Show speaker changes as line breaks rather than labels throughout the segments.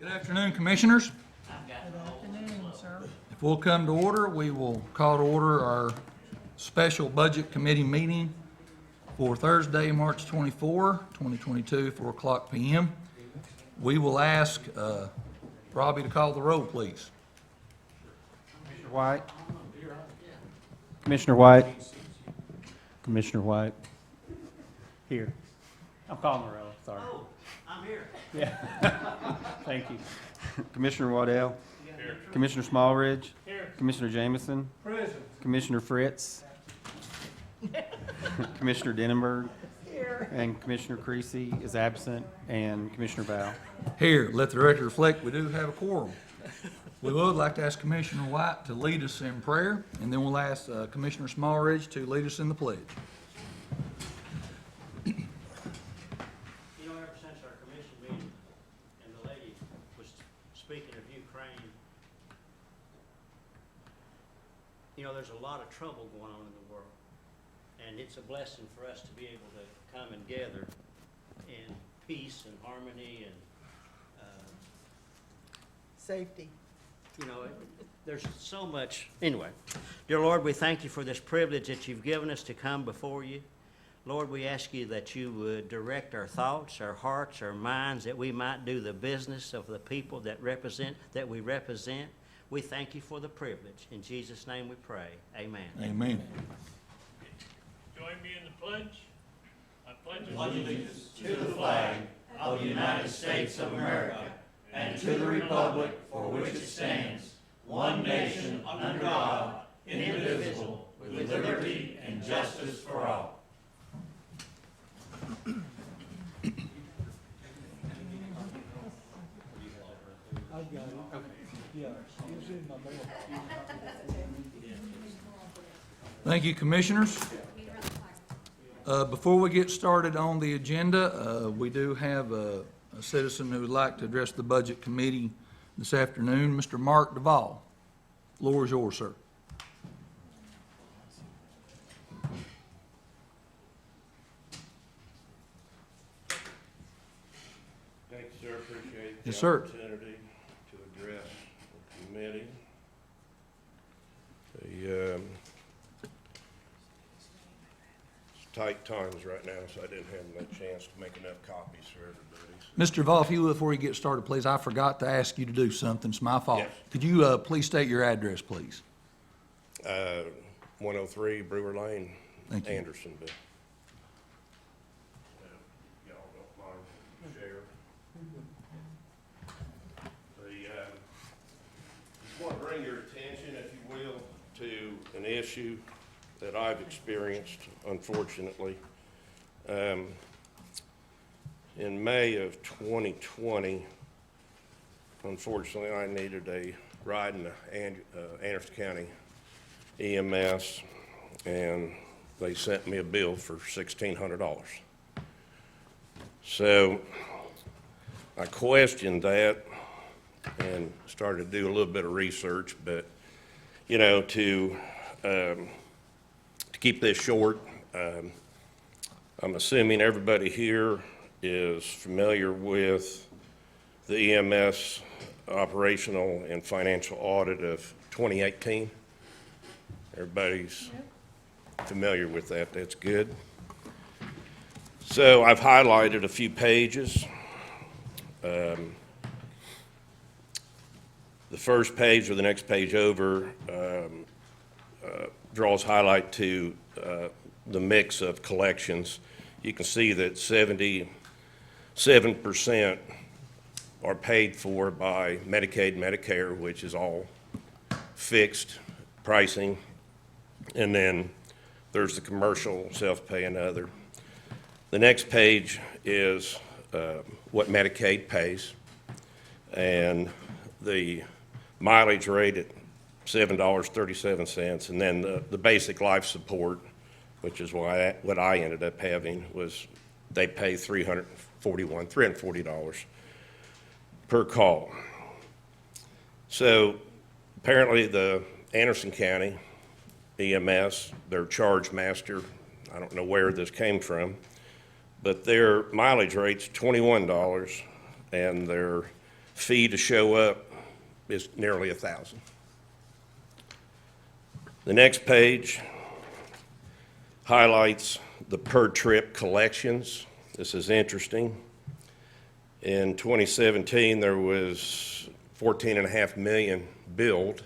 Good afternoon, Commissioners.
Good afternoon, sir.
If we'll come to order, we will call to order our special Budget Committee meeting for Thursday, March 24, 2022, 4 o'clock p.m. We will ask Robbie to call the roll, please.
Commissioner White. Commissioner White. Commissioner White. Here. I'm calling the roll, sorry.
Oh, I'm here.
Yeah. Thank you. Commissioner Waddell. Here. Commissioner Smallridge. Here. Commissioner Jameson. Present. Commissioner Fritz. Commissioner Denenberg. Here. And Commissioner Creasy is absent, and Commissioner Val.
Here, let the record reflect, we do have a quorum. We would like to ask Commissioner White to lead us in prayer, and then we'll ask Commissioner Smallridge to lead us in the pledge.
You know, ever since our commission meeting and the lady was speaking of Ukraine, you know, there's a lot of trouble going on in the world. And it's a blessing for us to be able to come and gather in peace and harmony and,
Safety.
you know, there's so much. Anyway, dear Lord, we thank you for this privilege that you've given us to come before you. Lord, we ask you that you would direct our thoughts, our hearts, our minds, that we might do the business of the people that we represent. We thank you for the privilege. In Jesus' name we pray. Amen.
Amen.
Join me in the pledge. I pledge
allegiance to the flag of the United States of America and to the republic for which it stands, one nation under God, indivisible, with liberty and justice for all.
I've got it. Okay. Yeah, it's in my mail.
Thank you, Commissioners. Before we get started on the agenda, we do have a citizen who would like to address the Budget Committee this afternoon, Mr. Mark Duvall. Floor is yours, sir.
Thank you, sir. Appreciate
Yes,
the
sir.
opportunity to address the committee. It's tight times right now, so I didn't have enough chance to make enough copies for everybody.
Mr. Duvall, if you would, before you get started, please, I forgot to ask you to do something. It's my fault.
Yes.
Could you please state your address, please?
103 Brewer Lane,
Thank you.
Andersonville. Y'all don't mind share. Just want to bring your attention, if you will, to an issue that I've experienced, unfortunately. In May of 2020, unfortunately, I needed a ride in the Anderson County EMS, and they sent me a bill for $1,600. So I questioned that and started to do a little bit of research, but, you know, to keep this short, I'm assuming everybody here is familiar with the EMS operational and financial audit of 2018. Everybody's familiar with that. That's good. So I've highlighted a few pages. The first page or the next page over draws highlight to the mix of collections. You can see that 77% are paid for by Medicaid, Medicare, which is all fixed pricing. And then there's the commercial, self-pay, and other. The next page is what Medicaid pays, and the mileage rate at $7.37, and then the basic life support, which is what I ended up having, was they pay $340 per call. So apparently the Anderson County EMS, their charge master, I don't know where this came from, but their mileage rate's $21 and their fee to show up is nearly $1,000. The next page highlights the per-trip collections. This is interesting. In 2017, there was 14.5 million billed,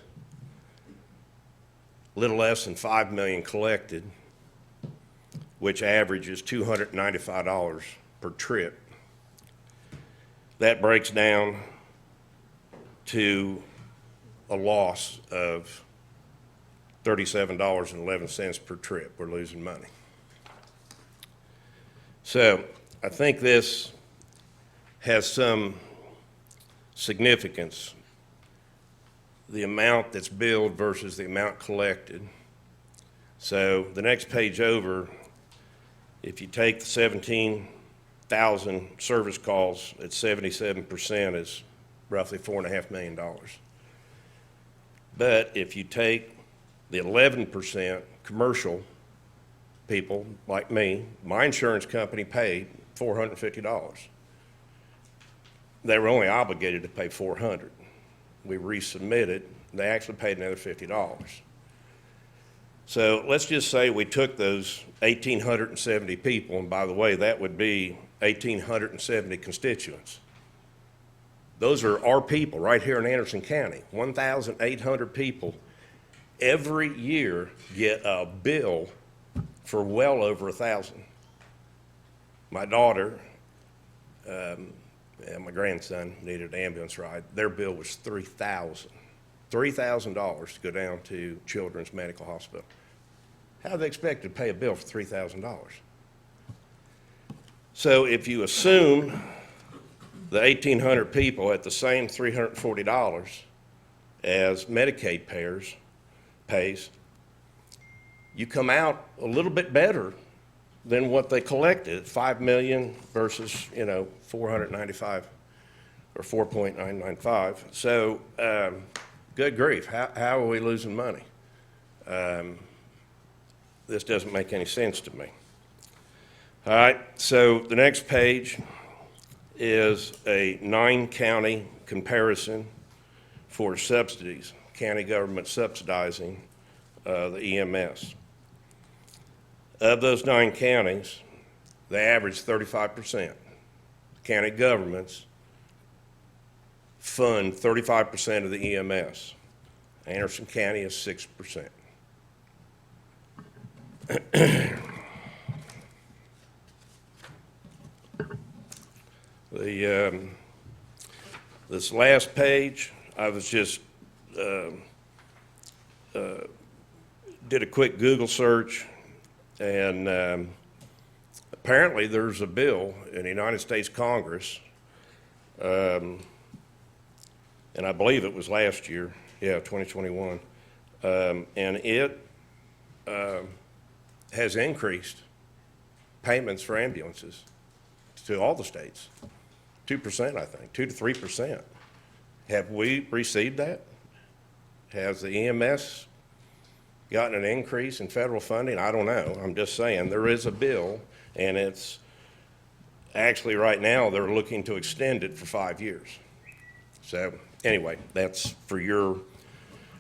little less than 5 million collected, which averages $295 per trip. That breaks down to a loss of $37.11 per trip. We're losing money. So I think this has some significance, the amount that's billed versus the amount collected. So the next page over, if you take the 17,000 service calls at 77% is roughly $4.5 million. But if you take the 11% commercial people like me, my insurance company paid $450. They were only obligated to pay $400. We resubmitted, they actually paid another $50. So let's just say we took those 1,870 people, and by the way, that would be 1,870 constituents. Those are our people right here in Anderson County. 1,800 people every year get a bill for well over $1,000. My daughter and my grandson needed an ambulance ride. Their bill was $3,000 to go down to Children's Medical Hospital. How do they expect to pay a bill for $3,000? So if you assume the 1,800 people at the same $340 as Medicaid pays, you come out a little bit better than what they collected, $5 million versus, 495 or 4.995. So, good grief, how are we losing money? This doesn't make any sense to me. All right, so the next page is a 9-county comparison for subsidies, county government subsidizing the EMS. Of those 9 counties, they average 35%. County governments fund 35% of the EMS. Anderson County is 6%. This last page, I was just did a quick Google search, and apparently there's a bill in the United States Congress, and I believe it was last year, 2021, and it has increased payments for ambulances to all the states, 2%, I think, 2 to 3%. Have we received that? Has the EMS gotten an increase in federal funding? I don't know. I'm just saying there is a bill, and it's actually right now they're looking to extend it for 5 years. So anyway, that's for your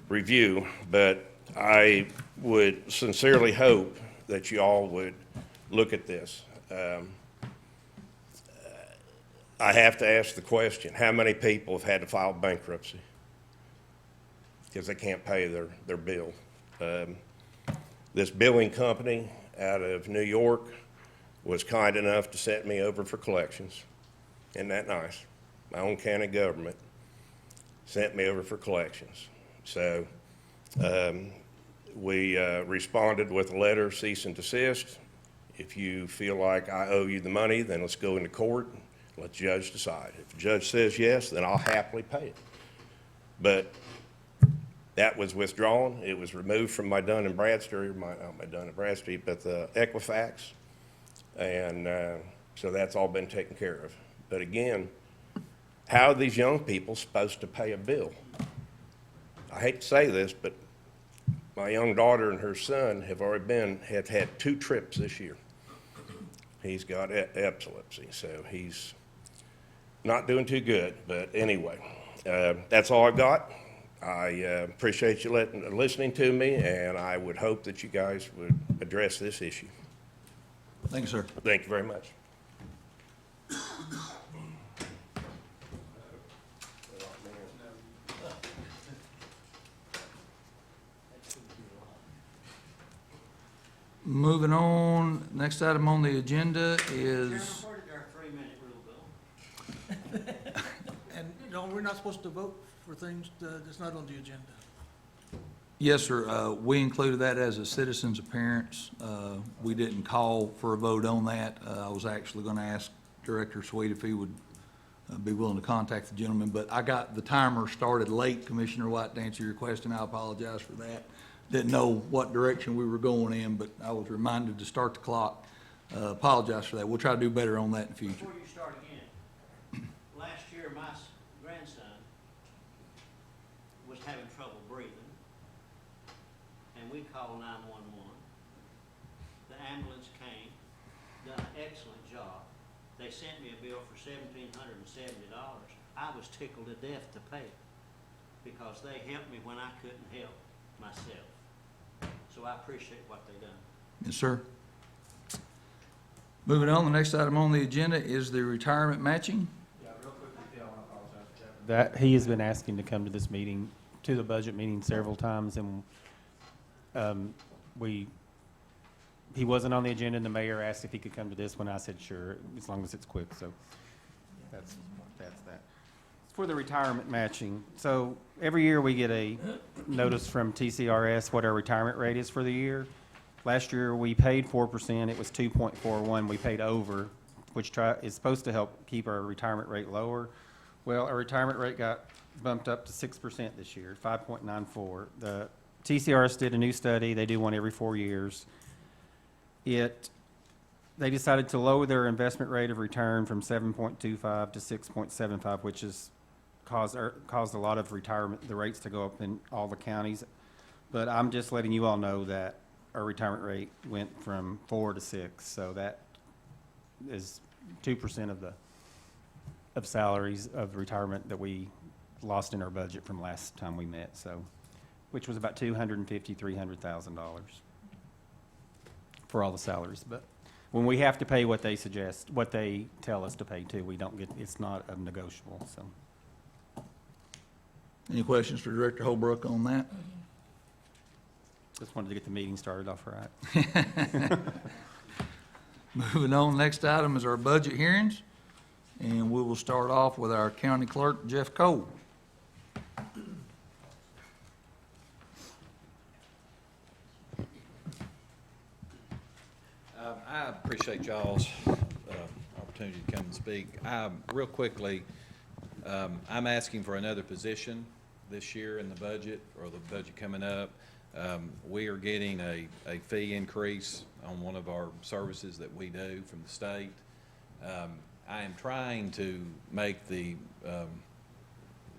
review, but I would sincerely hope that you all would look at this. I have to ask the question, how many people have had to file bankruptcy because they can't pay their bill? This billing company out of New York was kind enough to set me over for collections. Isn't that nice? My own county government sent me over for collections. So we responded with a letter, cease and desist. If you feel like I owe you the money, then let's go into court. Let the judge decide. If the judge says yes, then I'll happily pay it. But that was withdrawn. It was removed from my Dun and Bradstreet, not my Dun and Bradstreet, but the Equifax. And so that's all been taken care of. But again, how are these young people supposed to pay a bill? I hate to say this, but my young daughter and her son have had 2 trips this year. He's got epilepsy, so he's not doing too good, but anyway, that's all I've got. I appreciate you listening to me, and I would hope that you guys would address this issue.
Thank you, sir.
Thank you very much.
Moving on, next item on the agenda
Chairman,
is,
where did our 3-minute rule go?
And, we're not supposed to vote for things that's not on the agenda.
yes, sir, we included that as a citizen's appearance. We didn't call for a vote on that. I was actually gonna ask Director Sweet if he would be willing to contact the gentleman, but I got the timer started late, Commissioner White, to answer your question. I apologize for that. Didn't know what direction we were going in, but I was reminded to start the clock. Apologize for that. We'll try to do better on that in the future.
Before you start again, last year my grandson was having trouble breathing, and we called 911. The ambulance came, done an excellent job. They sent me a bill for $1,770. I was tickled to death to pay it, because they helped me when I couldn't help myself. So I appreciate what they done.
Yes, sir. Moving on, the next item on the agenda is the retirement matching.
That, he has been asking to come to this meeting, to the budget meeting several times, and he wasn't on the agenda, and the mayor asked if he could come to this one. I said, sure, as long as it's quick, so that's that. For the retirement matching, so every year we get a notice from TCRS what our retirement rate is for the year. Last year, we paid 4%, it was 2.41, we paid over, which is supposed to help keep our retirement rate lower. Well, our retirement rate got bumped up to 6% this year, 5.94. The TCRS did a new study, they do one every 4 years. They decided to lower their investment rate of return from 7.25 to 6.75, which is caused a lot of the rates to go up in all the counties. But I'm just letting you all know that our retirement rate went from 4 to 6, so that is 2% of salaries of retirement that we lost in our budget from last time we met, so, which was about $300,000 for all the salaries. But when we have to pay what they suggest, what they tell us to pay too, we don't get, it's not a negotiable, so.
Any questions for Director Holbrook on that?
Just wanted to get the meeting started off right.
Moving on, next item is our budget hearings, and we will start off with our county clerk, Jeff Cole.
I appreciate y'all's opportunity to come and speak. Real quickly, I'm asking for another position this year in the budget, or the budget coming up. We are getting a fee increase on one of our services that we do from the state. I am trying to make the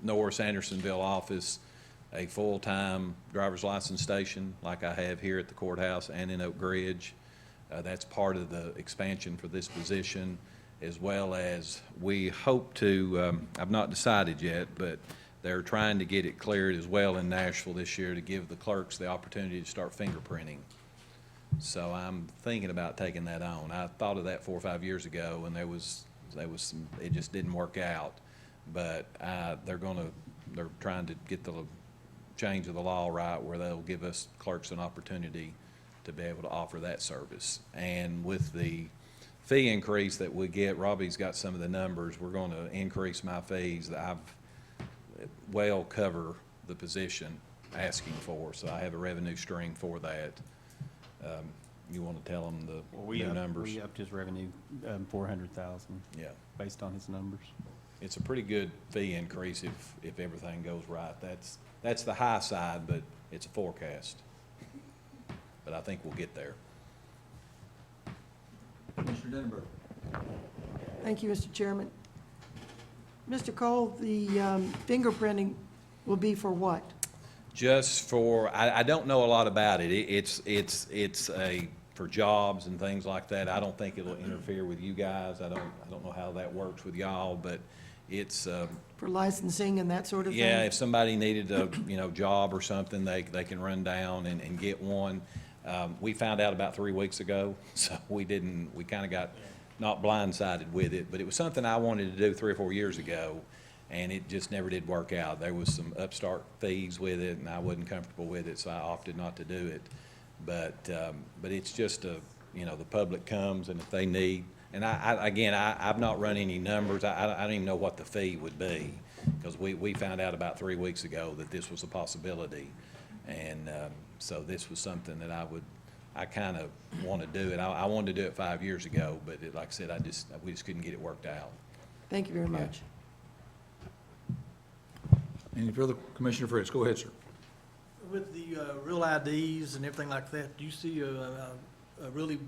Norris Andersonville office a full-time driver's license station like I have here at the courthouse and in Oak Ridge. That's part of the expansion for this position, as well as we hope to, I've not decided yet, but they're trying to get it cleared as well in Nashville this year to give the clerks the opportunity to start fingerprinting. So I'm thinking about taking that on. I thought of that 4 or 5 years ago, and there was some, it just didn't work out. But they're trying to get the change of the law right where they'll give us clerks an opportunity to be able to offer that service. And with the fee increase that we get, Robbie's got some of the numbers, we're going to increase my fees that I've well cover the position asking for, so I have a revenue stream for that. You want to tell them the new numbers?
We upped his revenue, 400,000.
Yeah.
Based on his numbers.
It's a pretty good fee increase if everything goes right. That's the high side, but it's a forecast. But I think we'll get there.
Commissioner Denenberg.
Thank you, Mr. Chairman. Mr. Cole, the fingerprinting will be for what?
Just for, I don't know a lot about it. It's for jobs and things like that. I don't think it'll interfere with you guys. I don't know how that works with y'all, but it's,
For licensing and that sort of thing?
yeah, if somebody needed a, job or something, they can run down and get one. We found out about 3 weeks ago, so we kind of got not blindsided with it, but it was something I wanted to do 3 or 4 years ago, and it just never did work out. There was some upstart fees with it, and I wasn't comfortable with it, so I opted not to do it. But it's just the public comes, and if they need, and I've not run any numbers. I don't even know what the fee would be, because we found out about 3 weeks ago that this was a possibility. And so this was something that I kind of want to do it. I wanted to do it 5 years ago, but like I said, we just couldn't get it worked out.
Thank you very much.
Any further? Commissioner Fritz, go ahead, sir.
With the real IDs and everything like that, do you see a really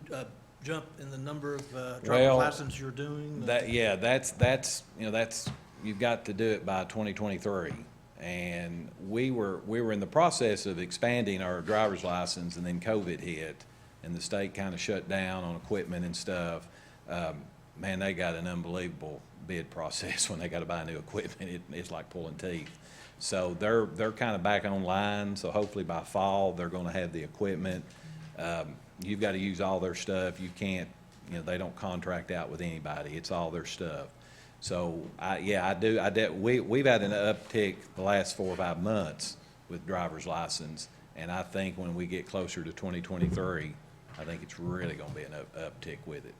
jump in the number of driver's
Well,
license you're doing?
That's you've got to do it by 2023. And we were in the process of expanding our driver's license, and then COVID hit, and the state kind of shut down on equipment and stuff. Man, they got an unbelievable bid process when they got to buy new equipment. It's like pulling teeth. So they're kind of back online, so hopefully by fall, they're going to have the equipment. You've got to use all their stuff. You can't, they don't contract out with anybody. It's all their stuff. So, I do. We've had an uptick the last 4 or 5 months with driver's license, and I think when we get closer to 2023, I think it's really going to be an uptick with it.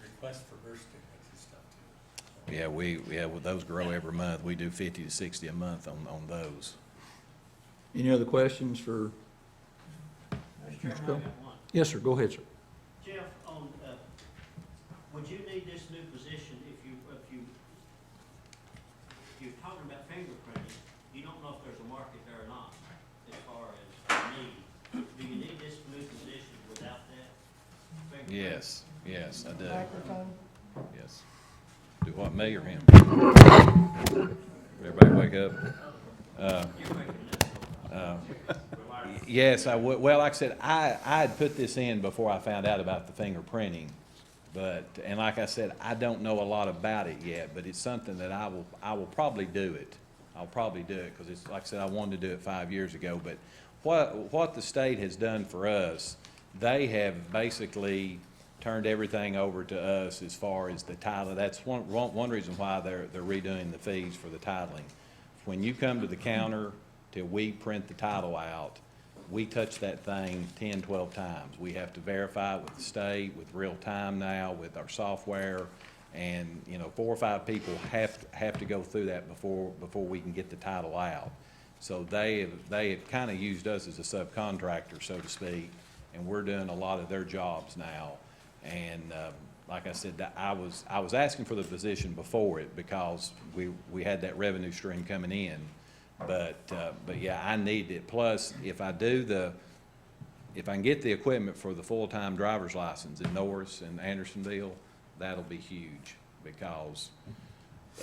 Request for birth certificates and stuff too.
Yeah, those grow every month. We do 50 to 60 a month on those.
Any other questions for?
Mr. Chairman, I got one.
Yes, sir. Go ahead, sir.
Jeff, would you need this new position if you're talking about fingerprinting, you don't know if there's a market there or not, as far as need. Do you need this new position without that fingerprint?
Yes, I do.
Microphone?
Yes. Do what, me or him? Everybody wake up.
You're making this.
Yes, I would. Well, like I said, I had put this in before I found out about the fingerprinting. And like I said, I don't know a lot about it yet, but it's something that I will probably do it. I'll probably do it, because it's, like I said, I wanted to do it 5 years ago. But what the state has done for us, they have basically turned everything over to us as far as the title. That's one reason why they're redoing the fees for the titling. When you come to the counter till we print the title out, we touch that thing 10, 12 times. We have to verify it with the state, with real time now, with our software, and 4 or 5 people have to go through that before we can get the title out. So they have kind of used us as a subcontractor, so to speak, and we're doing a lot of their jobs now. And like I said, I was asking for the position before it because we had that revenue stream coming in. But yeah, I need it. Plus, if I can get the equipment for the full-time driver's license in Norris and Andersonville, that'll be huge, because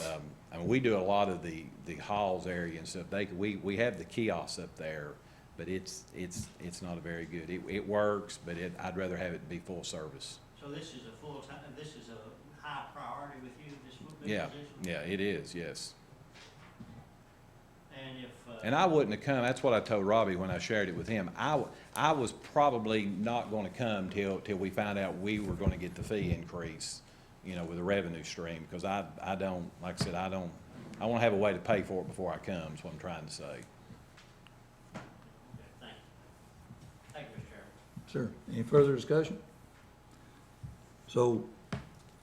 I mean, we do a lot of the halls area and stuff. We have the kiosks up there, but it's not a very good. It works, but I'd rather have it be full service.
So this is a full-time, this is a high priority with you, this new
Yeah,
position?
yeah, it is, yes.
And if,
And I wouldn't have come, that's what I told Robbie when I shared it with him. I was probably not gonna come till we found out we were gonna get the fee increase, with the revenue stream, because I don't, like I said, I wanna have a way to pay for it before I come, is what I'm trying to say.
thank you. Thank you, Mr. Chairman.
Sir, any further discussion? So,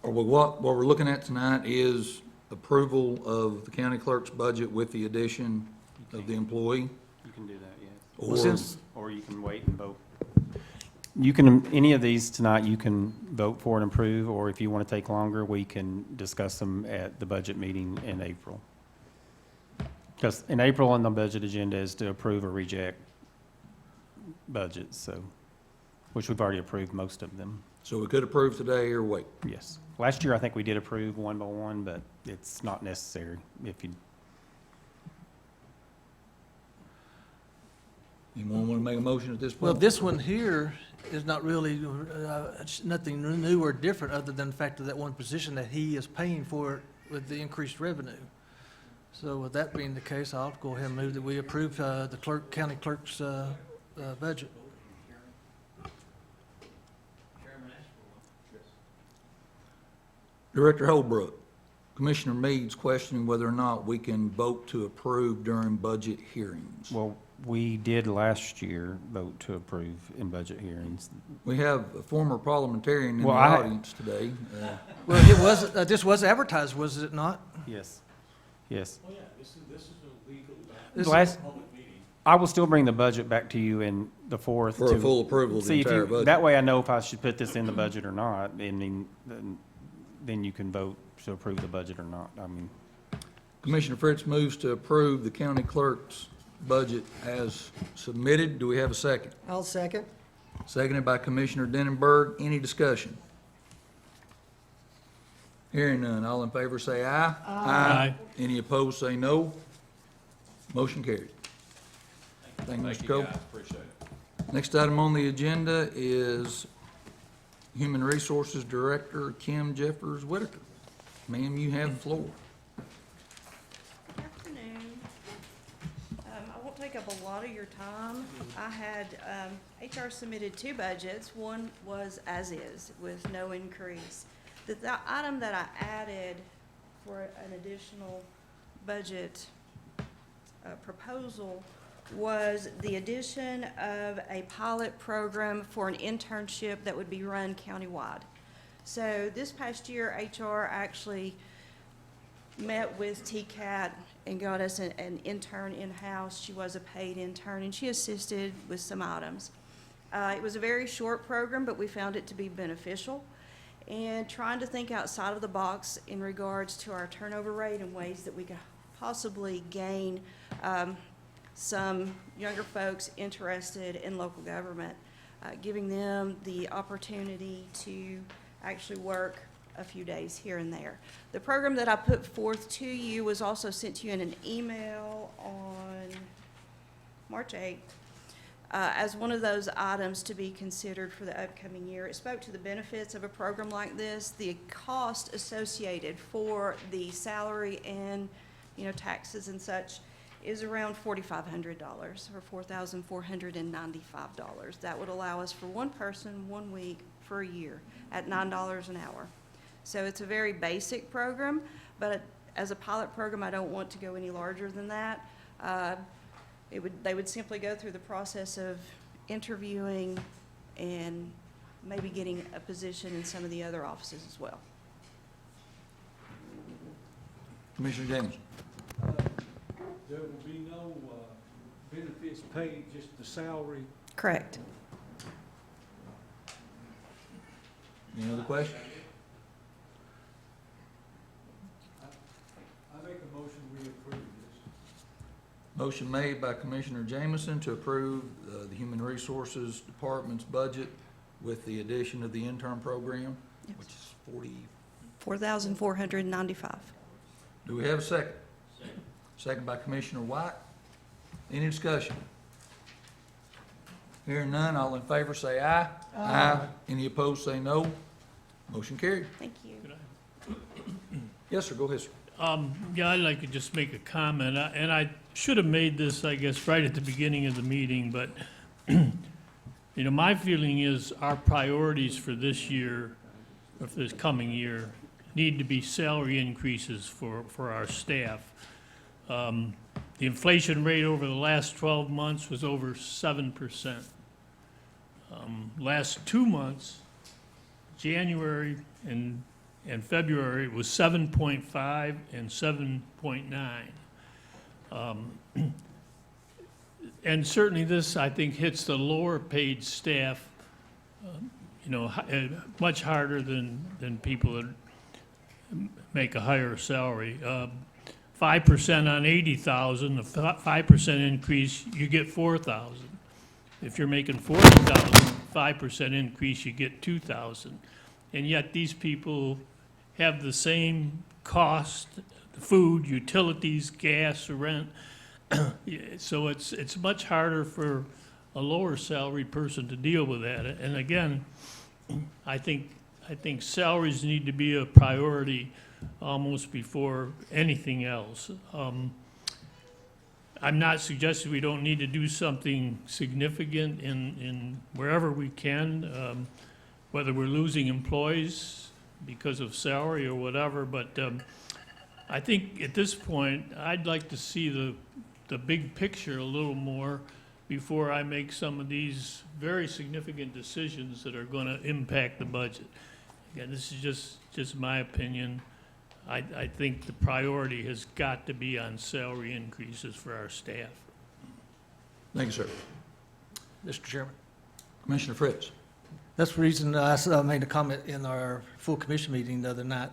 what we're looking at tonight is approval of the county clerk's budget with the addition of the employee?
You can do that, yes.
Or-
Since, or you can wait and vote. You can, any of these tonight, you can vote for and approve, or if you want to take longer, we can discuss them at the budget meeting in April. Because in April on the budget agenda is to approve or reject budgets, so, which we've already approved most of them,
So we could approve today or wait?
yes. Last year, I think we did approve one by one, but it's not necessary if you,
Anyone want to make a motion at this
Well,
point?
this one here is not really, it's nothing new or different other than the fact of that one position that he is paying for it with the increased revenue. So with that being the case, I'll go ahead and move that we approve the county clerk's budget.
Director Holbrook, Commissioner Mead's questioning whether or not we can vote to approve during budget hearings.
Well, we did last year vote to approve in budget hearings.
We have a former parliamentarian in the
Well, I-
audience today.
Well, it was, this was advertised, was it not?
Yes. Yes.
Oh, yeah, this is a legal,
This is-
Last,
public meeting.
I will still bring the budget back to you in the 4th.
For a
to
full approval of the
see if
entire
you-
budget.
That way I know if I should put this in the budget or not, and then you can vote to approve the budget or not. I mean,
Commissioner Fritz moves to approve the county clerk's budget as submitted. Do we have a second?
I'll second.
Seconded by Commissioner Denenberg. Any discussion? Hearing none. All in favor say aye.
Aye.
Any opposed say no. Motion carried. Thank you, Mr. Cole.
Appreciate it.
Next item on the agenda is Human Resources Director Kim Jeffers Whitaker. Ma'am, you have the floor.
Good afternoon. I won't take up a lot of your time. I had, HR submitted 2 budgets. One was as is with no increase. The item that I added for an additional budget proposal was the addition of a pilot program for an internship that would be run countywide. So this past year, HR actually met with TCAT and got us an intern in-house. She was a paid intern, and she assisted with some items. It was a very short program, but we found it to be beneficial. And trying to think outside of the box in regards to our turnover rate and ways that we could possibly gain some younger folks interested in local government, giving them the opportunity to actually work a few days here and there. The program that I put forth to you was also sent to you in an email on March 8th as one of those items to be considered for the upcoming year. It spoke to the benefits of a program like this, the cost associated for the salary and, taxes and such is around $4,500 or $4,495. That would allow us for one person, 1 week for a year at $9 an hour. So it's a very basic program, but as a pilot program, I don't want to go any larger than that. They would simply go through the process of interviewing and maybe getting a position in some of the other offices as well.
Commissioner James.
There will be no benefits paid, just the salary.
Correct.
Any other questions?
I make a motion we approve this.
Motion made by Commissioner Jameson to approve the Human Resources Department's budget with the addition of the intern program,
Yes.
which is 40.
$4,495.
Do we have a second? Second by Commissioner White. Any discussion? Hearing none, all in favor say aye. Aye. Any opposed say no. Motion carried.
Thank you.
Yes, sir, go ahead, sir.
Yeah, I'd like to just make a comment, and I should have made this, I guess, right at the beginning of the meeting, but, my feeling is our priorities for this year, or for this coming year, need to be salary increases for our staff. The inflation rate over the last 12 months was over 7%. Last 2 months, January and February, was 7.5 and 7.9. And certainly this, I think, hits the lower paid staff, much harder than people that make a higher salary. 5% on 80,000, a 5% increase, you get 4,000. If you're making 40,000, 5% increase, you get 2,000. And yet these people have the same cost, food, utilities, gas, rent. So it's much harder for a lower salary person to deal with that. And again, I think salaries need to be a priority almost before anything else. I'm not suggesting we don't need to do something significant in wherever we can, whether we're losing employees because of salary or whatever, but I think at this point, I'd like to see the big picture a little more before I make some of these very significant decisions that are going to impact the budget. Again, this is just my opinion. I think the priority has got to be on salary increases for our staff.
Thank you, sir.
Mr. Chairman.
Commissioner Fritz.
That's the reason I made a comment in our full commission meeting the other night.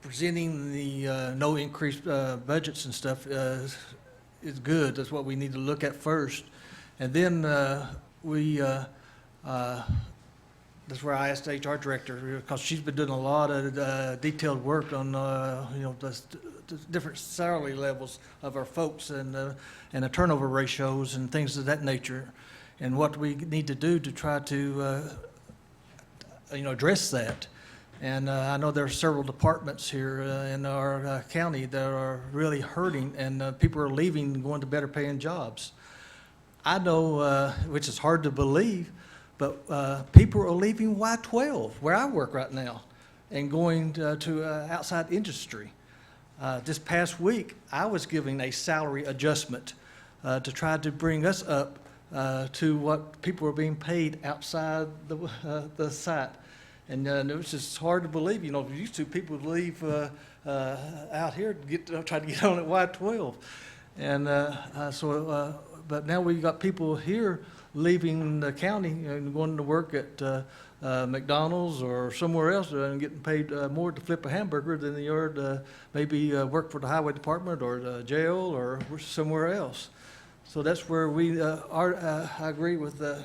Presenting the no increased budgets and stuff is good. That's what we need to look at first. And then that's where I asked the HR director, because she's been doing a lot of detailed work on, the different salary levels of our folks and the turnover ratios and things of that nature, and what we need to do to try to, address that. And I know there are several departments here in our county that are really hurting, and people are leaving and going to better paying jobs. I know, which is hard to believe, but people are leaving Y-12, where I work right now, and going to outside industry. This past week, I was giving a salary adjustment to try to bring us up to what people are being paid outside the site. And it was just hard to believe. Used to people would leave out here to try to get on at Y-12. And but now we've got people here leaving the county and going to work at McDonald's or somewhere else and getting paid more to flip a hamburger than they are to maybe work for the highway department or the jail or somewhere else. So that's where we are. I agree with the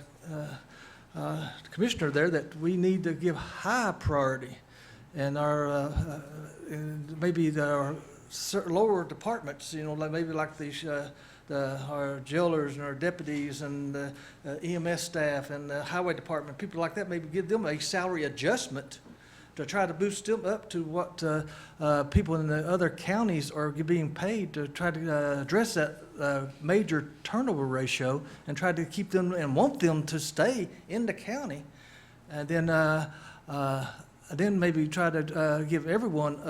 commissioner there that we need to give high priority, and our and maybe our lower departments, maybe like these our jailers and our deputies and the EMS staff and the highway department, people like that, maybe give them a salary adjustment to try to boost them up to what people in the other counties are being paid, to try to address that major turnover ratio and try to keep them and want them to stay in the county. And then maybe try to give everyone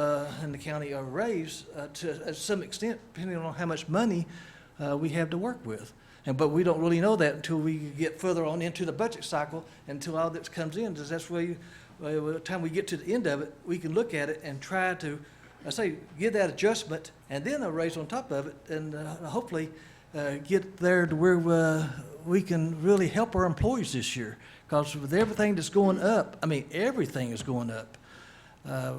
in the county a raise to some extent, depending on how much money we have to work with. But we don't really know that until we get further on into the budget cycle, until all this comes in, because that's where by the time we get to the end of it, we can look at it and try to, give that adjustment and then a raise on top of it, and hopefully get there to where we can really help our employees this year. Because with everything that's going up, everything is going up.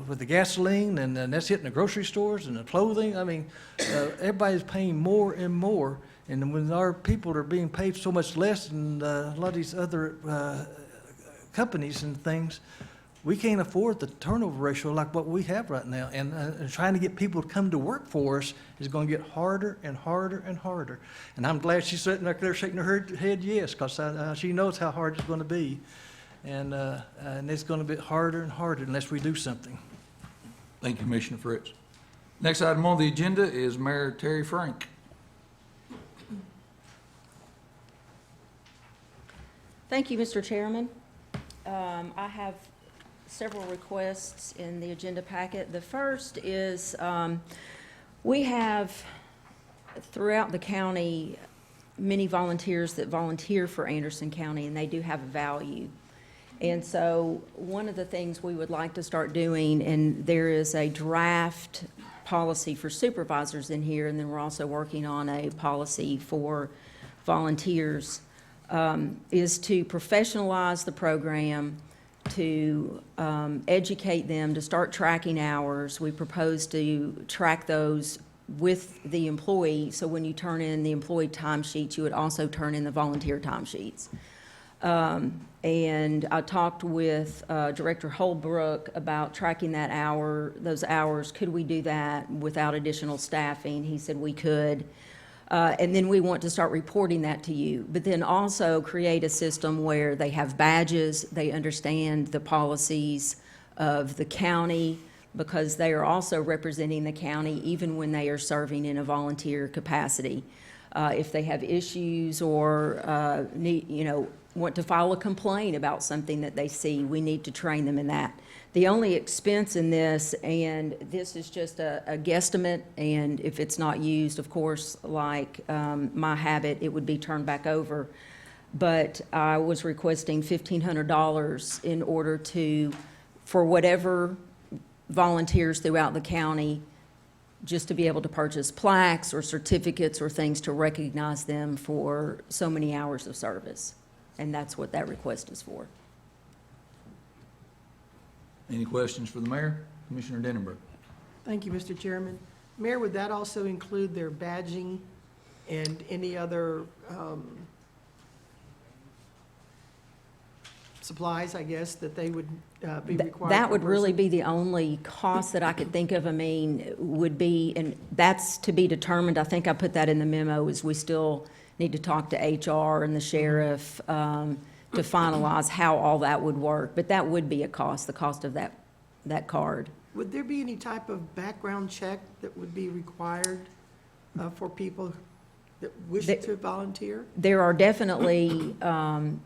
With the gasoline, and that's hitting the grocery stores and the clothing. Everybody's paying more and more. And when our people are being paid so much less than a lot of these other companies and things, we can't afford the turnover ratio like what we have right now. And trying to get people to come to work for us is going to get harder and harder and harder. And I'm glad she's sitting back there shaking her head yes, because she knows how hard it's going to be. And it's going to be harder and harder unless we do something.
Thank you, Commissioner Fritz. Next item on the agenda is Mayor Terry Frank.
Thank you, Mr. Chairman. I have several requests in the agenda packet. The first is we have throughout the county many volunteers that volunteer for Anderson County, and they do have a value. And so one of the things we would like to start doing, and there is a draft policy for supervisors in here, and then we're also working on a policy for volunteers, is to professionalize the program, to educate them, to start tracking hours. We propose to track those with the employee, so when you turn in the employee timesheets, you would also turn in the volunteer timesheets. And I talked with Director Holbrook about tracking those hours. Could we do that without additional staffing? He said we could. And then we want to start reporting that to you, but then also create a system where they have badges, they understand the policies of the county, because they are also representing the county even when they are serving in a volunteer capacity. If they have issues or want to file a complaint about something that they see, we need to train them in that. The only expense in this, and this is just a guesstimate, and if it's not used, of course, like my habit, it would be turned back over. But I was requesting $1,500 in order for whatever volunteers throughout the county, just to be able to purchase plaques or certificates or things to recognize them for so many hours of service. And that's what that request is for.
Any questions for the mayor? Commissioner Denenberg?
Thank you, Mr. Chairman. Mayor, would that also include their badging and any other supplies, I guess, that they would be required?
That would
per
really
person?
be the only cost that I could think of. I mean, would be, and that's to be determined. I think I put that in the memo, is we still need to talk to HR and the sheriff to finalize how all that would work. But that would be a cost, the cost of that card.
Would there be any type of background check that would be required for people that wish to volunteer?
There are definitely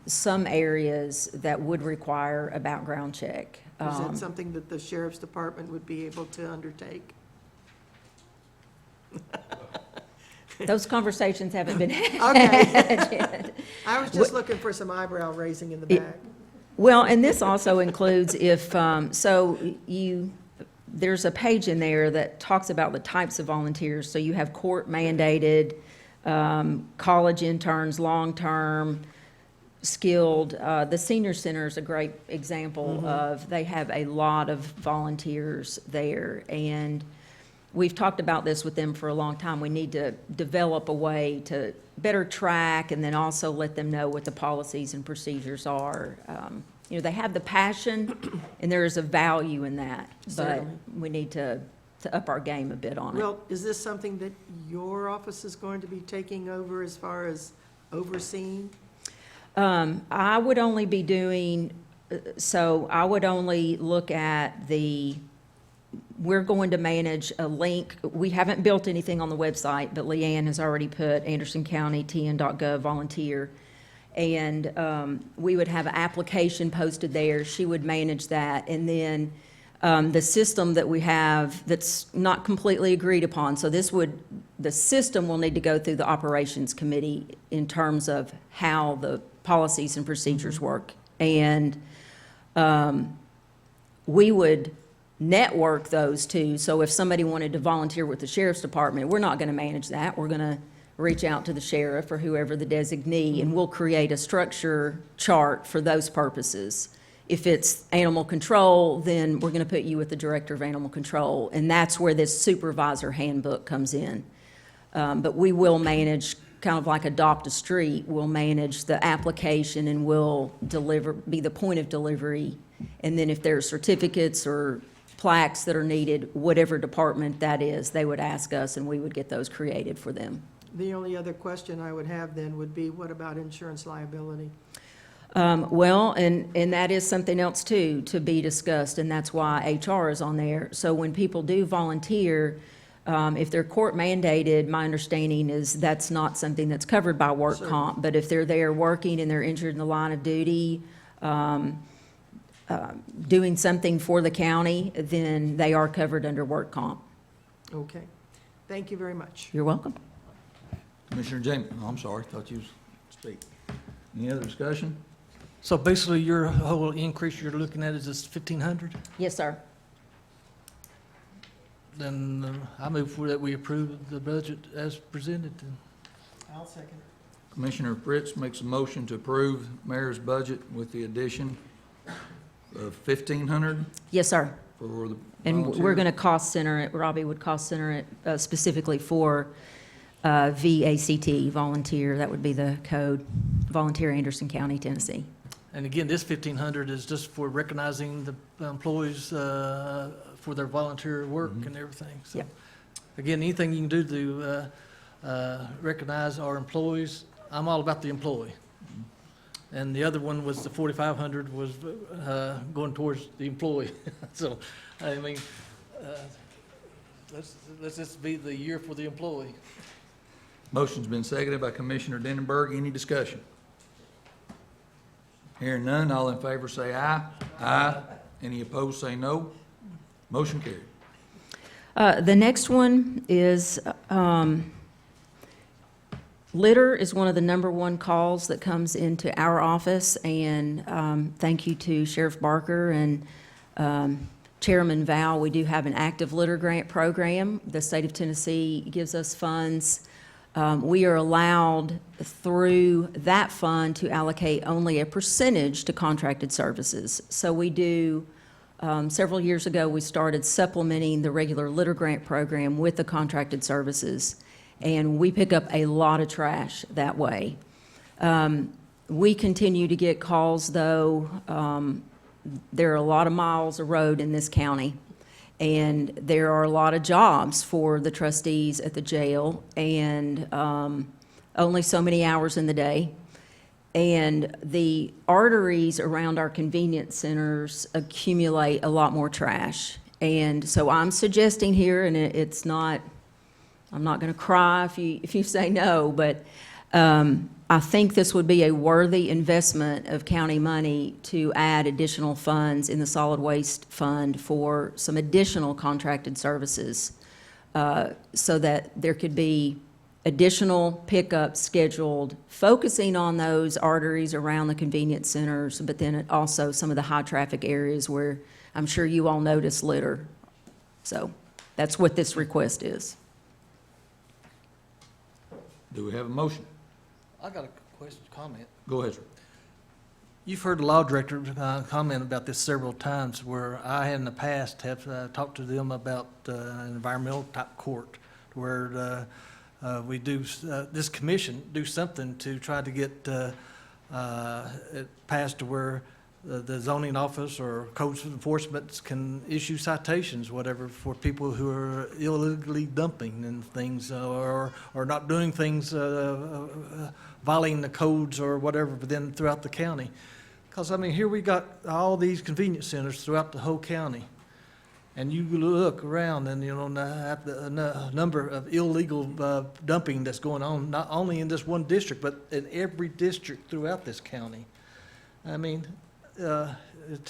some areas that would require a background check.
Is that something that the sheriff's department would be able to undertake?
Those conversations haven't been had
Okay.
yet.
I was just looking for some eyebrow raising in the back.
Well, and this also includes if, there's a page in there that talks about the types of volunteers. So you have court mandated, college interns, long-term, skilled. The senior center is a great example of, they have a lot of volunteers there. And we've talked about this with them for a long time. We need to develop a way to better track and then also let them know what the policies and procedures are. They have the passion and there is a value in that, but
Certainly.
we need to up our game a bit on it.
Well, is this something that your office is going to be taking over as far as overseeing?
I would only be doing, I would only look at we're going to manage a link. We haven't built anything on the website, but Leanne has already put Anderson County TN.gov volunteer. And we would have an application posted there. She would manage that. And then the system that we have that's not completely agreed upon. So the system will need to go through the operations committee in terms of how the policies and procedures work. And we would network those two. So if somebody wanted to volunteer with the sheriff's department, we're not going to manage that. We're going to reach out to the sheriff or whoever the designee, and we'll create a structure chart for those purposes. If it's animal control, then we're going to put you with the director of animal control, and that's where this supervisor handbook comes in. But we will manage, kind of like Adopt a Street, we'll manage the application and we'll be the point of delivery. And then if there are certificates or plaques that are needed, whatever department that is, they would ask us and we would get those created for them.
The only other question I would have then would be, what about insurance liability?
Well, and that is something else too, to be discussed, and that's why HR is on there. So when people do volunteer, if they're court mandated, my understanding is that's not something that's covered by work
Sure.
comp. But if they're there working and they're injured in the line of duty, doing something for the county, then they are covered under work comp.
Okay. Thank you very much.
You're welcome.
Commissioner James, I'm sorry, thought you was speak. Any other discussion?
So basically, your whole increase you're looking at is this 1,500?
Yes, sir.
Then I move for that we approve the budget as presented.
I'll second.
Commissioner Fritz makes a motion to approve mayor's budget with the addition of 1,500
Yes, sir.
for the
And
volunteer.
we're going to cost center it, Robbie would cost center it specifically for VACT, volunteer, that would be the code, Volunteer Anderson County, Tennessee.
And again, this 1,500 is just for recognizing the employees for their volunteer work and everything. So,
Yep.
again, anything you can do to recognize our employees. I'm all about the employee. And the other one was the 4,500 was going towards the employee. So, I mean, let's just be the year for the employee.
Motion's been seconded by Commissioner Denenberg. Any discussion? Hearing none, all in favor say aye. Aye. Any opposed say no. Motion carried.
The next one is, litter is one of the number one calls that comes into our office, and thank you to Sheriff Barker and Chairman Val. We do have an active litter grant program. The state of Tennessee gives us funds. We are allowed through that fund to allocate only a percentage to contracted services. So we do, several years ago, we started supplementing the regular litter grant program with the contracted services, and we pick up a lot of trash that way. We continue to get calls, though. There are a lot of miles of road in this county, and there are a lot of jobs for the trustees at the jail, and only so many hours in the day. And the arteries around our convenience centers accumulate a lot more trash. And so I'm suggesting here, and it's not, I'm not going to cry if you say no, but I think this would be a worthy investment of county money to add additional funds in the solid waste fund for some additional contracted services, so that there could be additional pickups scheduled, focusing on those arteries around the convenience centers, but then also some of the high-traffic areas where I'm sure you all notice litter. So that's what this request is.
Do we have a motion?
I got a question, comment.
Go ahead, sir.
You've heard the law director comment about this several times, where I in the past have talked to them about an environmental type court, where we do, this commission do something to try to get it passed to where the zoning office or codes enforcement can issue citations, whatever, for people who are illegally dumping and things, or not doing things, violating the codes or whatever, but then throughout the county. Because, I mean, here we got all these convenience centers throughout the whole county. And you look around and, you know, at the number of illegal dumping that's going on, not only in this one district, but in every district throughout this county. I mean, to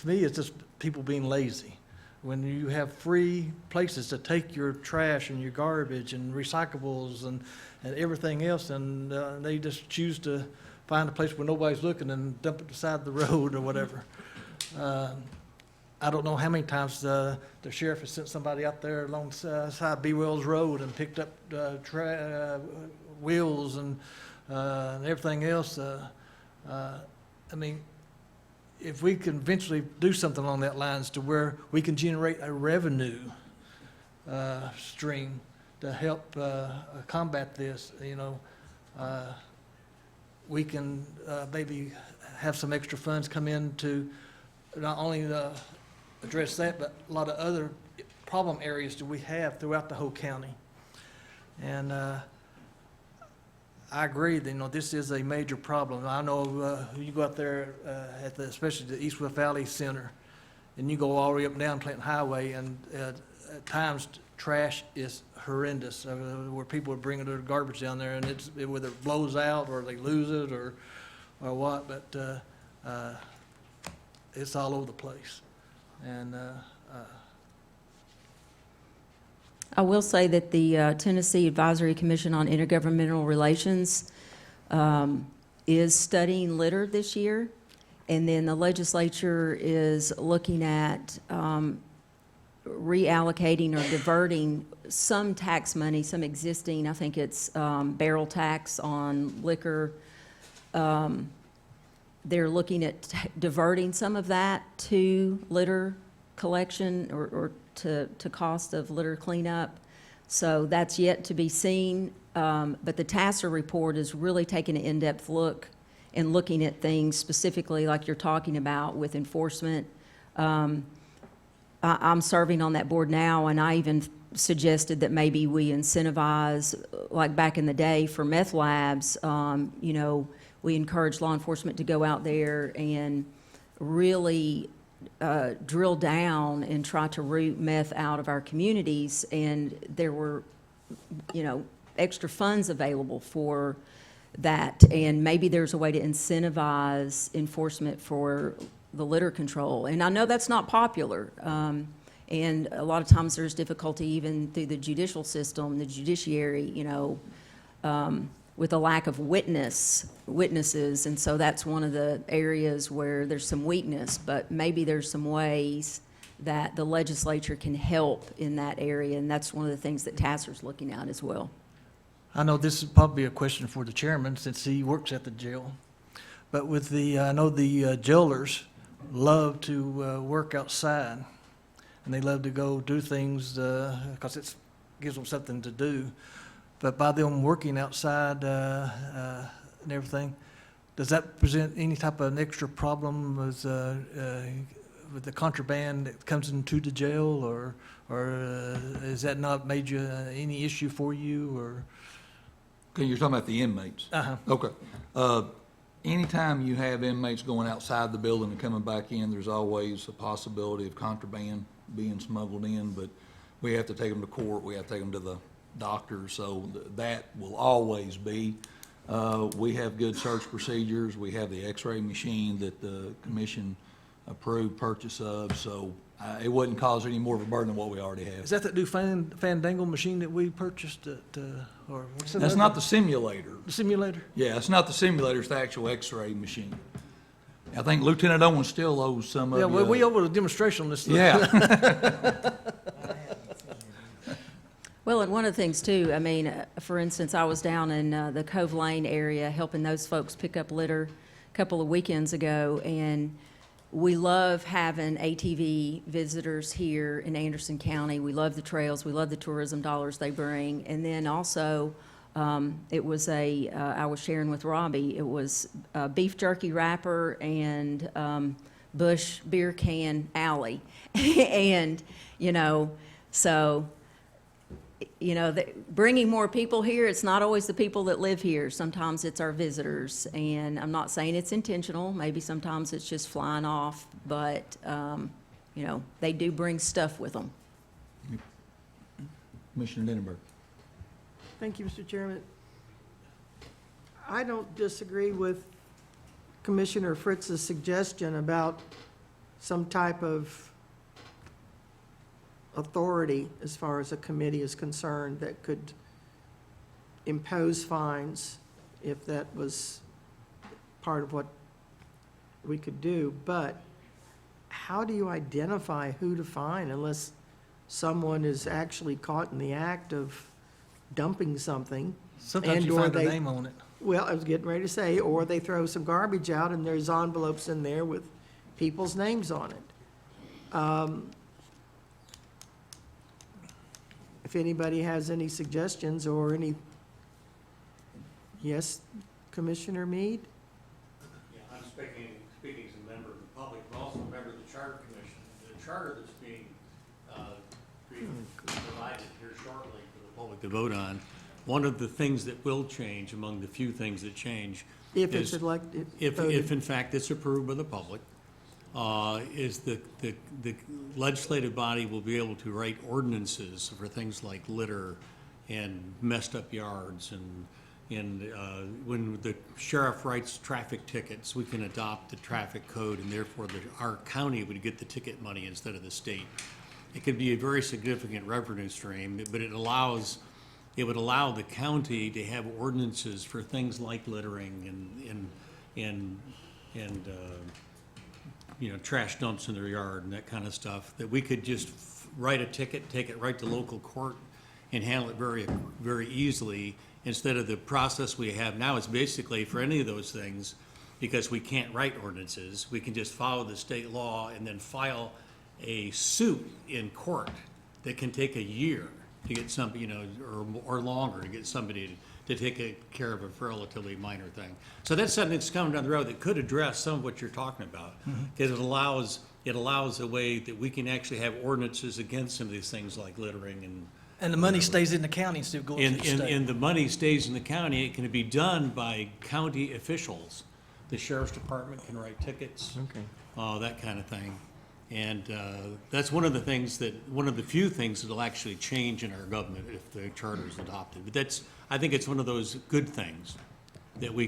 me, it's just people being lazy. When you have free places to take your trash and your garbage and recyclables and everything else, and they just choose to find a place where nobody's looking and dump it beside the road or whatever. I don't know how many times the sheriff has sent somebody out there alongside B. Wells Road and picked up wheels and everything else. I mean, if we can eventually do something along that lines to where we can generate a revenue stream to help combat this, you know, we can maybe have some extra funds come in to not only address that, but a lot of other problem areas that we have throughout the whole county. And I agree that, you know, this is a major problem. I know you go out there at especially the Eastwood Valley Center, and you go all the way up and down Clinton Highway, and at times trash is horrendous, where people are bringing their garbage down there, and whether it blows out or they lose it or what, but it's all over the place. And
I will say that the Tennessee Advisory Commission on Intergovernmental Relations is studying litter this year, and then the legislature is looking at reallocating or diverting some tax money, some existing, I think it's barrel tax on liquor. They're looking at diverting some of that to litter collection or to cost of litter cleanup. So that's yet to be seen. But the TASER report is really taking an in-depth look and looking at things specifically like you're talking about with enforcement. I'm serving on that board now, and I even suggested that maybe we incentivize, like back in the day for meth labs, you know, we encourage law enforcement to go out there and really drill down and try to root meth out of our communities. And there were, you know, extra funds available for that. And maybe there's a way to incentivize enforcement for the litter control. And I know that's not popular. And a lot of times there's difficulty even through the judicial system, the judiciary, you know, with a lack of witnesses. And so that's one of the areas where there's some weakness, but maybe there's some ways that the legislature can help in that area. And that's one of the things that Tasser's looking at as well.
I know this is probably a question for the chairman since he works at the jail. But with the, I know the jailers love to work outside. And they love to go do things because it gives them something to do. But by them working outside and everything, does that present any type of an extra problem with the contraband that comes into the jail, or is that not major any issue for you, or?
Okay, you're talking about the inmates?
Uh-huh.
Okay. Anytime you have inmates going outside the building and coming back in, there's always a possibility of contraband being smuggled in, but we have to take them to court, we have to take them to the doctor, so that will always be. We have good search procedures, we have the x-ray machine that the commission approved purchase of, so it wouldn't cause any more of a burden than what we already have.
Is that new Fandango machine that we purchased or what's
That's not the simulator.
the simulator?
Yeah, it's not the simulator, it's the actual x-ray machine. I think Lieutenant Owen still owes some of
Yeah,
you.
well, we over a demonstration on this thing.
Yeah.
Well, and one of the things too, I mean, for instance, I was down in the Cove Lane area helping those folks pick up litter a couple of weekends ago, and we love having ATV visitors here in Anderson County. We love the trails, we love the tourism dollars they bring, and then also it was I was sharing with Robbie, it was a beef jerky wrapper and Bush beer can alley, and you know, so. You know, bringing more people here, it's not always the people that live here. Sometimes it's our visitors. And I'm not saying it's intentional. Maybe sometimes it's just flying off. But, you know, they do bring stuff with them.
Commissioner Lindenberg.
Thank you, Mr. Chairman. I don't disagree with Commissioner Fritz's suggestion about some type of authority as far as a committee is concerned that could impose fines if that was part of what we could do. But how do you identify who to fine unless someone is actually caught in the act of dumping something?
Sometimes you
and/or
find a
they-
name on it.
Well, I was getting ready to say, or they throw some garbage out and there's envelopes in there with people's names on it. If anybody has any suggestions or any, yes, Commissioner Mead?
Yeah, I'm speaking as a member of the public, but also a member of the Charter Commission. The charter that's being provided here shortly for the public to vote on, one of the things that will change, among the few things that change,
If it's
is
elected,
if
voted.
in fact it's approved by the public, is the legislative body will be able to write ordinances for things like litter and messed up yards, and when the sheriff writes traffic tickets, we can adopt the traffic code, and therefore our county would get the ticket money instead of the state. It could be a very significant revenue stream, but it would allow the county to have ordinances for things like littering and you know, trash dumps in their yard and that kind of stuff, that we could just write a ticket, take it right to local court and handle it very, very easily, instead of the process we have now. It's basically for any of those things, because we can't write ordinances, we can just follow the state law and then file a suit in court that can take a year to get somebody, you know, or longer to get somebody to take care of a relatively minor thing. So that's something that's coming down the road that could address some of what you're talking about, because it allows a way that we can actually have ordinances against some of these things like littering
And the money stays in the county instead of going to the state.
And the money stays in the county. It can be done by county officials. The sheriff's department can write tickets.
Okay.
That kind of thing. And that's one of the things one of the few things that'll actually change in our government if the charter is adopted. But I think it's one of those good things that we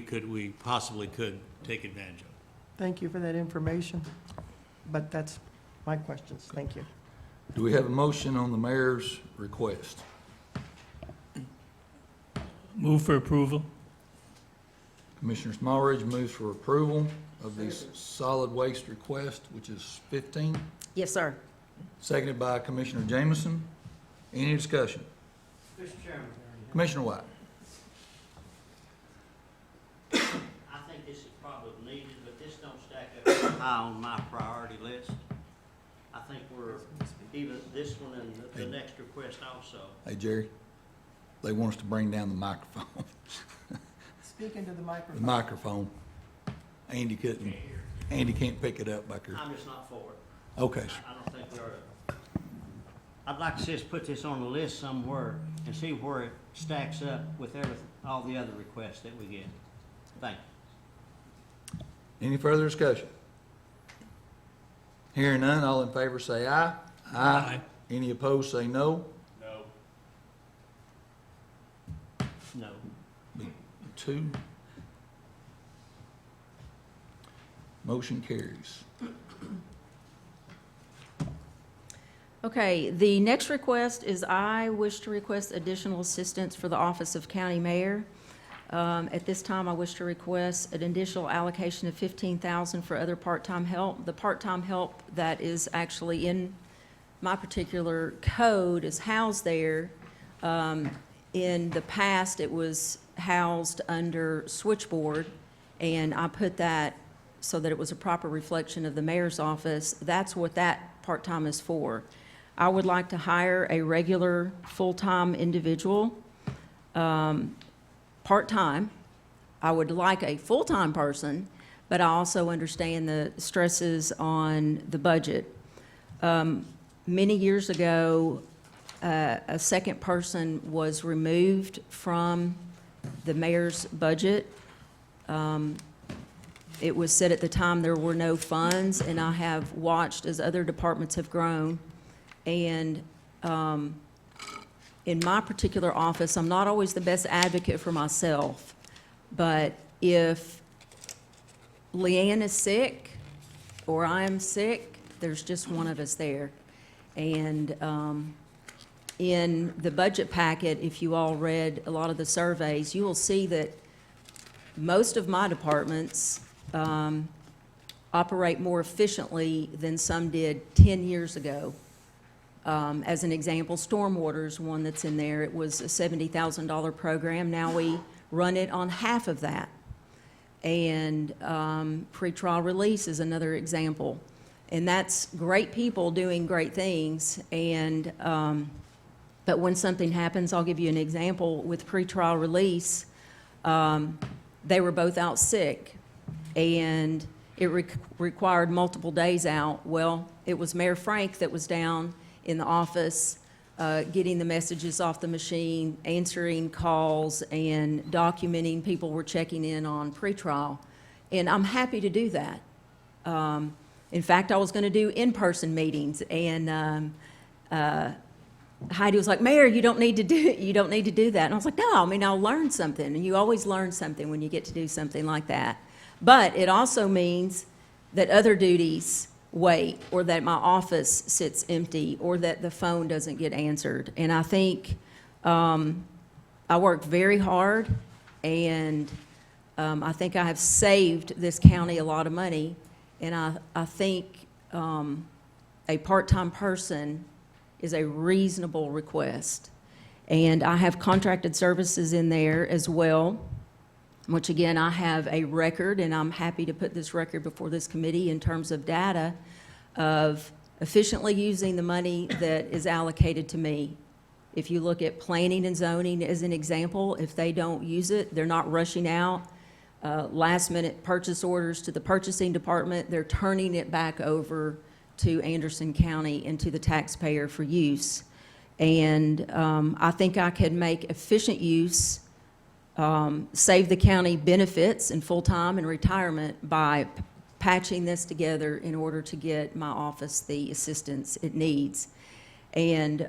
possibly could take advantage of.
Thank you for that information. But that's my questions. Thank you.
Do we have a motion on the mayor's request?
Move for approval.
Commissioner Smallridge moves for approval of the solid waste request, which is 15.
Yes, sir.
Seconded by Commissioner Jameson. Any discussion?
Mr. Chairman,
Commissioner White?
I think this is probably needed, but this don't stack up high on my priority list. I think we're, even this one and the next request also.
Hey, Jerry, they want us to bring down the microphone.
Speak into the
The
microphone.
microphone. Andy can't pick it up back here.
I'm just not for it.
Okay,
I don't think we ought to. I'd like to see us put this on the list somewhere and see where it stacks up with all the other requests that we get. Thank you.
any further discussion? Hearing none, all in favor say aye.
Aye.
Any opposed say no.
No.
Be 2. Motion carries.
Okay, the next request is I wish to request additional assistance for the Office of County Mayor. At this time, I wish to request an additional allocation of $15,000 for other part-time help. The part-time help that is actually in my particular code is housed there. In the past, it was housed under switchboard, and I put that so that it was a proper reflection of the mayor's office. That's what that part-time is for. I would like to hire a regular full-time individual, part-time. I would like a full-time person, but I also understand the stresses on the budget. Many years ago, a second person was removed from the mayor's budget. It was said at the time there were no funds, and I have watched as other departments have grown. And in my particular office, I'm not always the best advocate for myself, but if Leanne is sick or I am sick, there's just one of us there. And in the budget packet, if you all read a lot of the surveys, you will see that most of my departments operate more efficiently than some did 10 years ago. As an example, stormwater is one that's in there. It was a $70,000 program. Now we run it on half of that. And pretrial release is another example. And that's great people doing great things. And but when something happens, I'll give you an example with pretrial release. They were both out sick, and it required multiple days out. Well, it was Mayor Frank that was down in the office, getting the messages off the machine, answering calls, and documenting people were checking in on pretrial. And I'm happy to do that. In fact, I was going to do in-person meetings, and Heidi was like, "Mayor, you don't need to do that." And I was like, "No, I mean, I'll learn something." And you always learn something when you get to do something like that. But it also means that other duties wait, or that my office sits empty, or that the phone doesn't get answered. And I think I worked very hard, and I think I have saved this county a lot of money. And I think a part-time person is a reasonable request. And I have contracted services in there as well, which again, I have a record, and I'm happy to put this record before this committee in terms of data of efficiently using the money that is allocated to me. If you look at planning and zoning as an example, if they don't use it, they're not rushing out last-minute purchase orders to the purchasing department. They're turning it back over to Anderson County and to the taxpayer for use. And I think I could make efficient use, save the county benefits in full-time and retirement by patching this together in order to get my office the assistance it needs. And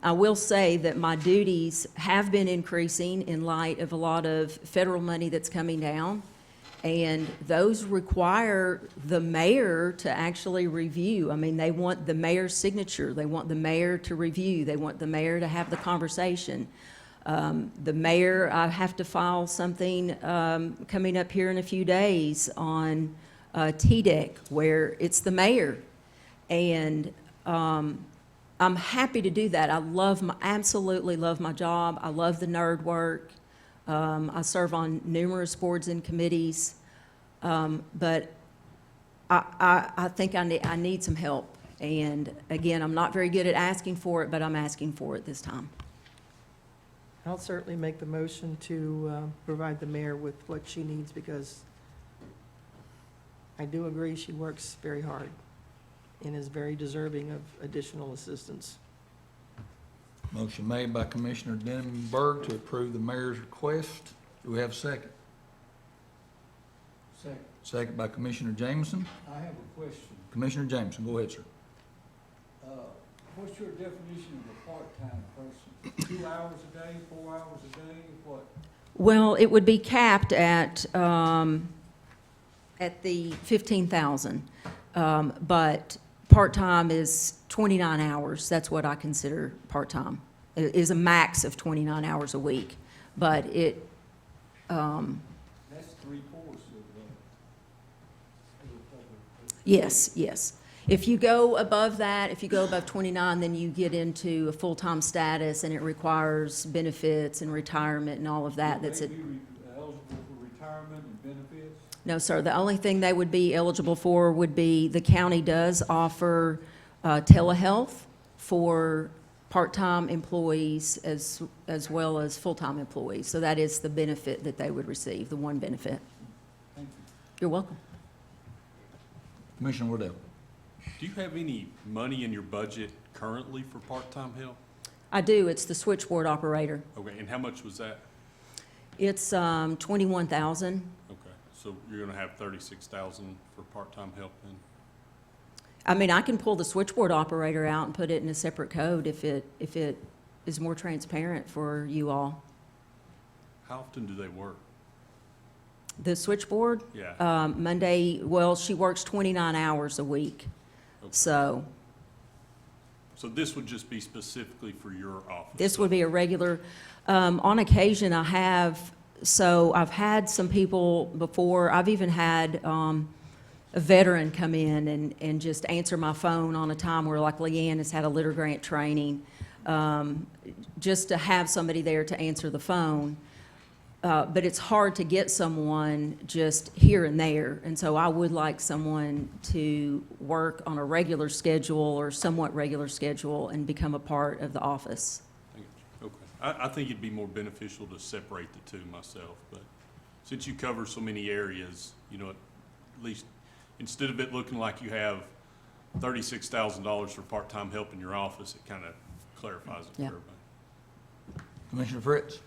I will say that my duties have been increasing in light of a lot of federal money that's coming down. And those require the mayor to actually review. I mean, they want the mayor's signature. They want the mayor to review. They want the mayor to have the conversation. The mayor, I have to file something coming up here in a few days on TDEC, where it's the mayor. And I'm happy to do that. Absolutely love my job. I love the nerd work. I serve on numerous boards and committees, but I think I need some help. And again, I'm not very good at asking for it, but I'm asking for it this time.
I'll certainly make the motion to provide the mayor with what she needs, because I do agree she works very hard and is very deserving of additional assistance.
Motion made by Commissioner Denenberg to approve the mayor's request. Do we have a second?
Second.
Second by Commissioner Jameson.
I have a question.
Commissioner Jameson, go ahead, sir.
What's your definition of a part-time person? 2 hours a day, 4 hours a day, what?
Well, it would be capped at the 15,000, but part-time is 29 hours. That's what I consider part-time. It is a max of 29 hours a week, but it,
That's 3/4 of the public.
yes, yes. If you go above that, if you go above 29, then you get into a full-time status, and it requires benefits and retirement and all of that. That's it.
Would they be eligible for retirement and benefits?
No, sir. The only thing they would be eligible for would be, the county does offer telehealth for part-time employees as well as full-time employees. So that is the benefit that they would receive, the one benefit.
Thank you.
You're welcome.
Commissioner Waddell.
Do you have any money in your budget currently for part-time help?
I do. It's the switchboard operator.
Okay, and how much was that?
It's 21,000.
Okay, so you're gonna have 36,000 for part-time help then?
I mean, I can pull the switchboard operator out and put it in a separate code if it is more transparent for you all.
How often do they work?
The switchboard?
Yeah.
Monday, well, she works 29 hours a week.
Okay.
So
So this would just be specifically for your office?
this would be a regular, on occasion I've had some people before. I've even had a veteran come in and just answer my phone on a time where, like, Leanne has had a litter grant training, just to have somebody there to answer the phone. But it's hard to get someone just here and there, and so I would like someone to work on a regular schedule or somewhat regular schedule and become a part of the office.
Okay. I think it'd be more beneficial to separate the two myself, but since you cover so many areas, you know, at least instead of it looking like you have $36,000 for part-time help in your office, it kind of clarifies it for
Yeah.
everybody.
Commissioner Fritz.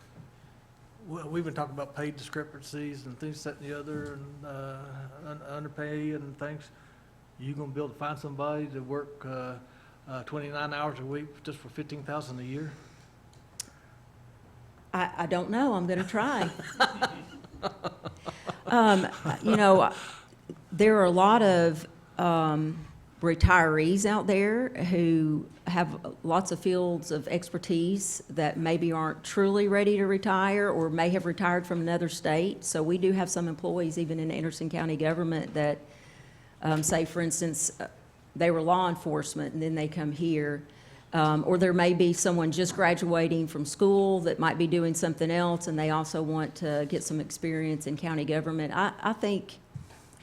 Well, we've been talking about pay discrepancies and things, that and the other, and underpay and things. You gonna be able to find somebody to work 29 hours a week just for 15,000 a year?
I don't know. I'm going to try. You know, there are a lot of retirees out there who have lots of fields of expertise that maybe aren't truly ready to retire or may have retired from another state. So we do have some employees, even in Anderson County government, that say, for instance, they were law enforcement and then they come here. Or there may be someone just graduating from school that might be doing something else, and they also want to get some experience in county government. I think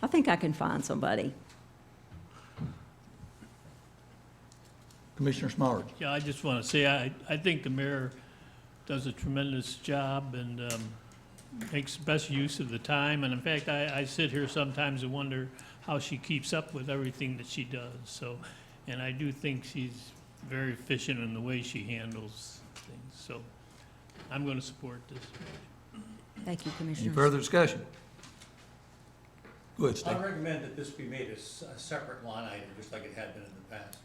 I can find somebody.
Commissioner Smarts.
Yeah, I just want to say, I think the mayor does a tremendous job and makes best use of the time. And in fact, I sit here sometimes and wonder how she keeps up with everything that she does. So, and I do think she's very efficient in the way she handles things. So I'm going to support this.
Thank you,
Any
Commissioners.
further discussion? Go ahead,
I
Steve.
recommend that this be made a separate line item, just like it had been in the past,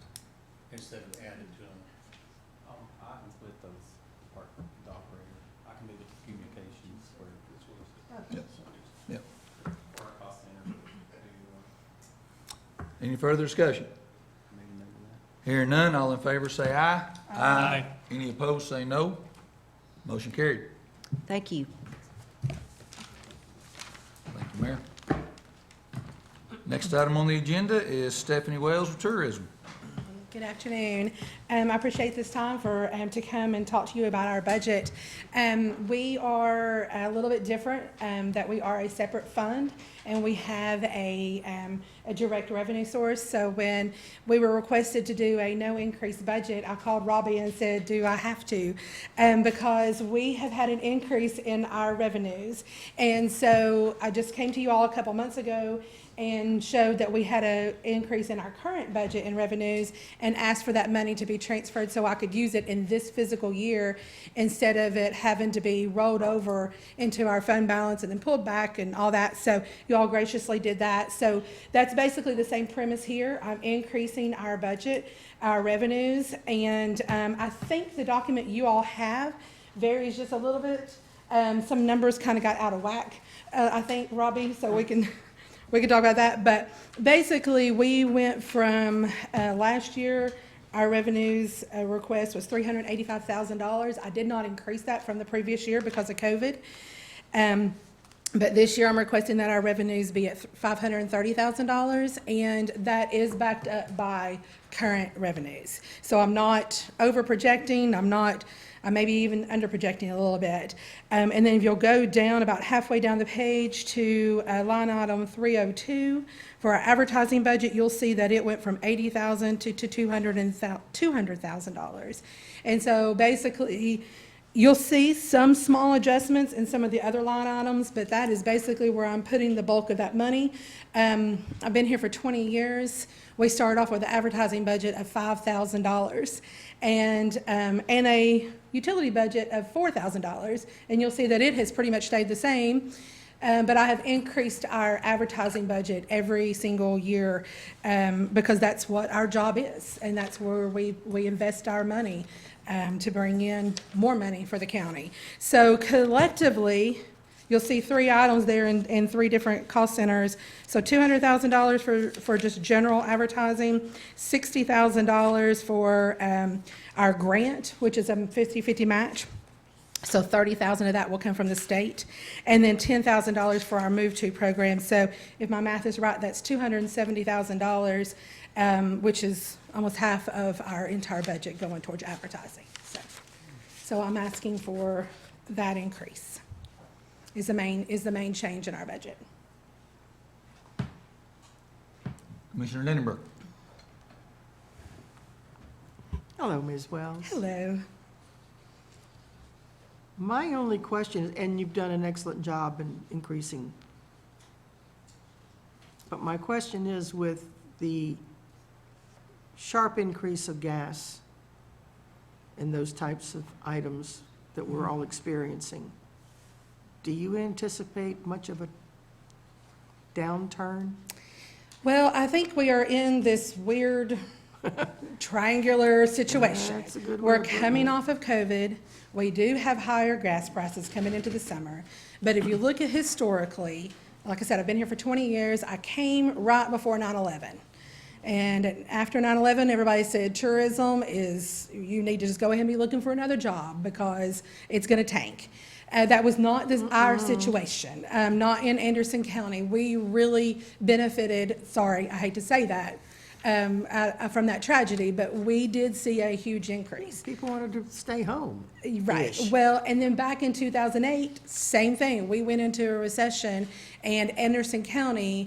instead of added to them.
I can split those apart from the operator. I can do the communications for this was.
Yep.
Or our cost center.
Any further discussion?
Maybe that.
Hearing none, all in favor say aye.
Aye.
Any opposed, say no. Motion carried.
Thank you.
Thank you, Mayor. Next item on the agenda is Stephanie Wells with Tourism.
Good afternoon. I appreciate this time for, to come and talk to you about our budget. We are a little bit different, that we are a separate fund and we have a direct revenue source. So when we were requested to do a no increase budget, I called Robbie and said, do I have to? Because we have had an increase in our revenues. And so I just came to you all a couple months ago and showed that we had an increase in our current budget in revenues and asked for that money to be transferred so I could use it in this fiscal year instead of it having to be rolled over into our fund balance and then pulled back and all that. So you all graciously did that. So that's basically the same premise here. I'm increasing our budget, our revenues, and I think the document you all have varies just a little bit. Some numbers kind of got out of whack, I think, Robbie, so we can talk about that. But basically, we went from last year, our revenues request was $385,000. I did not increase that from the previous year because of COVID. But this year, I'm requesting that our revenues be at $530,000, and that is backed up by current revenues. So I'm not over projecting. I may be even under projecting a little bit. And then if you'll go down about halfway down the page to line item 302 for our advertising budget, you'll see that it went from $80,000 to $200,000. And so basically, you'll see some small adjustments in some of the other line items, but that is basically where I'm putting the bulk of that money. I've been here for 20 years. We started off with an advertising budget of $5,000 and a utility budget of $4,000. And you'll see that it has pretty much stayed the same. But I have increased our advertising budget every single year because that's what our job is. And that's where we invest our money to bring in more money for the county. So collectively, you'll see three items there in three different cost centers. So $200,000 for just general advertising, $60,000 for our grant, which is a 50-50 match. So $30,000 of that will come from the state, and then $10,000 for our Move To program. So if my math is right, that's $270,000, which is almost half of our entire budget going towards advertising. So I'm asking for that increase. Is the main change in our budget.
Commissioner Lindenberg.
Hello, Ms. Wells.
Hello.
My only question is, and you've done an excellent job in increasing, but my question is, with the sharp increase of gas and those types of items that we're all experiencing, do you anticipate much of a downturn?
Well, I think we are in this weird triangular situation.
That's a good way
We're
of putting
coming
it.
off of COVID. We do have higher gas prices coming into the summer. But if you look at historically, like I said, I've been here for 20 years. I came right before 9/11. And after 9/11, everybody said tourism is, you need to just go ahead and be looking for another job because it's going to tank. That was not our situation, not in Anderson County. We really benefited, sorry, I hate to say that, from that tragedy, but we did see a huge increase.
People wanted to stay home.
Right.
Ish.
Well, and then back in 2008, same thing. We went into a recession, and Anderson County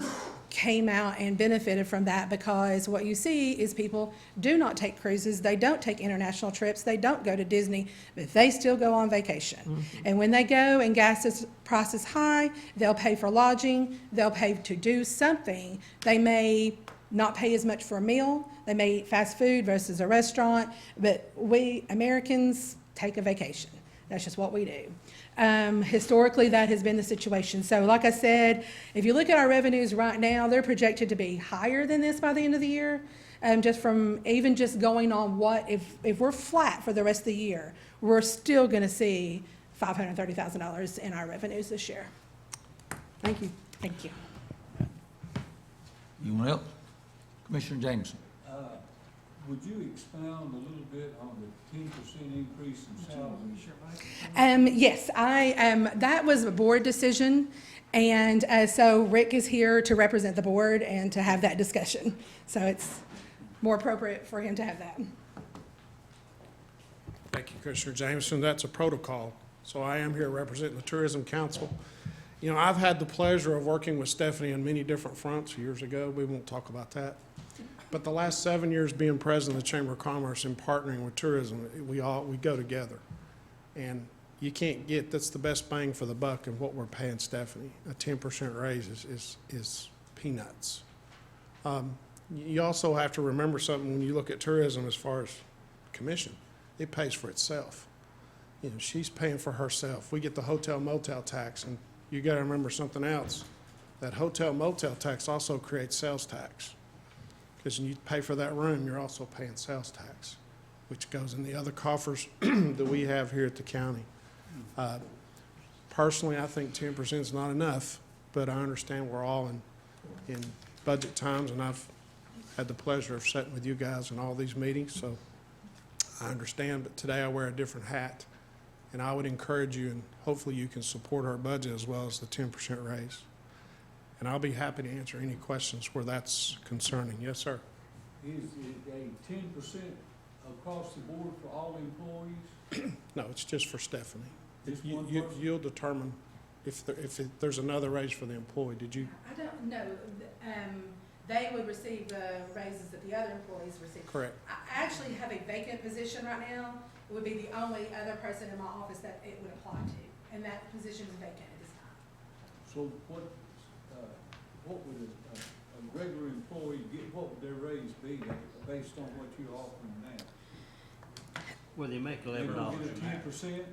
came out and benefited from that because what you see is people do not take cruises, they don't take international trips, they don't go to Disney, but they still go on vacation. And when they go and gas price is high, they'll pay for lodging, they'll pay to do something. They may not pay as much for a meal, They may eat fast food versus a restaurant, but we Americans take a vacation. That's just what we do. Historically, that has been the situation. So like I said, if you look at our revenues right now, they're projected to be higher than this by the end of the year. Just from even just going on what, if we're flat for the rest of the year, we're still going to see $530,000 in our revenues this year.
Thank you.
Thank you.
Anyone else? Commissioner Jameson.
Would you expound a little bit on the 10% increase in salary?
Yes, that was a board decision, and so Rick is here to represent the board and to have that discussion. So it's more appropriate for him to have that.
Thank you, Commissioner Jameson. That's a protocol. So I am here representing the Tourism Council. You know, I've had the pleasure of working with Stephanie on many different fronts years ago. We won't talk about that. But the last 7 years being president of the Chamber of Commerce and partnering with tourism, we go together. And you can't get, that's the best bang for the buck in what we're paying Stephanie. A 10% raise is peanuts. You also have to remember something when you look at tourism as far as commission. It pays for itself. You know, she's paying for herself. We get the hotel motel tax, and you got to remember something else. That hotel motel tax also creates sales tax. Because when you pay for that room, you're also paying sales tax, which goes in the other coffers that we have here at the county. Personally, I think 10% is not enough, but I understand we're all in budget times, and I've had the pleasure of sitting with you guys in all these meetings, so I understand, but today I wear a different hat, and I would encourage you, and hopefully you can support our budget as well as the 10% raise. And I'll be happy to answer any questions where that's concerning. Yes, sir.
Is it a 10% across the board for all employees?
No, it's just for Stephanie.
Just one person?
You'll determine if there's another raise for the employee. Did you?
I don't know. They would receive the raises that the other employees receive.
Correct.
I actually have a vacant position right now. It would be the only other person in my office that it would apply to, and that position is vacant at this time.
So what would a regular employee get, what would their raise be based on what you're offering now?
Well, they make
They
$11
gonna
an
get a
hour.
10%?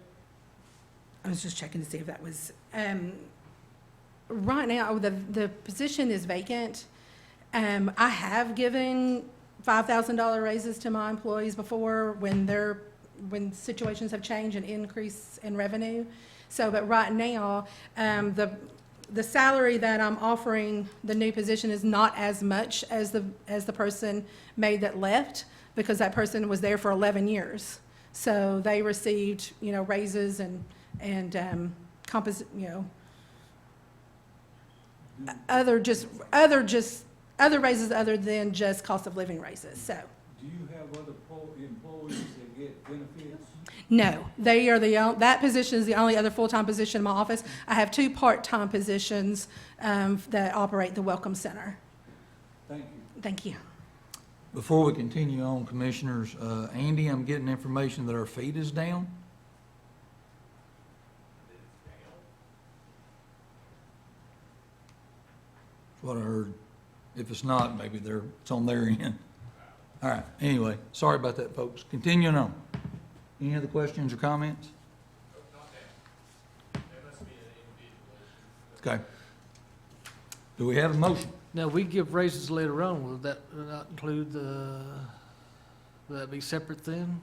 I was just checking to see if that was, right now, the position is vacant. I have given $5,000 raises to my employees before when situations have changed and increase in revenue. So, but right now, the salary that I'm offering the new position is not as much as the person made that left, because that person was there for 11 years. So they received, raises and other raises other than just cost of living raises, so.
Do you have other employees that get benefits?
No, that position is the only other full-time position in my office. I have 2 part-time positions that operate the Welcome Center.
Thank you.
Thank you.
Before we continue on, Commissioners, Andy, I'm getting information that our feed is down. That's what I heard. If it's not, maybe it's on their end. All right, anyway, sorry about that, folks. Continuing on. Any other questions or comments? Okay. Do we have a motion?
Now, we give raises later on. Will that not include will that be separate then?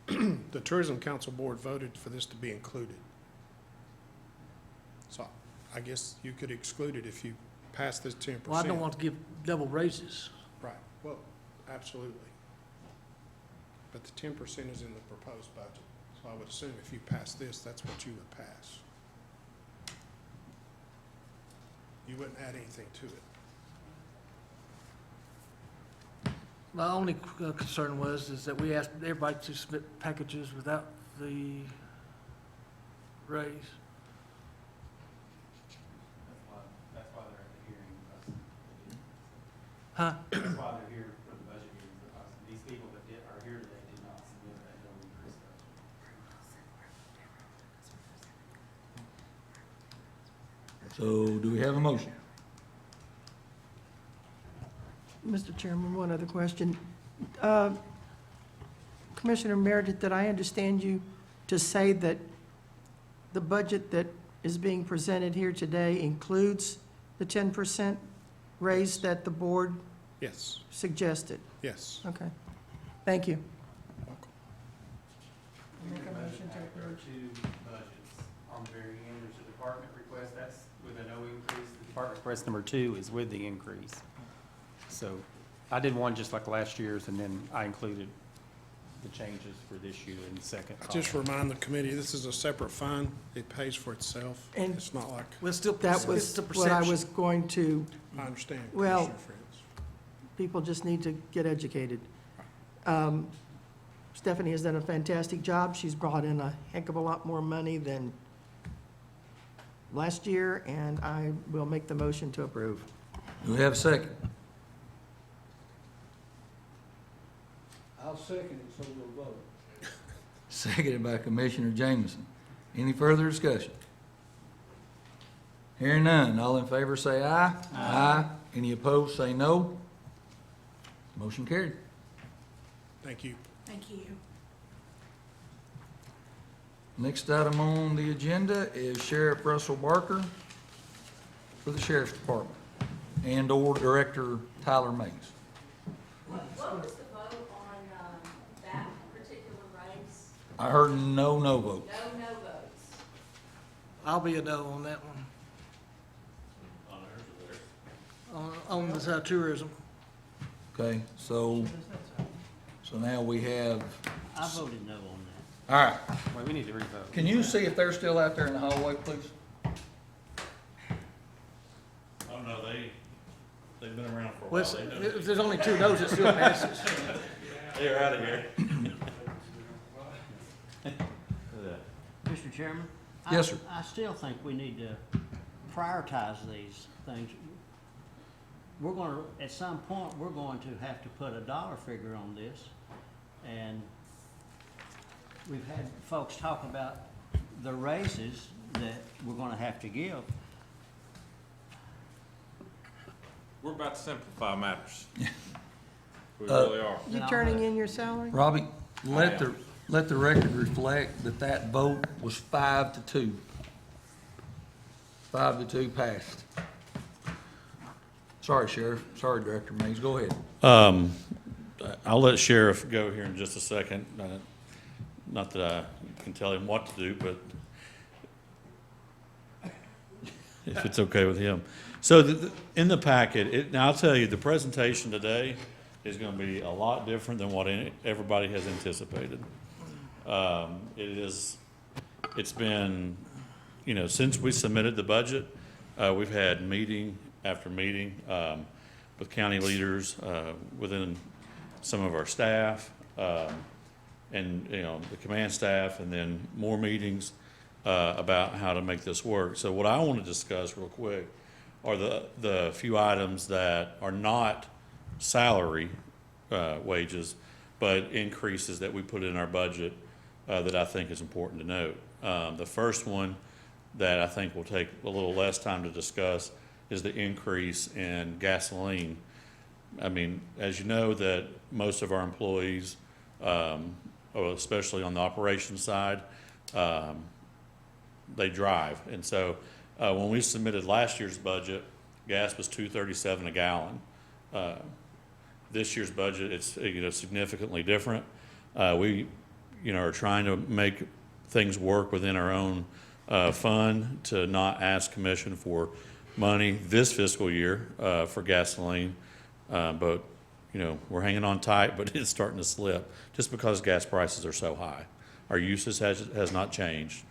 The Tourism Council Board voted for this to be included. So I guess you could exclude it if you pass this 10%.
Well, I don't want to give double raises.
Right, well, absolutely. But the 10% is in the proposed budget. So I would assume if you pass this, that's what you would pass. You wouldn't add anything to it.
My only concern is that we asked everybody to submit packages without the raise.
That's why they're at the hearing.
Huh?
That's why they're here for the budget hearing, because these people that are here today did not submit that no increase.
So do we have a motion?
Mr. Chairman, one other question. Commissioner Meredith, did I understand you to say that the budget that is being presented here today includes the 10% raise that the board
Yes,
suggested?
yes.
Okay, thank you.
There are two budgets. On the very end, there's a department request, that's with a no increase. The department request number 2 is with the increase. So I did one just like last year's, and then I included the changes for this year in the second column.
Just remind the committee, this is a separate fund. It pays for itself.
And-
It's not like,
We're still,
That
it's
was
the
what I
perception.
was going to,
I understand,
Well-
Commissioner Fritz.
people just need to get educated. Stephanie has done a fantastic job. She's brought in a heck of a lot more money than last year, and I will make the motion to approve.
Do we have a second?
I'll second it, so we'll vote.
Seconded by Commissioner Jameson. Any further discussion? Hearing none, all in favor say aye. Aye. Any opposed, say no. Motion carried.
Thank you.
Thank you.
Next item on the agenda is Sheriff Russell Barker for the Sheriff's Department and/or Director Tyler Mays.
What was the vote on that particular race?
I heard no vote.
No votes.
I'll be a no on that one. On the tourism.
Okay, so now we have,
I voted no on that.
all right.
Wait, we need to revote.
Can you see if they're still out there in the hallway, please?
Oh, no, they've been around for a
Well,
while. They know.
if there's only 2 no's, it still passes.
They're out of here.
Mr. Chairman?
Yes, sir.
I still think we need to prioritize these things. We're gonna, at some point, we're going to have to put a dollar figure on this. And we've had folks talk about the raises that we're gonna have to give.
We're about to simplify matters. We
Uh,
really are.
You turning in your salary?
Robbie, let the record reflect that vote was 5-2. 5-2 passed. Sorry, Sheriff. Sorry, Director Mays. Go ahead.
I'll let Sheriff go here in just a second. Not that I can tell him what to do, but if it's okay with him. So in the packet, now I'll tell you, the presentation today is going to be a lot different than what everybody has anticipated. It's been, since we submitted the budget, we've had meeting after meeting with county leaders, within some of our staff, and, the command staff, and then more meetings about how to make this work. So what I want to discuss real quick are the few items that are not salary wages, but increases that we put in our budget that I think is important to note. The first one that I think will take a little less time to discuss is the increase in gasoline. I mean, as you know, that most of our employees, especially on the operations side, they drive. And so when we submitted last year's budget, gas was $2.37 a gallon. This year's budget, it's significantly different. We are trying to make things work within our own fund to not ask commission for money this fiscal year for gasoline. But we're hanging on tight, but it's starting to slip just because gas prices are so high. Our usage has not changed,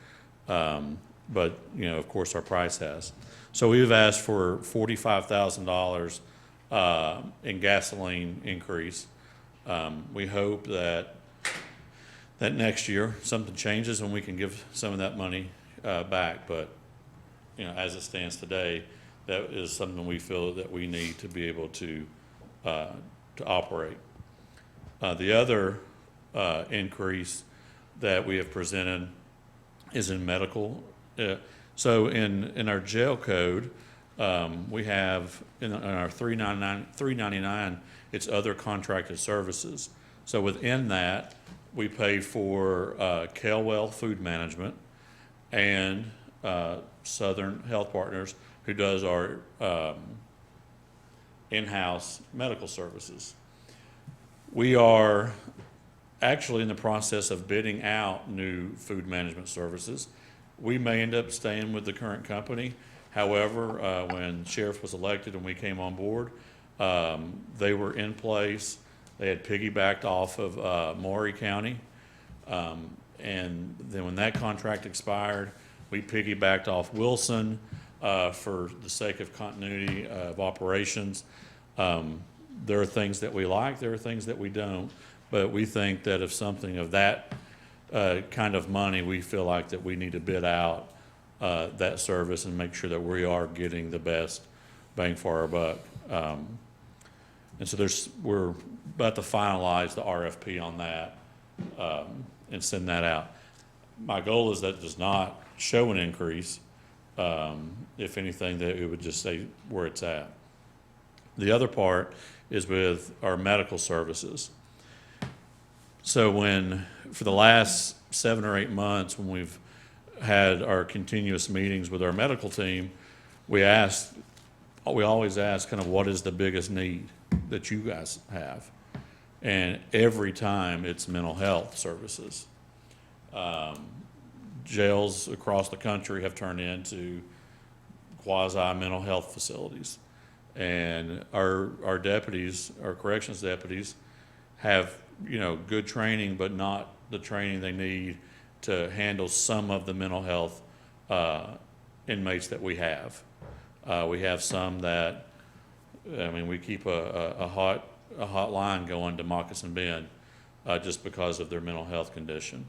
but of course our price has. So we've asked for $45,000 in gasoline increase. We hope that next year something changes and we can give some of that money back. But as it stands today, that is something we feel that we need to be able to operate. The other increase that we have presented is in medical. So in our jail code,
We have in our 399, it's other contracted services. So within that, we pay for Kelwell Food Management and Southern Health Partners, who does our in-house medical services. We are actually in the process of bidding out new food management services. We may end up staying with the current company. However, when Sheriff was elected and we came on board, they were in place. They had piggybacked off of Maury County. And then when that contract expired, we piggybacked off Wilson for the sake of continuity of operations. There are things that we like, there are things that we don't, but we think that if something of that kind of money, we feel like that we need to bid out that service and make sure that we are getting the best bang for our buck. And so we're about to finalize the RFP on that and send that out. My goal is that it does not show an increase. If anything, that it would just say where it's at. The other part is with our medical services. So for the last 7 or 8 months, when we've had our continuous meetings with our medical team, we always ask kind of what is the biggest need that you guys have? And every time it's mental health services. Jails across the country have turned into quasi-mental health facilities. And our deputies, our corrections deputies, have, good training, but not the training they need to handle some of the mental health inmates that we have. We have some that, we keep a hotline going to Moccasin Bend just because of their mental health condition.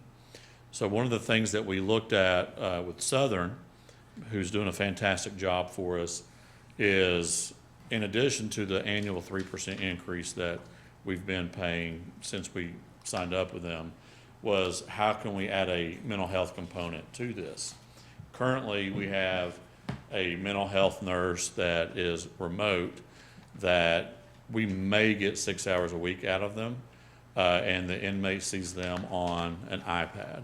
So one of the things that we looked at with Southern, who's doing a fantastic job for us, is in addition to the annual 3% increase that we've been paying since we signed up with them, was how can we add a mental health component to this? Currently, we have a mental health nurse that is remote that we may get 6 hours a week out of them, and the inmate sees them on an iPad.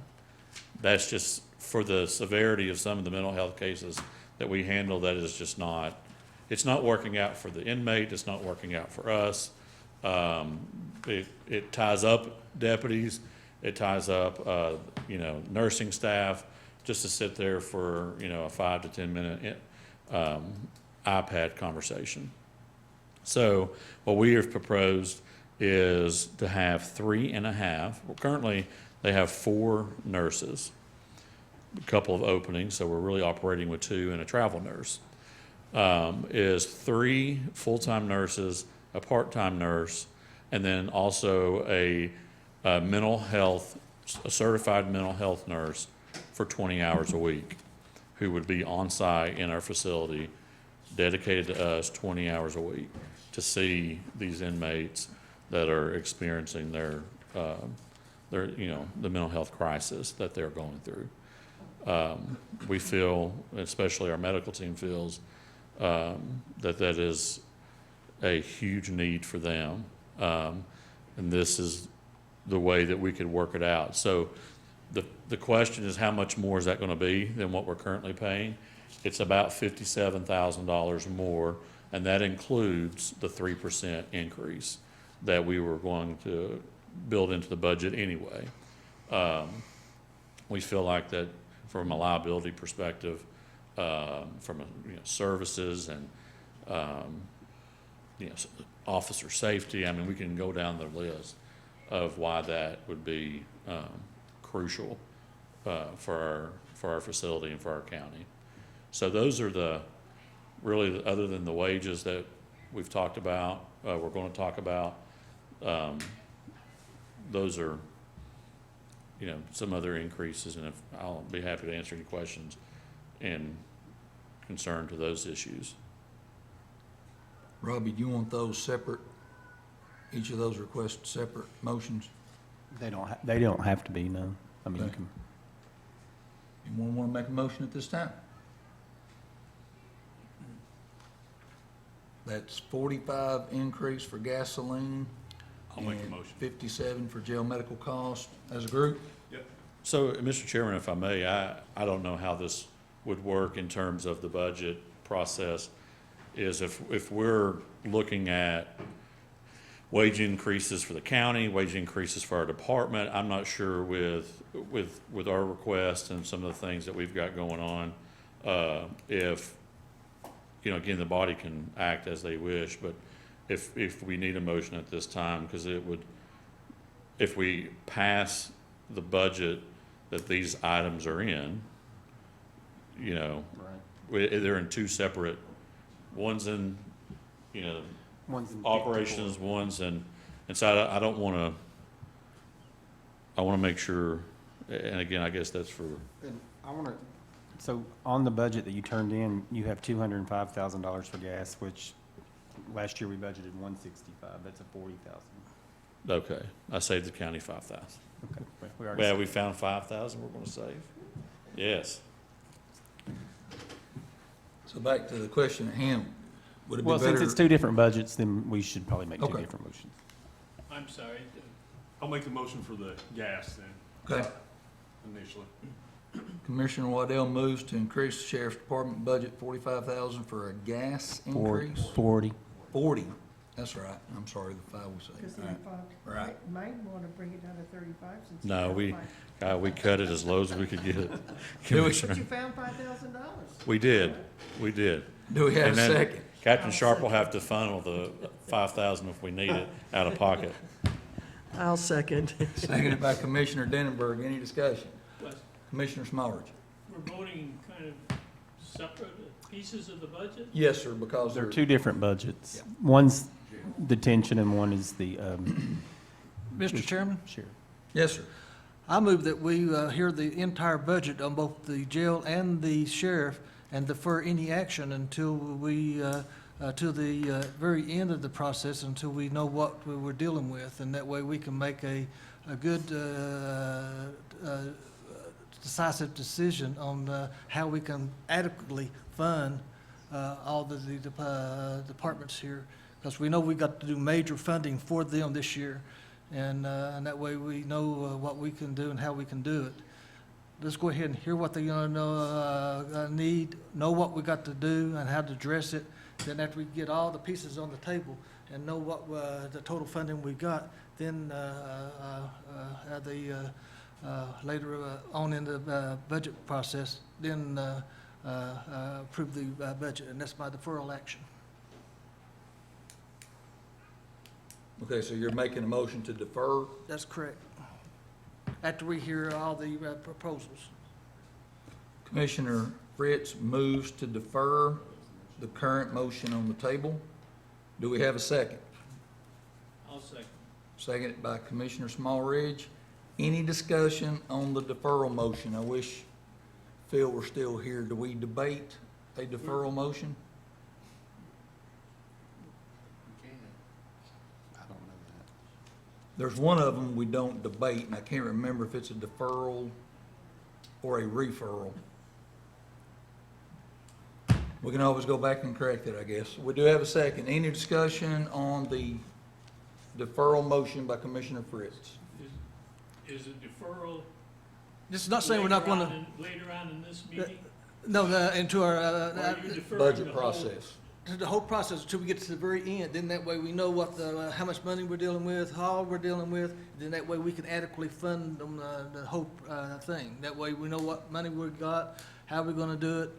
That's just for the severity of some of the mental health cases that we handle, that is just not, it's not working out for the inmate, it's not working out for us. It ties up deputies, it ties up, nursing staff, just to sit there for, a 5 to 10 minute iPad conversation. So what we have proposed is to have 3.5. Well, currently, they have 4 nurses, a couple of openings, so we're really operating with 2 and a travel nurse. Is 3 full-time nurses, a part-time nurse, and then also a certified mental health nurse for 20 hours a week, who would be on site in our facility, dedicated to us 20 hours a week to see these inmates that are experiencing their the mental health crisis that they're going through. We feel, especially our medical team feels, that is a huge need for them. And this is the way that we could work it out. So the question is, how much more is that going to be than what we're currently paying? It's about $57,000 more, and that includes the 3% increase that we were going to build into the budget anyway. We feel like that from a liability perspective, from services and officer safety, we can go down the list of why that would be crucial for our facility and for our county. So those are really, other than the wages that we've talked about, we're going to talk about, those are, some other increases, and I'll be happy to answer any questions in concern to those issues.
Robbie, do you want those separate, each of those requests separate motions?
They don't have to be, no. You
Okay.
can.
Anyone want to make a motion at this time? That's 45 increase for gasoline.
I'll make a
and
motion.
57 for jail medical costs as a group.
So, Mr. Chairman, if I may, I don't know how this would work in terms of the budget process, is if we're looking at wage increases for the county, wage increases for our department, I'm not sure with our request and some of the things that we've got going on, if, again, the body can act as they wish, but if we need a motion at this time, because it would, if we pass the budget that these items are in, they're in two separate, one's in,
One's in
operations, one's in, and so I don't want to make sure, and again, I guess that's for,
And I want to, so on the budget that you turned in, you have $205,000 for gas, which last year we budgeted 165. That's a 40,000.
okay, I saved the county 5,000.
Okay. We already
Well,
said-
we found 5,000 we're going to save? Yes.
So back to the question at hand, would it be
Well, since
better?
it's two different budgets, then we should probably make two
Okay.
different motions.
I'm sorry.
I'll make the motion for the gas then,
Okay.
initially.
Commissioner Waddell moves to increase the sheriff's department budget 45,000 for a gas increase.
40.
40, that's right, I'm sorry, the 5 was
Because
saying.
they
All right.
thought,
Right.
might want to bring it down to 35 since.
No, we cut it as low as we could get it.
Do we-
But you
Commissioner.
found $5,000.
We did.
Do we have a
And then
second?
Captain Sharp will have to funnel the 5,000 if we need it out of pocket.
I'll second.
Seconded by Commissioner Denenberg, any discussion?
Question.
Commissioner Smallridge?
We're voting kind of separate pieces of the budget?
Yes, sir, because
They're
they're,
two different budgets. One's detention and one is the
Mr. Chairman,
sheriff.
yes, sir.
I move that we hear the entire budget on both the jail and the sheriff and defer any action until we, to the very end of the process, until we know what we we're dealing with. And that way we can make a good decisive decision on how we can adequately fund all the departments here. Because we know we got to do major funding for them this year. And that way we know what we can do and how we can do it. Let's go ahead and hear what they need, know what we got to do and how to address it. Then after we get all the pieces on the table and know what the total funding we got, then later on in the budget process, then approve the budget, and that's my deferral action.
Okay, so you're making a motion to defer?
That's correct. After we hear all the proposals.
Commissioner Fritz moves to defer the current motion on the table. Do we have a second?
I'll second.
Seconded by Commissioner Smallridge. Any discussion on the deferral motion? I wish Phil were still here. Do we debate a deferral motion?
I don't know that.
There's one of them we don't debate, and I can't remember if it's a deferral or a referral. We can always go back and correct it, I guess. We do have a second. Any discussion on the deferral motion by Commissioner Fritz?
Is it deferral?
This is not saying we're not going to,
Later on in this meeting?
no, into our,
Or you deferring
Budget
the whole-
process.
the whole process until we get to the very end. Then that way we know what how much money we're dealing with, how we're dealing with. Then that way we can adequately fund the whole thing. That way we know what money we've got, how we're going to do it,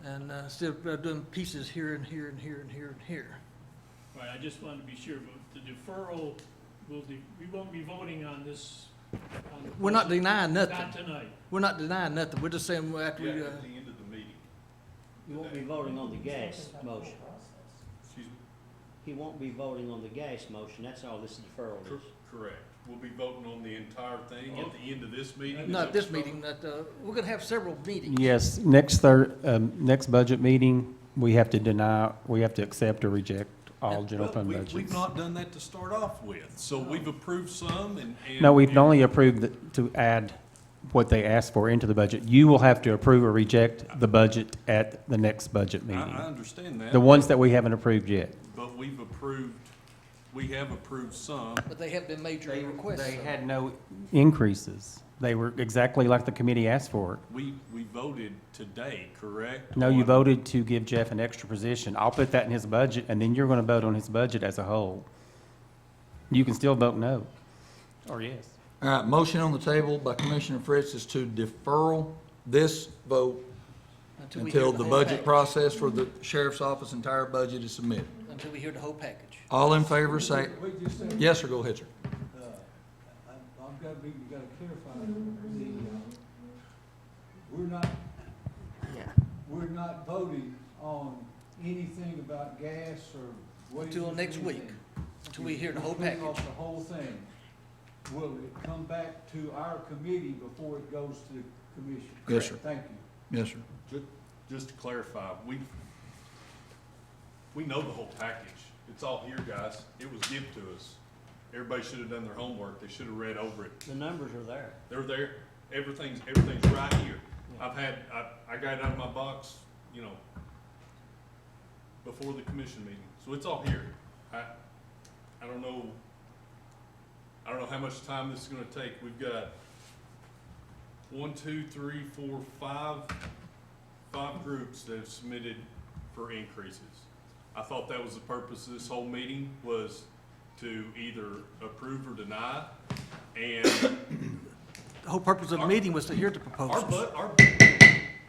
and instead of doing pieces here and here and here and here and here.
Right, I just wanted to be sure, but the deferral, we won't be voting on this. on the
We're not
budget.
denying nothing.
Not tonight.
We're not denying nothing. We're just saying after we.
At the end of the meeting.
You won't be voting on the gas motion.
Excuse me?
He won't be voting on the gas motion, that's all this deferral is.
Correct. We'll be voting on the entire thing at the end of this meeting?
Not this meeting, we're going to have several meetings.
Yes, next budget meeting, we have to accept or reject all general
Well,
fund
We've
budgets.
not done that to start off with, so we've approved some and.
No, we've only approved to add what they asked for into the budget. You will have to approve or reject the budget at the next budget
I
meeting.
understand that.
The ones that we haven't approved yet.
But we have approved some.
But they have been major requests.
They had no increases. They were exactly like the committee asked for.
We voted today, correct?
No, you
on-
voted to give Jeff an extra position. I'll put that in his budget, and then you're gonna vote on his budget as a whole. You can still vote no, or yes.
All right, motion on the table by Commissioner Fritz is to deferral this vote
we hear
until the
whole
budget
package.
process for the sheriff's office entire budget is submitted.
Until we hear the whole package.
All in favor, say,
Wait just a second.
yes, sir, go ahead, sir.
I've got to be, you got to clarify we're not, we're not voting on anything about gas or wages.
Until
or
next week,
anything.
until we hear the whole
If we bring off
package.
the whole thing, will it come back to our committee before it goes to the commission?
Yes, sir.
Thank you.
Yes, sir.
Just to clarify, we know the whole package. It's all here, guys. It was given to us. Everybody should have done their homework. They should have read over it.
The numbers are there.
They're there. Everything's right here. I got it out of my box, you know, before the commission meeting. So it's all here. I don't know how much time this is gonna take. We've got 1, 2, 3, 4, 5 groups that have submitted for increases. I thought that was the purpose of this whole meeting, was to either approve or deny. And
The whole purpose of the meeting was to hear the
our,
proposals.
our,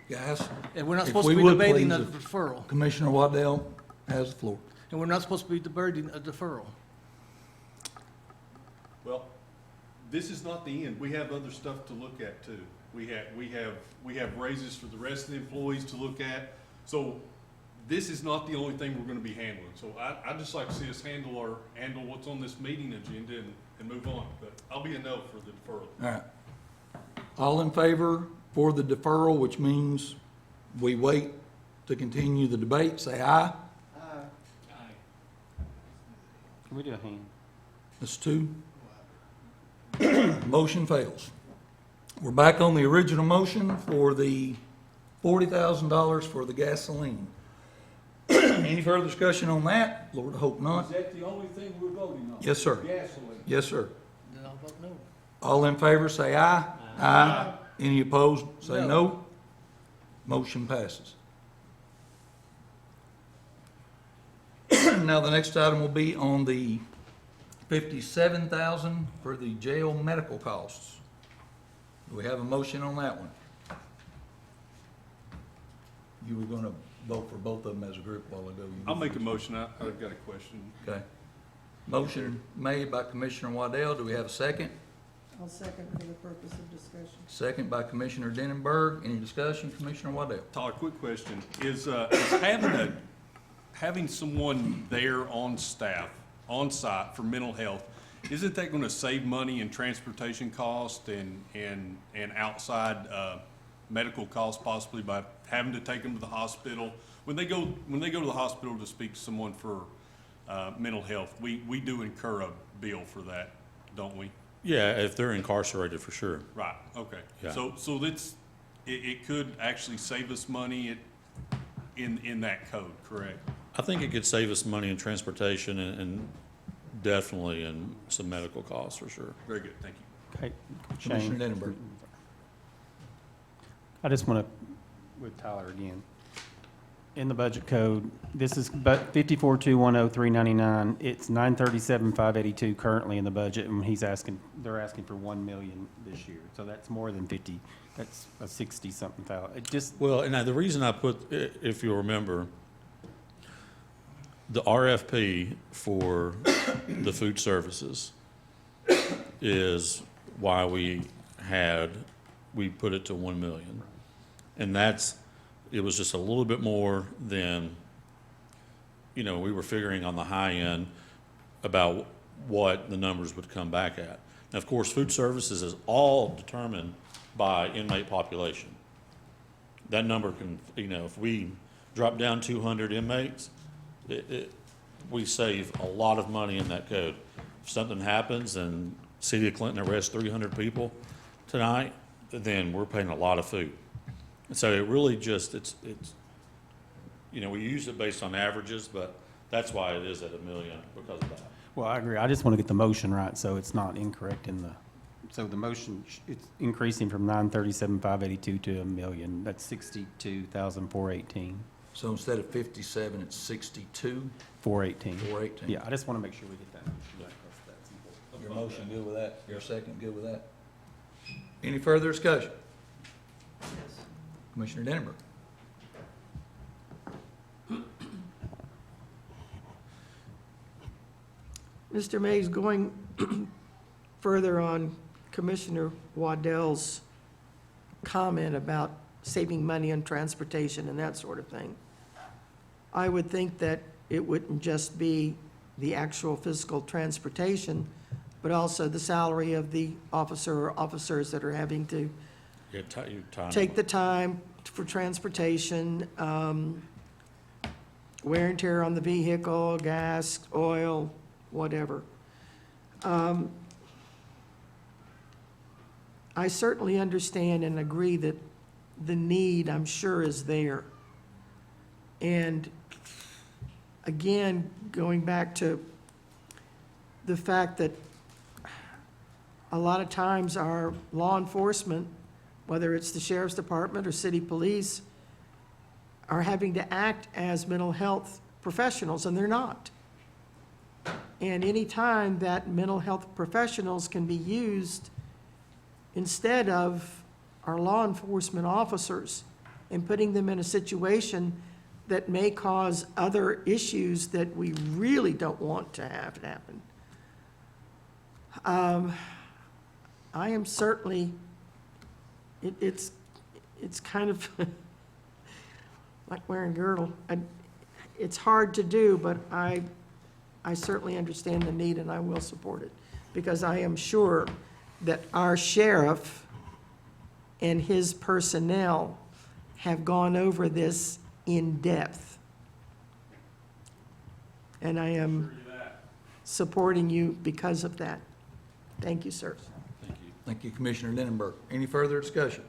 Guys,
And we're not
if
supposed to
we
be
would
debating
please,
a
if-
deferral.
Commissioner Waddell has the floor.
And we're not supposed to be debating a deferral.
well, this is not the end. We have other stuff to look at too. We have raises for the rest of the employees to look at. So this is not the only thing we're gonna be handling. So I'd just like to see us handle what's on this meeting agenda and move on. But I'll be a no for the deferral.
All right. All in favor for the deferral, which means we wait to continue the debate, say aye.
Can we do a hand?
That's 2. Motion fails. We're back on the original motion for the $40,000 for the gasoline. Any further discussion on that? Lord, I hope
Is
not.
that the only thing we're voting on?
Yes, sir.
Gasoline.
Yes, sir.
Then I'll vote no.
All in favor, say aye. Aye. Any opposed, say no. Motion passes. Now, the next item will be on the $57,000 for the jail medical costs. Do we have a motion on that one? You were gonna vote for both of them as a group while ago.
I'll make a motion. I've got a question.
Okay. Motion made by Commissioner Waddell. Do we have a second?
I'll second for the purpose of discussion.
Second by Commissioner Denenberg. Any discussion, Commissioner Waddell?
Todd, quick question. Is having someone there on staff, on site for mental health, isn't that gonna save money in transportation cost and outside, medical costs possibly by having to take them to the hospital? When they go to the hospital to speak to someone for, mental health, we do incur a bill for that, don't we?
Yeah, if they're incarcerated, for sure.
Right, okay.
Yeah.
So it could actually save us money in that code, correct?
I think it could save us money in transportation and definitely in some medical costs, for sure.
Very good, thank you.
Okay,
Commissioner
Shane.
Denenberg.
I just want to, with Tyler again, in the budget code, this is but 54210399. It's 937,582 currently in the budget, and they're asking for 1 million this year. So that's more than 50. That's a 60-something thousand. It just,
Well, and the reason I put, if you'll remember, the RFP for the food services is why we put it to 1 million. And it was just a little bit more than, we were figuring on the high end about what the numbers would come back at. Now, of course, food services is all determined by inmate population. That number can, if we drop down 200 inmates, we save a lot of money in that code. If something happens and City of Clinton arrests 300 people tonight, then we're paying a lot of food. So it really just, it's, we use it based on averages, but that's why it is at $1 million, because of that.
Well, I agree. I just want to get the motion right, so it's not incorrect in the, so the motion, it's increasing from 937,582 to $1 million. That's 62,418.
So instead of 57, it's 62,
418.
418.
Yeah, I just want to make sure we get that motion right. That's important.
Your motion good with that? Your second good with that? Any further discussion? Commissioner Denenberg.
Mr. Mays, going further on Commissioner Waddell's comment about saving money on transportation and that sort of thing, I would think that it wouldn't just be the actual physical transportation, but also the salary of the officer or officers that are having to take the time for transportation, wear and tear on the vehicle, gas, oil, whatever. I certainly understand and agree that the need, I'm sure, is there. And again, going back to the fact that a lot of times our law enforcement, whether it's the sheriff's department or city police, are having to act as mental health professionals, and they're not. And any time that mental health professionals can be used instead of our law enforcement officers and putting them in a situation that may cause other issues that we really don't want to have happen. I am certainly, it's kind of like wearing a girdle. It's hard to do, but I certainly understand the need and I will support it, because I am sure that our sheriff and his personnel have gone over this in depth. And I am supporting you because of that. Thank you, sir.
Thank you. Thank you, Commissioner Denenberg. Any further discussion?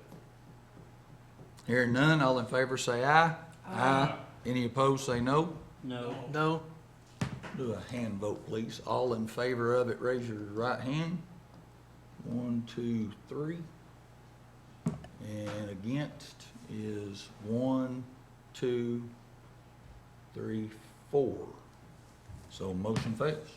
Hearing none, all in favor say aye. Aye. Any opposed, say no.
No.
No?
Do a hand vote, please. All in favor of it, raise your right hand. 1, 2, 3. And against is 1, 2, 3, 4. So motion fails.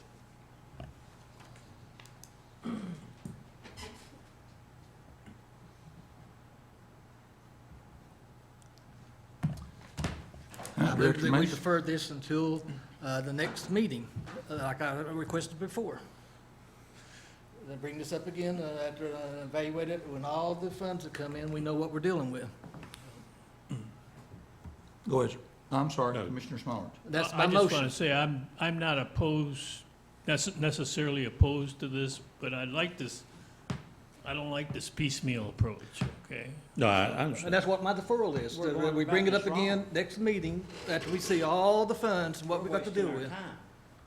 I move that we defer this until the next meeting, like I requested before. Then bring this up again after evaluate it. When all the funds that come in, we know what we're dealing with.
Go ahead, sir. I'm sorry, Commissioner Smallridge.
That's
I
my
just want
motion.
to say, I'm not opposed, necessarily opposed to this, but I don't like this piecemeal approach, okay?
No, I
And
understand.
that's what my deferral is.
We're
that
going
We bring it
about
up
this
again
wrong.
next meeting after we see all the funds and what we got to deal with.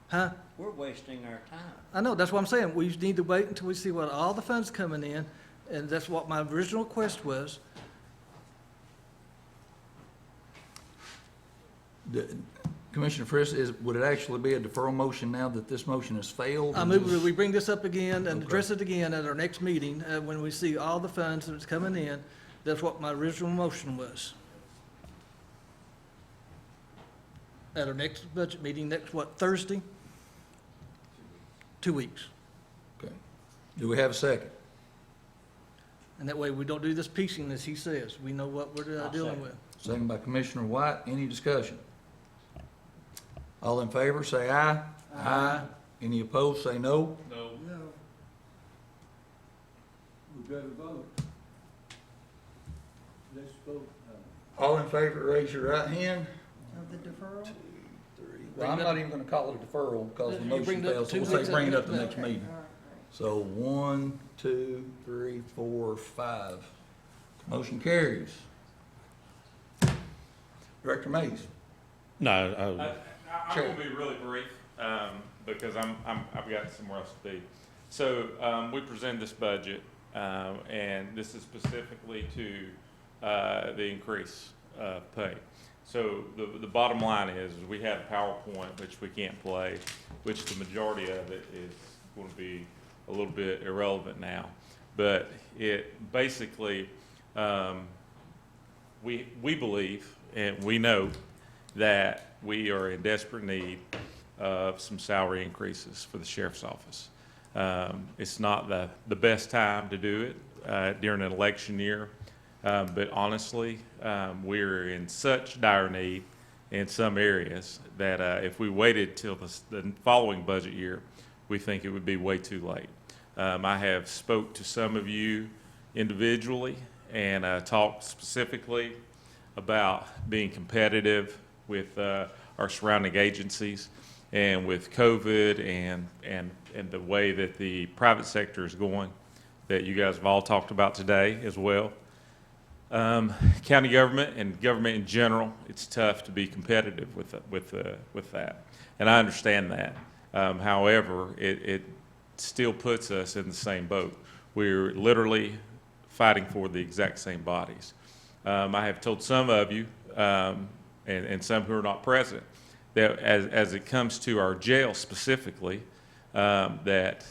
Huh?
We're wasting our time.
I know, that's what I'm saying. We need to wait until we see what all the funds coming in, and that's what my original request was.
Commissioner Friss, would it actually be a deferral motion now that this motion has failed?
I move that we bring this up again and
Okay.
address it again at our next meeting, when we see all the funds that's coming in. That's what my original motion was. At our next budget meeting, next, what, Thursday? 2 weeks.
Okay. Do we have a second?
And that way, we don't do this piecing, as he says. We know what we're
I'll
dealing
second.
with.
Second by Commissioner White. Any discussion? All in favor, say aye. Aye. Any opposed, say no.
No.
We better vote. Let's vote.
All in favor, raise your right hand.
Of the deferral?
Well, I'm not even gonna call it a deferral because the
You
motion
bring it up
fails, so
2
we'll say
weeks
bring it
after
up the
the
next
meeting.
meeting. So 1, 2, 3, 4, 5. Motion carries. Director Mays.
No,
I will be really brief, because I've got somewhere else to be. So, we presented this budget,
And this is specifically to the increase of pay. So the bottom line is we had a PowerPoint, which we can't play, which the majority of it is going to be a little bit irrelevant now. But it basically, we believe and we know that we are in desperate need of some salary increases for the sheriff's office. It's not the best time to do it during an election year, but honestly, we're in such dire need in some areas that if we waited till the following budget year, we think it would be way too late. I have spoke to some of you individually and talked specifically about being competitive with our surrounding agencies, and with COVID and the way that the private sector is going, that you guys have all talked about today as well. County government and government in general, it's tough to be competitive with that, and I understand that. However, it still puts us in the same boat. We're literally fighting for the exact same bodies. I have told some of you, and some who are not present, that as it comes to our jail specifically, that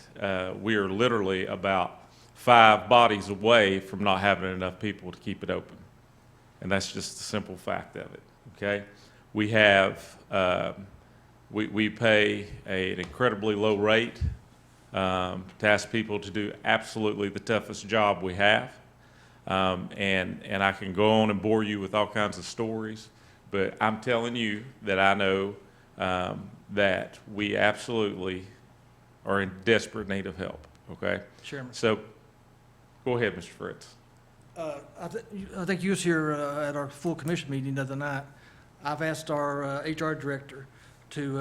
we are literally about 5 bodies away from not having enough people to keep it open. And that's just the simple fact of it, okay? We have, we pay an incredibly low rate to ask people to do absolutely the toughest job we have. And I can go on and bore you with all kinds of stories, but I'm telling you that I know that we absolutely are in desperate need of help, okay?
Chairman.
So, go ahead, Mr. Fritz.
I think you was here at our full commission meeting the other night. I've asked our HR director to,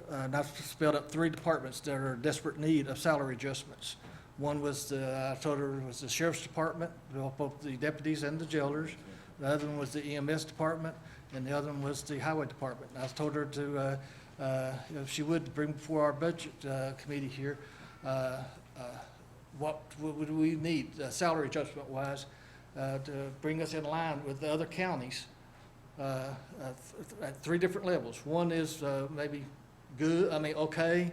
and I've spelled up 3 departments that are in desperate need of salary adjustments. One was I told her it was the sheriff's department, both the deputies and the jailers. The other one was the EMS department, and the other one was the highway department. And I told her to, if she would, bring before our budget committee here, what would we need, salary adjustment wise, to bring us in line with the other counties at 3 different levels. One is maybe good, okay.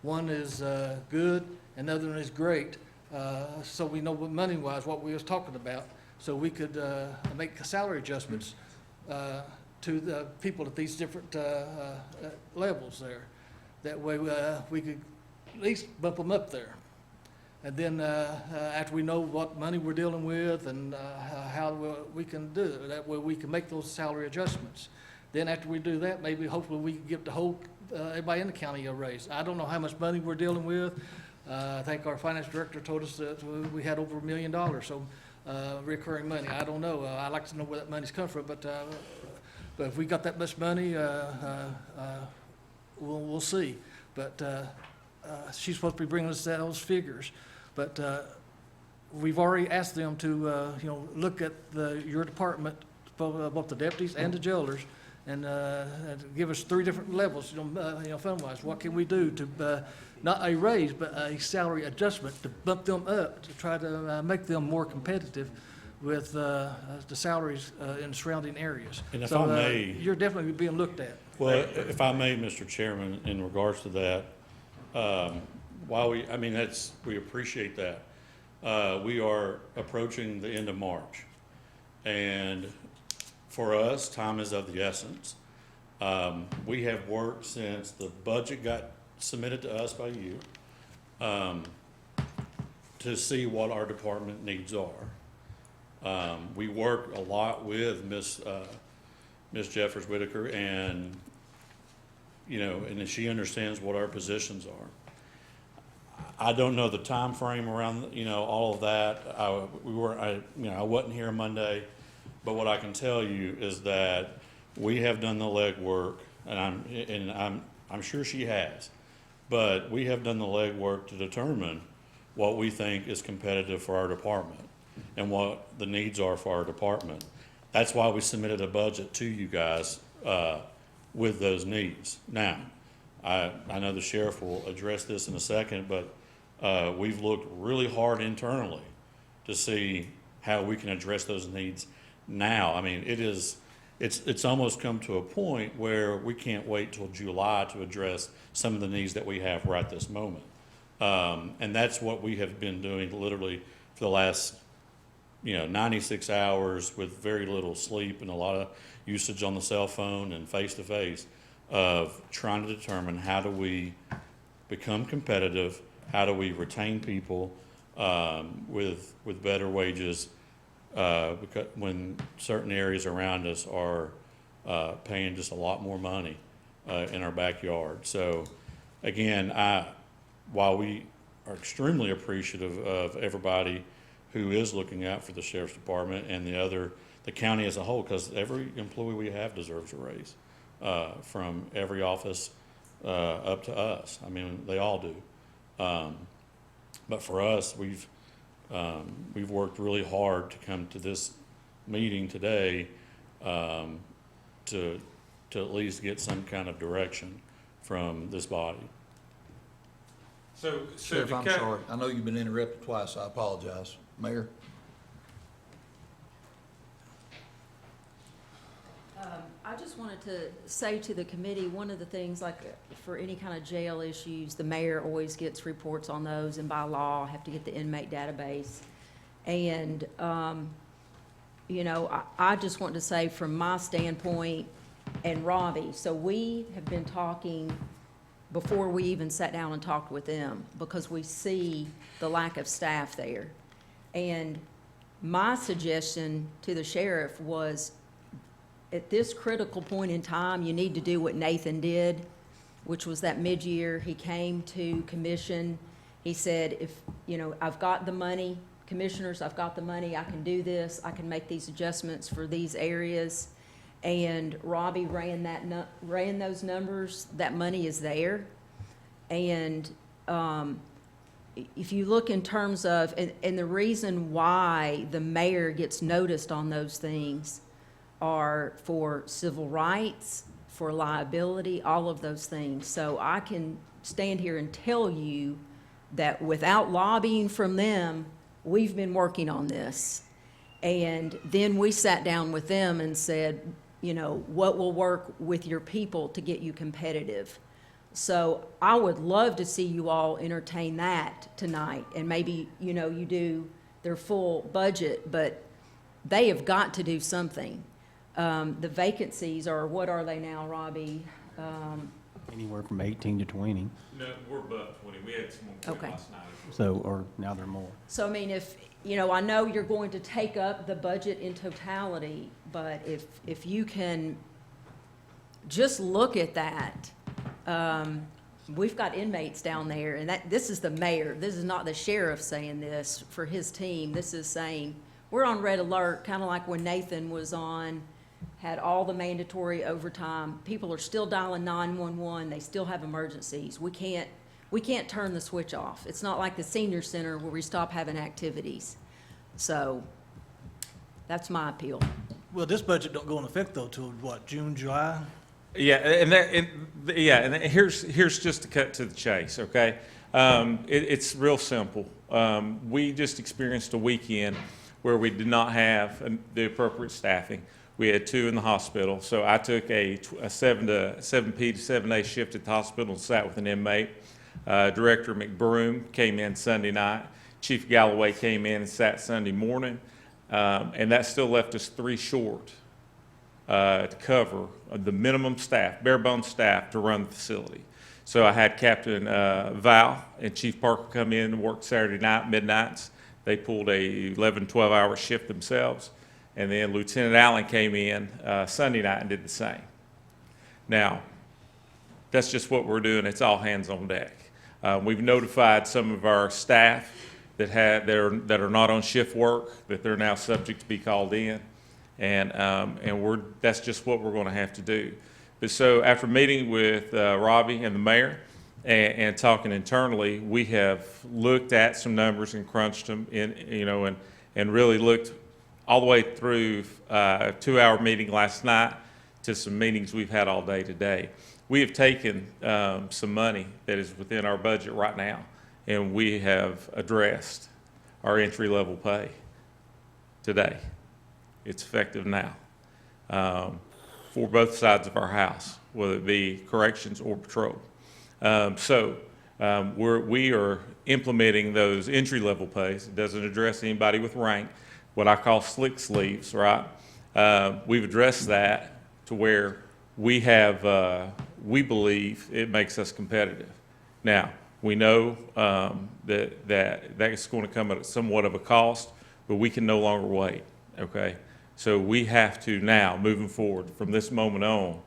One is good, and the other one is great. So we know what money wise what we was talking about, so we could make salary adjustments to the people at these different levels there. That way we could at least bump them up there. And then after we know what money we're dealing with and how we can do it, that way we can make those salary adjustments. Then after we do that, maybe hopefully we can give the whole, everybody in the county a raise. I don't know how much money we're dealing with. I think our finance director told us that we had over $1 million, so recurring money. I don't know. I'd like to know where that money's come from, but if we got that much money, we'll see. But she's supposed to be bringing us those figures. But we've already asked them to, look at your department, both the deputies and the jailers, and give us 3 different levels, fund-wise. What can we do to, not a raise, but a salary adjustment to bump them up, to try to make them more competitive with the salaries in the surrounding areas.
And if
So,
I may-
you're definitely being looked at.
Well, if I may, Mr. Chairman, in regards to that, while we appreciate that. We are approaching the end of March. And for us, time is of the essence. We have worked since the budget got submitted to us by you to see what our department needs are. We work a lot with Ms. Jeffers Whitaker, and and she understands what our positions are. I don't know the time frame around all of that. I wasn't here Monday, but what I can tell you is that we have done the legwork, and I'm sure she has, but we have done the legwork to determine what we think is competitive for our department and what the needs are for our department. That's why we submitted a budget to you guys with those needs. Now, I know the sheriff will address this in a second, but
We've looked really hard internally to see how we can address those needs now. I mean, it's almost come to a point where we can't wait till July to address some of the needs that we have right this moment. And that's what we have been doing literally for the last, 96 hours with very little sleep and a lot of usage on the cell phone and face-to-face of trying to determine how do we become competitive, how do we retain people with better wages, because when certain areas around us are paying just a lot more money in our backyard. So again, while we are extremely appreciative of everybody who is looking out for the sheriff's department and the county as a whole, because every employee we have deserves a raise, from every office up to us. I mean, they all do. But for us, we've worked really hard to come to this meeting today to at least get some kind of direction from this body.
So
Sheriff, I'm sorry. I know you've been interrupted twice. I apologize. Mayor?
I just wanted to say to the committee, one of the things, like for any kind of jail issues, the mayor always gets reports on those, and by law, have to get the inmate database. And, I just want to say from my standpoint, and Robbie, so we have been talking before we even sat down and talked with them, because we see the lack of staff there. And my suggestion to the sheriff was, at this critical point in time, you need to do what Nathan did, which was that mid-year, he came to commission. He said, I've got the money, commissioners, I've got the money, I can do this, I can make these adjustments for these areas. And Robbie ran those numbers, that money is there. And if you look in terms of, and the reason why the mayor gets noticed on those things are for civil rights, for liability, all of those things. So I can stand here and tell you that without lobbying from them, we've been working on this. And then we sat down with them and said, what will work with your people to get you competitive? So I would love to see you all entertain that tonight. And maybe, you do their full budget, but they have got to do something. The vacancies are, what are they now, Robbie?
Anywhere from 18 to 20.
No, we're above 20. We had some more
Okay.
last night.
So, or now they're more.
So, I mean, if, I know you're going to take up the budget in totality, but if you can just look at that, we've got inmates down there, and this is the mayor, this is not the sheriff saying this for his team, this is saying, we're on red alert, kind of like when Nathan was on, had all the mandatory overtime, people are still dialing 911, they still have emergencies, we can't turn the switch off. It's not like the senior center where we stop having activities. So, that's my appeal.
Well, this budget don't go in effect though till what, June, July?
Yeah, and here's just to cut to the chase, okay? It's real simple. We just experienced a weekend where we did not have the appropriate staffing. We had 2 in the hospital, so I took a 7 P to 7A shift at the hospital and sat with an inmate. Director McBroom came in Sunday night. Chief Galloway came in and sat Sunday morning, and that still left us 3 short to cover the minimum staff, bare bones staff to run the facility. So I had Captain Val and Chief Parker come in and work Saturday night, midnights. They pulled a 11, 12-hour shift themselves. And then Lieutenant Allen came in Sunday night and did the same. Now, that's just what we're doing. It's all hands on deck. We've notified some of our staff that are not on shift work that they're now subject to be called in, and that's just what we're going to have to do. But so after meeting with Robbie and the mayor and talking internally, we have looked at some numbers and crunched them and really looked all the way through a 2-hour meeting last night to some meetings we've had all day today. We have taken some money that is within our budget right now and we have addressed our entry-level pay today. It's effective now for both sides of our house, whether it be corrections or patrol. We are implementing those entry-level pays. It doesn't address anybody with rank, what I call slick sleeves, right? We've addressed that to where we have, we believe it makes us competitive. Now, we know that's going to come at somewhat of a cost, but we can no longer wait, okay? So we have to now, moving forward, from this moment on,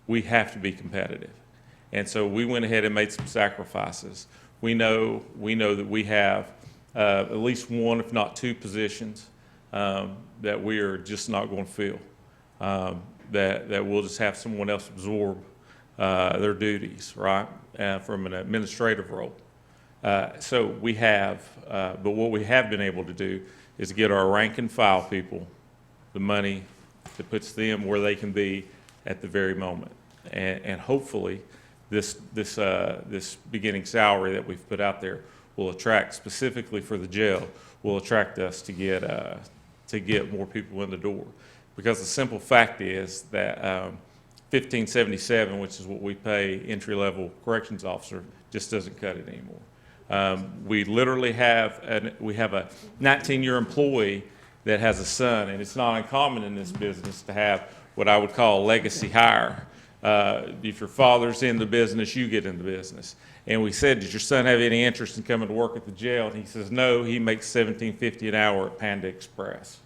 we have to be competitive. And so we went ahead and made some sacrifices. We know that we have at least one, if not two positions that we are just not going to fill, that we'll just have someone else absorb their duties, right, from an administrative role. So we have, but what we have been able to do is get our rank and file people the money that puts them where they can be at the very moment. And hopefully this beginning salary that we've put out there will attract, specifically for the jail, will attract us to get more people in the door. Because the simple fact is that $15.77, which is what we pay entry-level corrections officer, just doesn't cut it anymore. We literally have a 19-year employee that has a son, and it's not uncommon in this business to have what I would call a legacy hire. If your father's in the business, you get in the business. And we said, does your son have any interest in coming to work at the jail? And he says, no, he makes $17.50 an hour at Panda Express.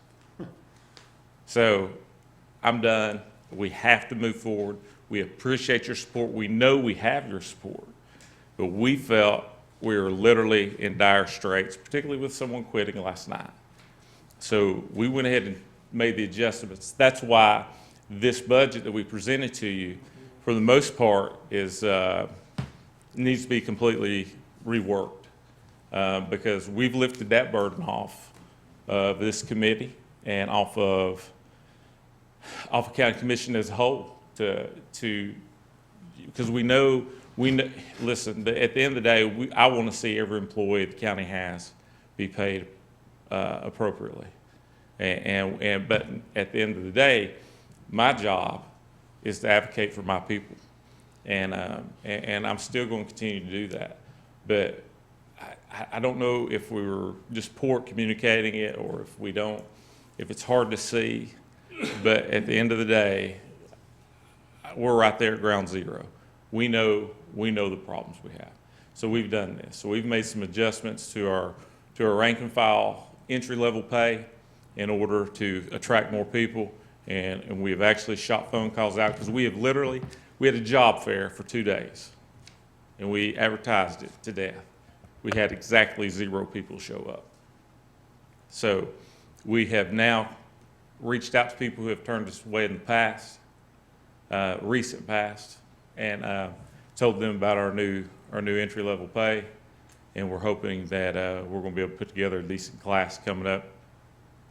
So I'm done. We have to move forward. We appreciate your support. We know we have your support. But we felt we were literally in dire straits, particularly with someone quitting last night. So we went ahead and made the adjustments. That's why this budget that we presented to you, for the most part, needs to be completely reworked because we've lifted that burden off of this committee and off of county commission as a whole because we know, listen, at the end of the day, I want to see every employee the county has be paid appropriately. But at the end of the day, my job is to advocate for my people. And I'm still going to continue to do that. But I don't know if we were just poor at communicating it or if it's hard to see. But at the end of the day, we're right there at ground zero. We know the problems we have. So we've done this. So we've made some adjustments to our rank and file entry-level pay in order to attract more people. And we have actually shot phone calls out because we had a job fair for 2 days, and we advertised it to death. We had exactly 0 people show up. So we have now reached out to people who have turned us away in the past, recent past, and told them about our new entry-level pay, and we're hoping that we're going to be able to put together a decent class coming up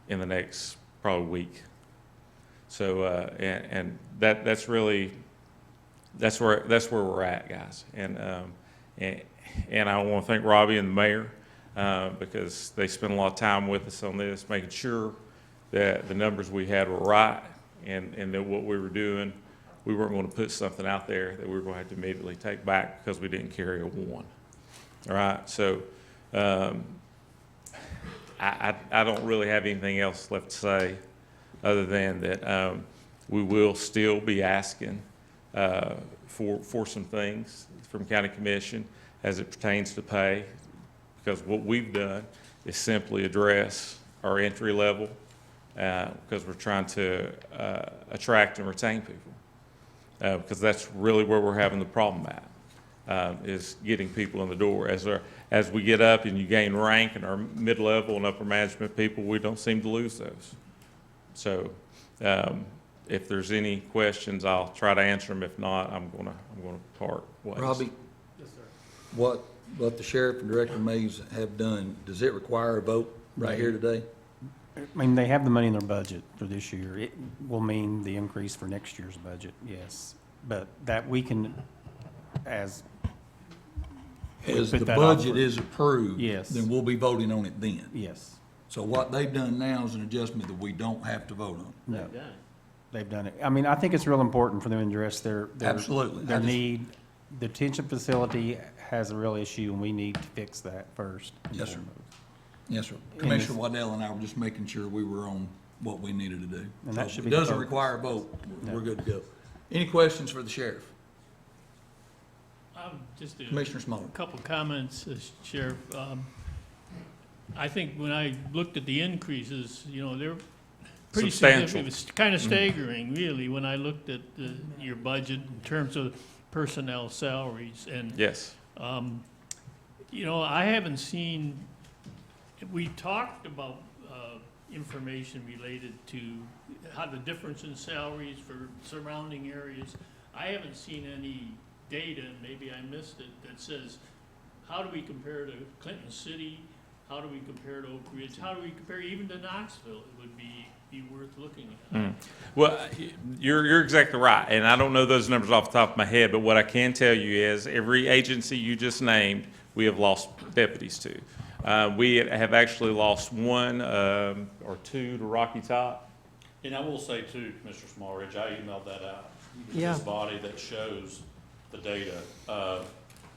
in the next probably week. So and that's really. That's where we're at, guys. And I want to thank Robbie and the mayor because they spent a lot of time with us on this, making sure that the numbers we had were right and that what we were doing, we weren't going to put something out there that we were going to have to immediately take back because we didn't carry a 1. All right, so I don't really have anything else left to say other than that we will still be asking for some things from county commission as it pertains to pay, because what we've done is simply address our entry level because we're trying to attract and retain people because that's really where we're having the problem at is getting people in the door. As we get up and you gain rank and our mid-level and upper management people, we don't seem to lose those. So if there's any questions, I'll try to answer them. If not, I'm gonna part ways.
Robbie? Yes, sir. What the sheriff and Director Mays have done, does it require a vote right here today?
I mean, they have the money in their budget for this year. It will mean the increase for next year's budget, yes. But that we can, as
As
put
the
that off
budget
for-
is approved.
Yes.
Then we'll be voting on it then.
Yes.
So what they've done now is an adjustment that we don't have to vote on.
No.
They've done it.
They've done it. I mean, I think it's real important for them to address
Absolutely.
their
I just-
need. The detention facility has a real issue, and we need to fix that first.
Yes, sir. Yes, sir.
And
Commissioner
this-
Waddell and I were just making sure we were on what we needed to do.
And that
So
should
it
be the
doesn't
focus.
require a vote.
No.
We're good to go. Any questions for the sheriff?
Just
Commissioner Smoller?
a couple comments, Sheriff. I think when I looked at the increases, you know, they're pretty
Substantial.
significant. It's kind of staggering, really, when I looked at your budget in terms of personnel salaries. And,
Yes.
you know, I haven't seen, we talked about information related to how the difference in salaries for surrounding areas. I haven't seen any data, and maybe I missed it, that says, how do we compare to Clinton City? How do we compare to Oak Ridge? How do we compare even to Knoxville? It would be worth looking at.
Well, you're exactly right, and I don't know those numbers off the top of my head, but what I can tell you is every agency you just named, we have lost deputies to. We have actually lost one or two to Rocky Top.
And I will say too, Mr. Smallridge, I emailed that out. to
Yeah.
This body that shows the data of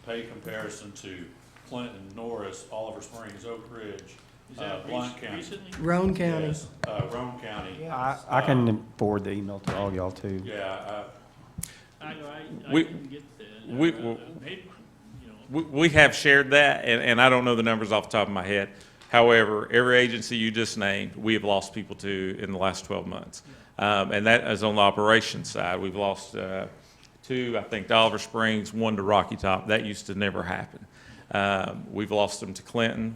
pay comparison to Clinton, Norris, Oliver Springs, Oak Ridge,
Is that
Blount County.
recently?
Roane County.
Yes, Roane County.
I can forward the email to all y'all too.
Yeah,
I
We-
didn't get that.
we-
Maybe, you know.
We have shared that, and I don't know the numbers off the top of my head. However, every agency you just named, we have lost people to in the last 12 months. And that is on the operations side. We've lost two, I think, to Oliver Springs, one to Rocky Top. That used to never happen. We've lost them to Clinton.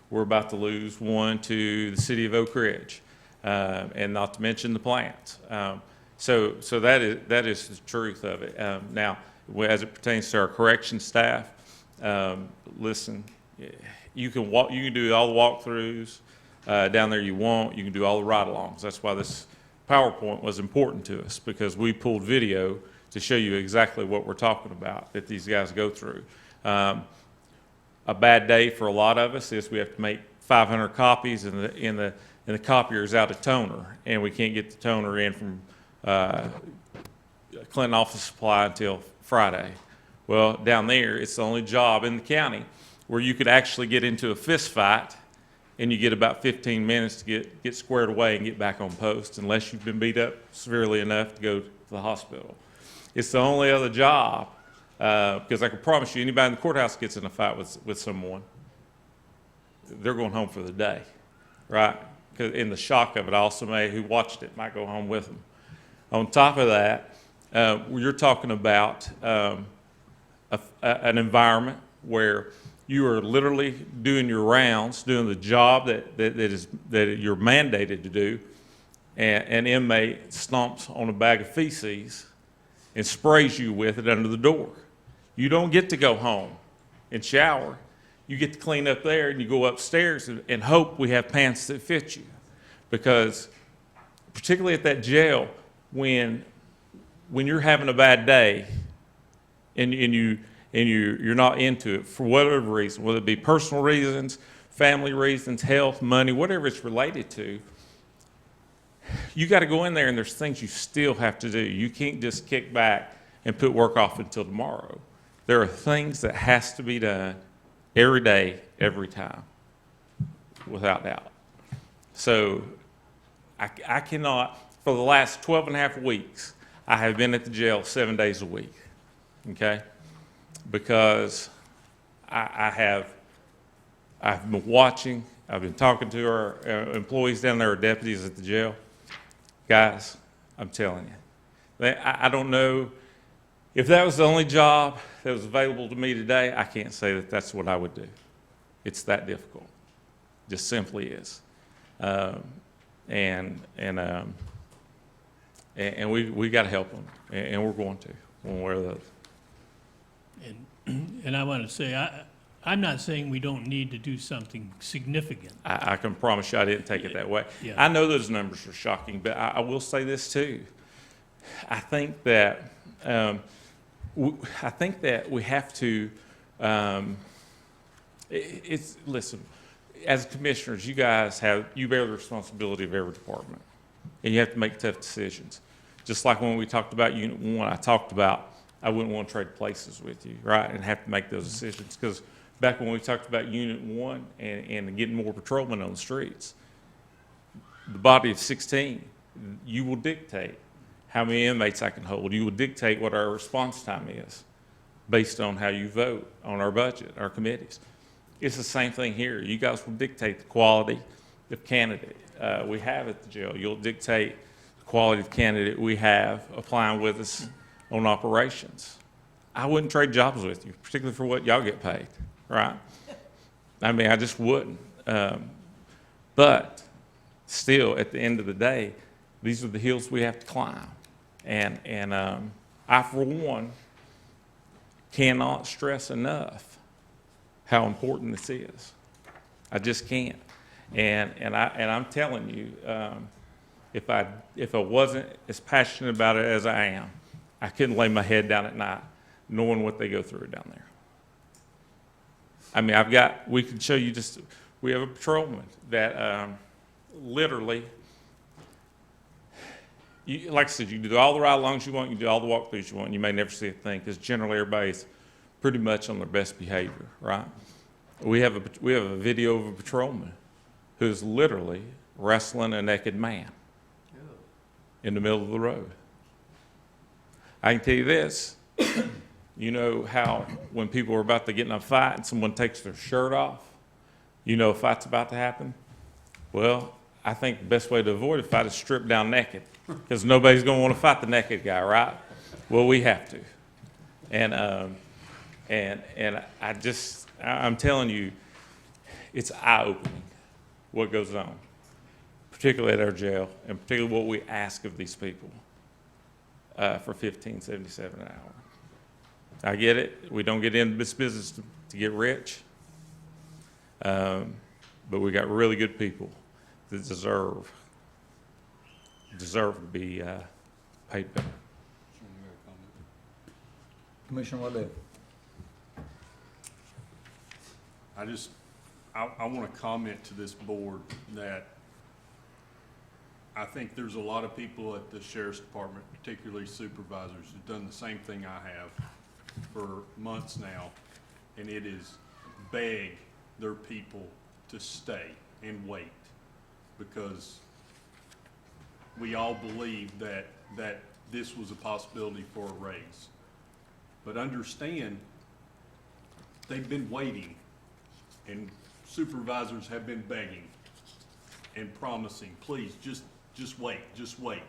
We're about to lose one to the city of Oak Ridge, and not to mention the plants. So that is the truth of it. Now, as it pertains to our correction staff, listen, you can do all the walkthroughs down there you want. You can do all the ride-alongs. That's why this PowerPoint was important to us, because we pulled video to show you exactly what we're talking about that these guys go through. A bad day for a lot of us is we have to make 500 copies, and the copier is out of toner, and we can't get the toner in from Clinton Office Supply until Friday. Well, down there, it's the only job in the county where you could actually get into a fist fight, and you get about 15 minutes to get squared away and get back on post, unless you've been beat up severely enough to go to the hospital. It's the only other job, because I can promise you, anybody in the courthouse gets in a fight with someone, they're going home for the day, right? 'Cause in the shock of it, also somebody who watched it might go home with them. On top of that, you're talking about an environment where you are literally doing your rounds, doing the job that you're mandated to do, and an inmate stomps on a bag of feces and sprays you with it under the door. You don't get to go home and shower. You get to clean up there, and you go upstairs and hope we have pants that fit you. Because particularly at that jail, when you're having a bad day and you're not into it for whatever reason, whether it be personal reasons, family reasons, health, money, whatever it's related to, you got to go in there, and there's things you still have to do. You can't just kick back and put work off until tomorrow. There are things that has to be done every day, every time, without doubt. So I cannot, for the last 12 and a half weeks, I have been at the jail 7 days a week, okay? Because I've been watching, I've been talking to our employees down there, our deputies at the jail. Guys, I'm telling you, I don't know, if that was the only job that was available to me today, I can't say that that's what I would do. It's that difficult, just simply is. And we got to help them, and we're going to, one way or the other.
And I want to say, I'm not saying we don't need to do something significant.
I can promise you I didn't take it that way.
Yeah.
I know those numbers are shocking, but I will say this too. I think that we have to Listen, as commissioners, you guys you bear the responsibility of every department, and you have to make tough decisions. Just like when we talked about Unit 1, I talked about I wouldn't want to trade places with you, right, and have to make those decisions. Because back when we talked about Unit 1 and getting more patrolmen on the streets, the body of 16, you will dictate how many inmates I can hold. You will dictate what our response time is based on how you vote on our budget, our committees. It's the same thing here. You guys will dictate the quality of candidate we have at the jail. You'll dictate the quality of candidate we have applying with us on operations. I wouldn't trade jobs with you, particularly for what y'all get paid, right? I mean, I just wouldn't. But still, at the end of the day, these are the hills we have to climb. And I, for one, cannot stress enough how important this is. I just can't. And I'm telling you, if I wasn't as passionate about it as I am, I couldn't lay my head down at night knowing what they go through down there. I mean, we can show you we have a patrolman that literally, like I said, you can do all the ride-alongs you want, you can do all the walkthroughs you want, you may never see a thing, because generally everybody's pretty much on their best behavior, right? We have a video of a patrolman who's literally wrestling a naked man in the middle of the road. I can tell you this, you know how when people are about to get in a fight and someone takes their shirt off, you know a fight's about to happen? Well, I think the best way to avoid a fight is strip down naked, because nobody's going to want to fight the naked guy, right? Well, we have to. And I'm telling you, it's eye-opening what goes on, particularly at our jail, and particularly what we ask of these people for $15.77 an hour. I get it. We don't get into this business to get rich, but we got really good people that deserve to be paid better.
Commissioner Waddell.
I want to comment to this board that I think there's a lot of people at the Sheriff's Department, particularly supervisors, who've done the same thing I have for months now, and it is beg their people to stay and wait, because we all believe that this was a possibility for a raise. But understand, they've been waiting, and supervisors have been begging and promising, please, just wait, just wait.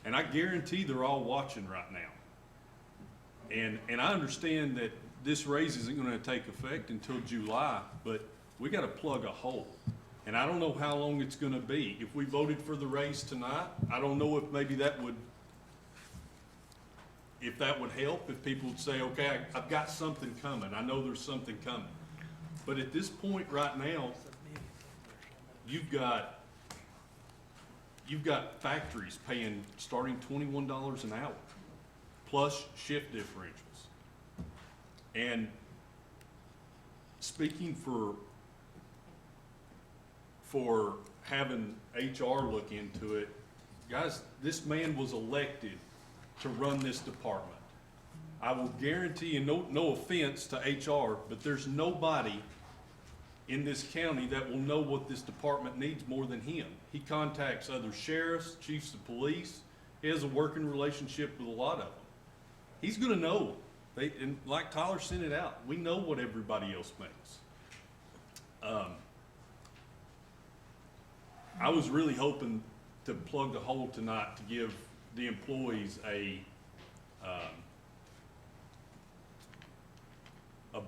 And I guarantee they're all watching right now. And I understand that this raise isn't gonna take effect until July, but we gotta plug a hole. And I don't know how long it's gonna be. If we voted for the raise tonight, I don't know if maybe that would help, if people would say, okay, I've got something coming. I know there's something coming. But at this point right now, you've got factories paying starting $21 an hour, plus shift differentials. And speaking for having HR look into it, guys, this man was elected to run this department. I will guarantee, and no offense to HR, but there's nobody in this county that will know what this department needs more than him. He contacts other sheriffs, chiefs of police. He has a working relationship with a lot of them. He's gonna know. And like Tyler sent it out, we know what everybody else makes. I was really hoping to plug the hole tonight to give the employees a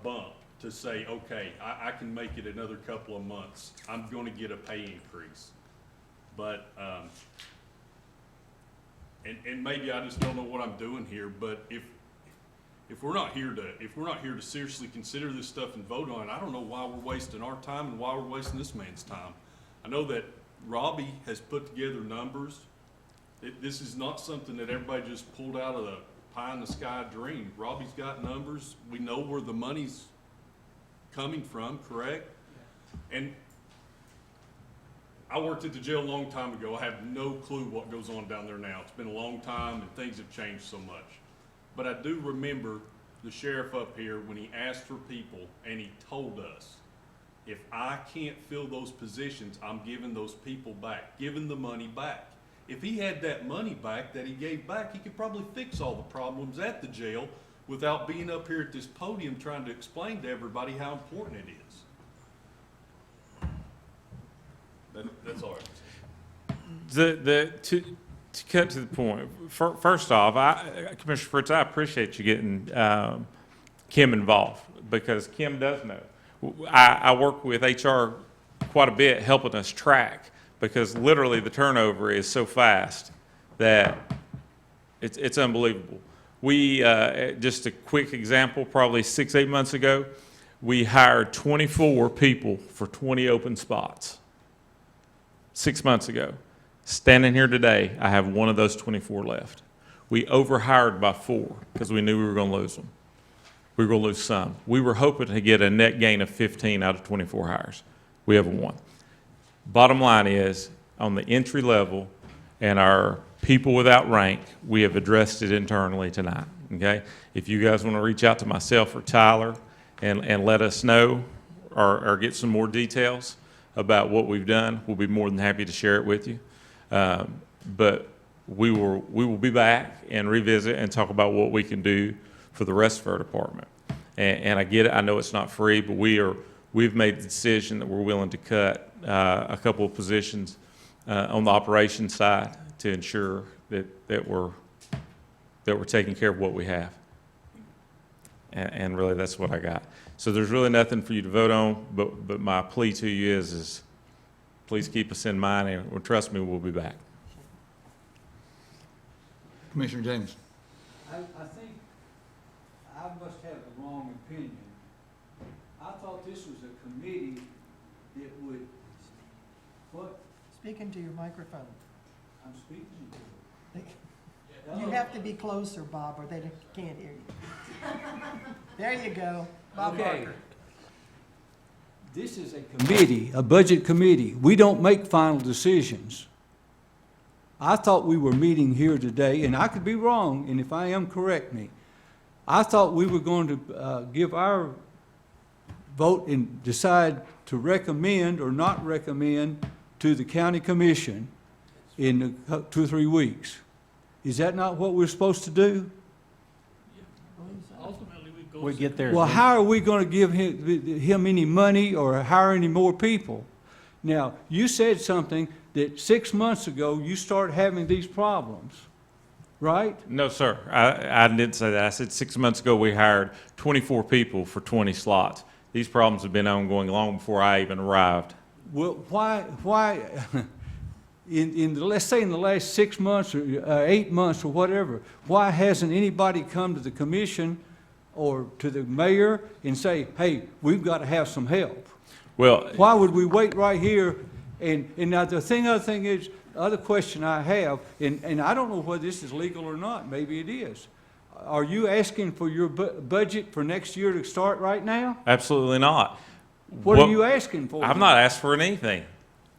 bump, to say, okay, I can make it another couple of months. I'm going to get a pay increase. But, and maybe I just don't know what I'm doing here, but if we're not here to seriously consider this stuff and vote on it, I don't know why we're wasting our time and why we're wasting this man's time. I know that Robbie has put together numbers. This is not something that everybody just pulled out of the pie in the sky dream. Robbie's got numbers. We know where the money's coming from, correct? And I worked at the jail a long time ago. I have no clue what goes on down there now. It's been a long time and things have changed so much. But I do remember the sheriff up here when he asked for people and he told us, if I can't fill those positions, I'm giving those people back, giving the money back. If he had that money back that he gave back, he could probably fix all the problems at the jail without being up here at this podium trying to explain to everybody how important it is. That's all right.
To cut to the point, first off, Commissioner Fritz, I appreciate you getting Kim involved, because Kim does know. I work with HR quite a bit, helping us track, because literally the turnover is so fast that it's unbelievable. We, just a quick example, probably 6-8 months ago, we hired 24 people for 20 open spots. 6 months ago. Standing here today, I have one of those 24 left. We overhired by 4 because we knew we were going to lose them. We were going to lose some. We were hoping to get a net gain of 15 out of 24 hires. We have 1. Bottom line is, on the entry level and our people without rank, we have addressed it internally tonight, okay? If you guys want to reach out to myself or Tyler and let us know or get some more details about what we've done, we'll be more than happy to share it with you. But we will be back and revisit and talk about what we can do for the rest of our department. And I get it, I know it's not free, but we've made the decision that we're willing to cut a couple of positions on the operations side to ensure that we're taking care of what we have. And really, that's what I got. So there's really nothing for you to vote on, but my plea to you is please keep us in mind, and trust me, we'll be back.
Commissioner James.
I think I must have the wrong opinion. I thought this was a committee that would, what?
Speak into your microphone.
I'm speaking to you.
You have to be closer, Bob, or they can't hear you. There you go, Bob
Okay.
Barker.
This is a committee, a budget committee. We don't make final decisions. I thought we were meeting here today, and I could be wrong, and if I am, correct me. I thought we were going to give our vote and decide to recommend or not recommend to the county commission in 2 or 3 weeks. Is that not what we're supposed to do?
Ultimately, we go.
We get there.
Well, how are we going to give him any money or hire any more people? Now, you said something that 6 months ago you started having these problems, right?
No, sir, I didn't say that. I said 6 months ago we hired 24 people for 20 slots. These problems have been ongoing long before I even arrived.
Well, why, let's say in the last 6 months or 8 months or whatever, why hasn't anybody come to the commission or to the mayor and say, hey, we've got to have some help?
Well,
Why would we wait right here? And now the other thing is, the other question I have, and I don't know whether this is legal or not, maybe it is. Are you asking for your budget for next year to start right now?
absolutely not.
What are you asking for?
I've not asked for anything.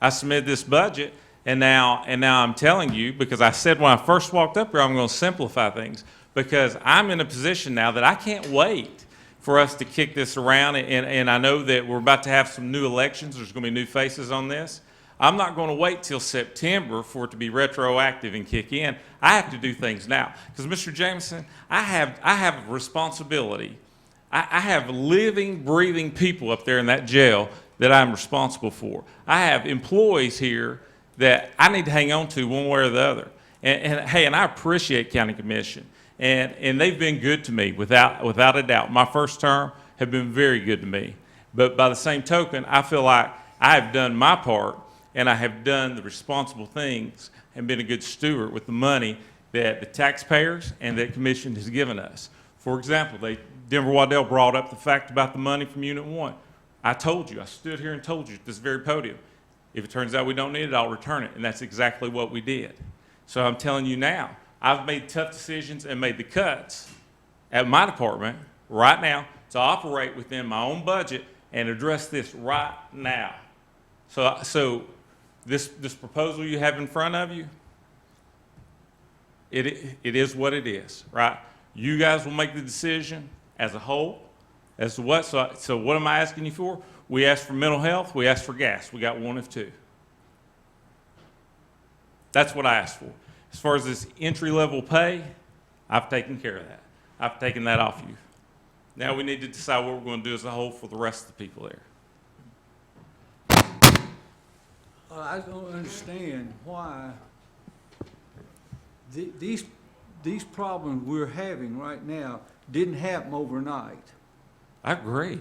I submitted this budget, and now I'm telling you, because I said when I first walked up here, I'm going to simplify things, because I'm in a position now that I can't wait for us to kick this around, and I know that we're about to have some new elections. There's going to be new faces on this. I'm not going to wait till September for it to be retroactive and kick in. I have to do things now. Because, Mr. Jameson, I have a responsibility. I have living, breathing people up there in that jail that I'm responsible for. I have employees here that I need to hang on to one way or the other. And I appreciate County Commission. And they've been good to me, without a doubt. My first term have been very good to me. But by the same token, I feel like I have done my part, and I have done the responsible things and been a good steward with the money that the taxpayers and that commission has given us. For example, Denver Waddell brought up the fact about the money from Unit 1. I told you, I stood here and told you at this very podium, if it turns out we don't need it, I'll return it. And that's exactly what we did. So I'm telling you now, I've made tough decisions and made the cuts at my department right now to operate within my own budget and address this right now. So this proposal you have in front of you, it is what it is, right? You guys will make the decision as a whole as to what. So what am I asking you for? We asked for mental health. We asked for gas. We got one of two. That's what I asked for. As far as this entry-level pay, I've taken care of that. I've taken that off you. Now we need to decide what we're going to do as a whole for the rest of the people there.
I don't understand why these problems we're having right now didn't happen overnight.
I agree.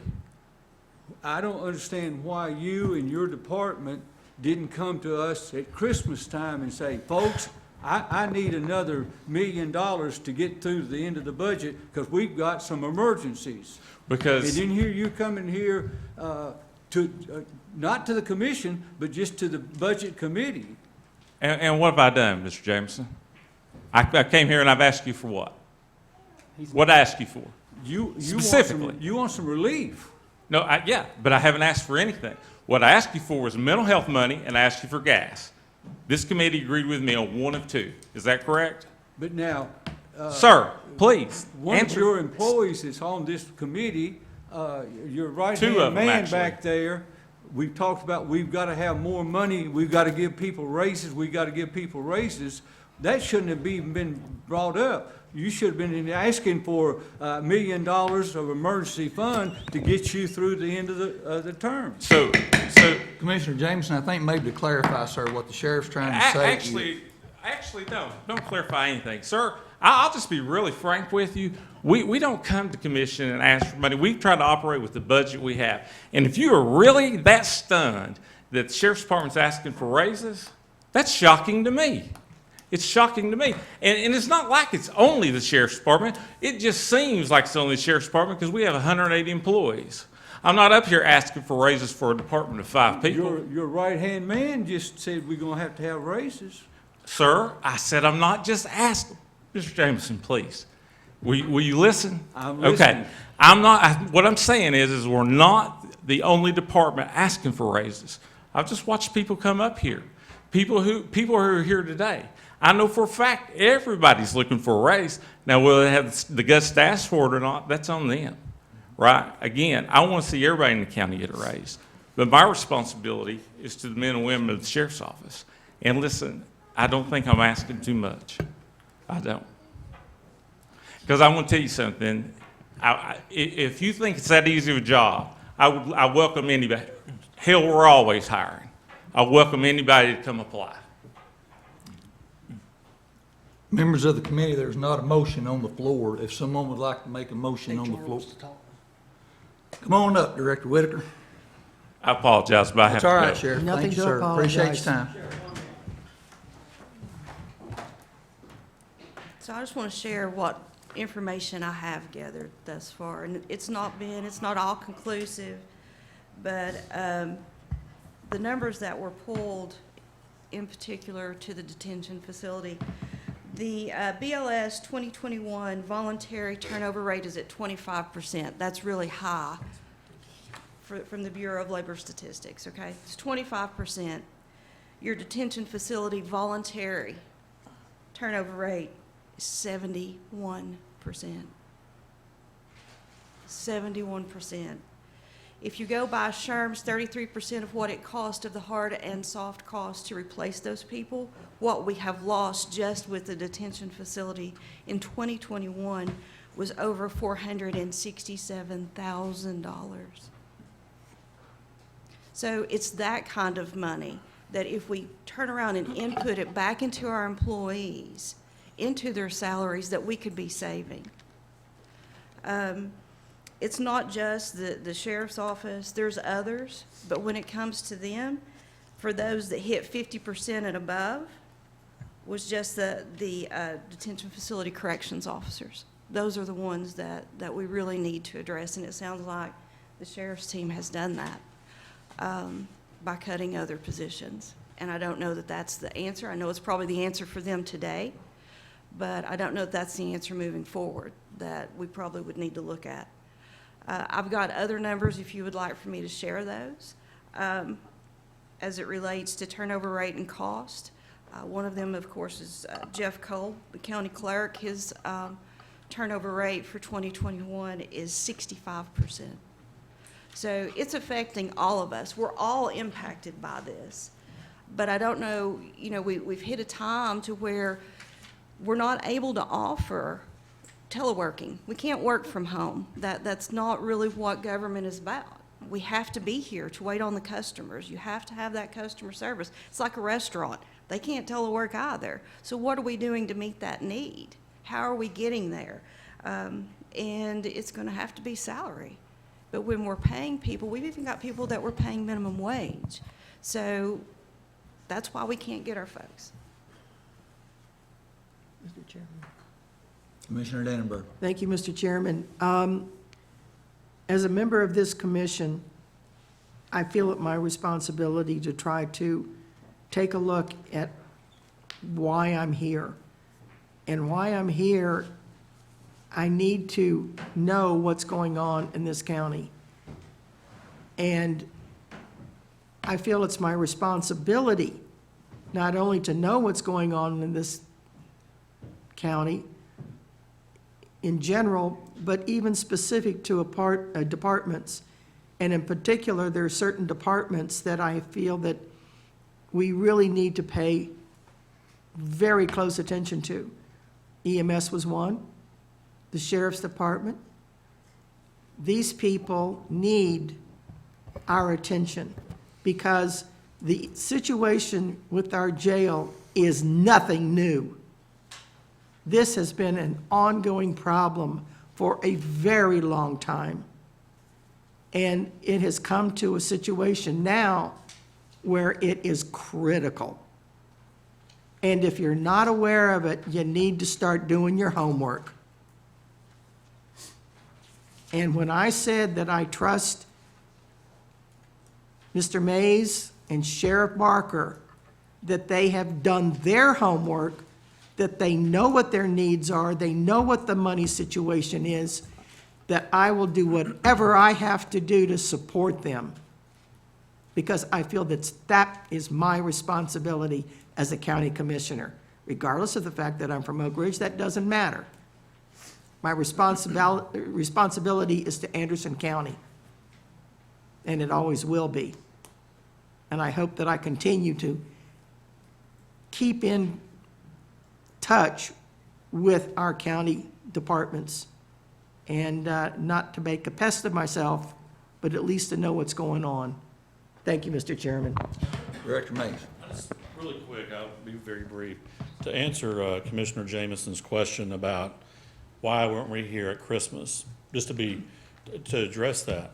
I don't understand why you and your department didn't come to us at Christmas time and say, folks, I need another $1 million to get through the end of the budget because we've got some emergencies.
Because
And then here you come in here not to the commission, but just to the budget committee.
and what have I done, Mr. Jameson? I came here and I've asked you for what? What I asked you for? Specifically.
You want some relief.
No, yeah, but I haven't asked for anything. What I asked you for was mental health money, and I asked you for gas. This committee agreed with me on one of two. Is that correct?
But now,
Sir, please,
one of
answer.
your employees that's on this committee, your
Two of
right-hand
them,
man
actually.
back there, we've talked about we've got to have more money, we've got to give people raises, we've got to give people raises. That shouldn't have even been brought up. You should have been asking for $1 million of emergency fund to get you through the end of the term.
So
Commissioner Jameson, I think maybe to clarify, sir, what the sheriff's trying to say.
Actually, don't clarify anything. Sir, I'll just be really frank with you. We don't come to commission and ask for money. We try to operate with the budget we have. And if you are really that stunned that the sheriff's department's asking for raises, that's shocking to me. It's shocking to me. And it's not like it's only the sheriff's department. It just seems like it's only the sheriff's department because we have 180 employees. I'm not up here asking for raises for a department of 5 people.
Your right-hand man just said we're going to have raises.
Sir, I said I'm not just asking. Mr. Jameson, please. Will you listen?
I'm listening.
Okay. I'm not, what I'm saying is we're not the only department asking for raises. I've just watched people come up here. People who are here today. I know for a fact everybody's looking for a raise. Now, whether they have the guts to ask for it or not, that's on them, right? Again, I want to see everybody in the county get a raise. But my responsibility is to the men and women of the sheriff's office. And listen, I don't think I'm asking too much. I don't. Because I want to tell you something. If you think it's that easy of a job, I welcome anybody. Hell, we're always hiring. I welcome anybody to come apply.
Members of the committee, there's not a motion on the floor. If someone would like to make a motion on the floor. Come on up, Director Whitaker.
I apologize, but I have
That's
to
all
go.
right, Sheriff.
Nothing
Thank you,
to
sir. Appreciate your
apologize.
time.
So I just want to share what information I have gathered thus far. And it's not all conclusive, but the numbers that were pulled in particular to the detention facility, the BLS 2021 voluntary turnover rate is at 25%. That's really high from the Bureau of Labor Statistics, okay? It's 25%. Your detention facility voluntary turnover rate is 71%. 71%. If you go by SHRM's 33% of what it cost of the hard and soft costs to replace those people, what we have lost just with the detention facility in 2021 was over $467,000. So it's that kind of money that if we turn around and input it back into our employees, into their salaries, that we could be saving. It's not just the sheriff's office, there's others, but when it comes to them, for those that hit 50% and above, was just the detention facility corrections officers. Those are the ones that we really need to address, and it sounds like the sheriff's team has done that by cutting other positions. And I don't know that that's the answer. I know it's probably the answer for them today, but I don't know if that's the answer moving forward that we probably would need to look at. I've got other numbers if you would like for me to share those, as it relates to turnover rate and cost. One of them, of course, is Jeff Cole, the county clerk. His turnover rate for 2021 is 65%. So it's affecting all of us. We're all impacted by this. But I don't know, we've hit a time to where we're not able to offer teleworking. We can't work from home. That's not really what government is about. We have to be here to wait on the customers. You have to have that customer service. It's like a restaurant. They can't telework either. So what are we doing to meet that need? How are we getting there? And it's going to have to be salary. But when we're paying people, we've even got people that we're paying minimum wage. So that's why we can't get our folks.
Mr. Chairman.
Commissioner Dannenberg.
Thank you, Mr. Chairman. As a member of this commission, I feel it my responsibility to try to take a look at why I'm here. And why I'm here, I need to know what's going on in this county. And I feel it's my responsibility not only to know what's going on in this county in general, but even specific to departments. And in particular, there are certain departments that I feel that we really need to pay very close attention to. EMS was one, the sheriff's department. These people need our attention because the situation with our jail is nothing new. This has been an ongoing problem for a very long time. And it has come to a situation now where it is critical. And if you're not aware of it, you need to start doing your homework. And when I said that I trust Mr. Mays and Sheriff Barker, that they have done their homework, that they know what their needs are, they know what the money situation is, that I will do whatever I have to do to support them. Because I feel that is my responsibility as a county commissioner. Regardless of the fact that I'm from Oak Ridge, that doesn't matter. My responsibility is to Anderson County, and it always will be. And I hope that I continue to keep in touch with our county departments and not to make a pest of myself, but at least to know what's going on. Thank you, Mr. Chairman.
Director Mays.
Just really quick, I'll be very brief. To answer Commissioner Jameson's question about why weren't we here at Christmas, just to address that,